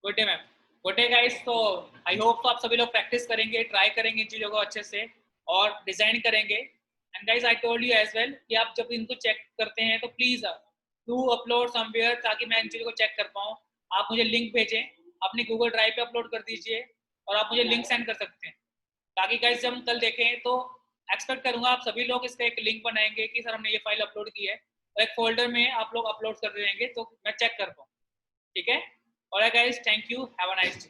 Good day ma'am. Good day guys. तो I hope आप सभी लोग practice करेंगे, try करेंगे इन चीज़ों को अच्छे से और डिजाइन करेंगे। And guys I told you as well कि आप जब इनको चेक करते हैं तो प्लीज डू अपलोड समवेयर, ताकि मैं इन चीज़ों को चेक कर पाऊँ। आप मुझे लिंक भेजें, अपने गूगल ड्राइव पे अपलोड कर दीजिए और आप मुझे लिंक सेंड कर सकते हैं, ताकि गाइस जब हम कल देखें तो एक्सपेक्ट करूंगा आप सभी लोग इसका एक लिंक बनाएंगे कि सर हमने ये फाइल अपलोड की है, और एक फोल्डर में आप लोग अपलोड कर देंगे तो मैं चेक कर पाऊँ। ठीक है? और guys, thank you, have a nice day.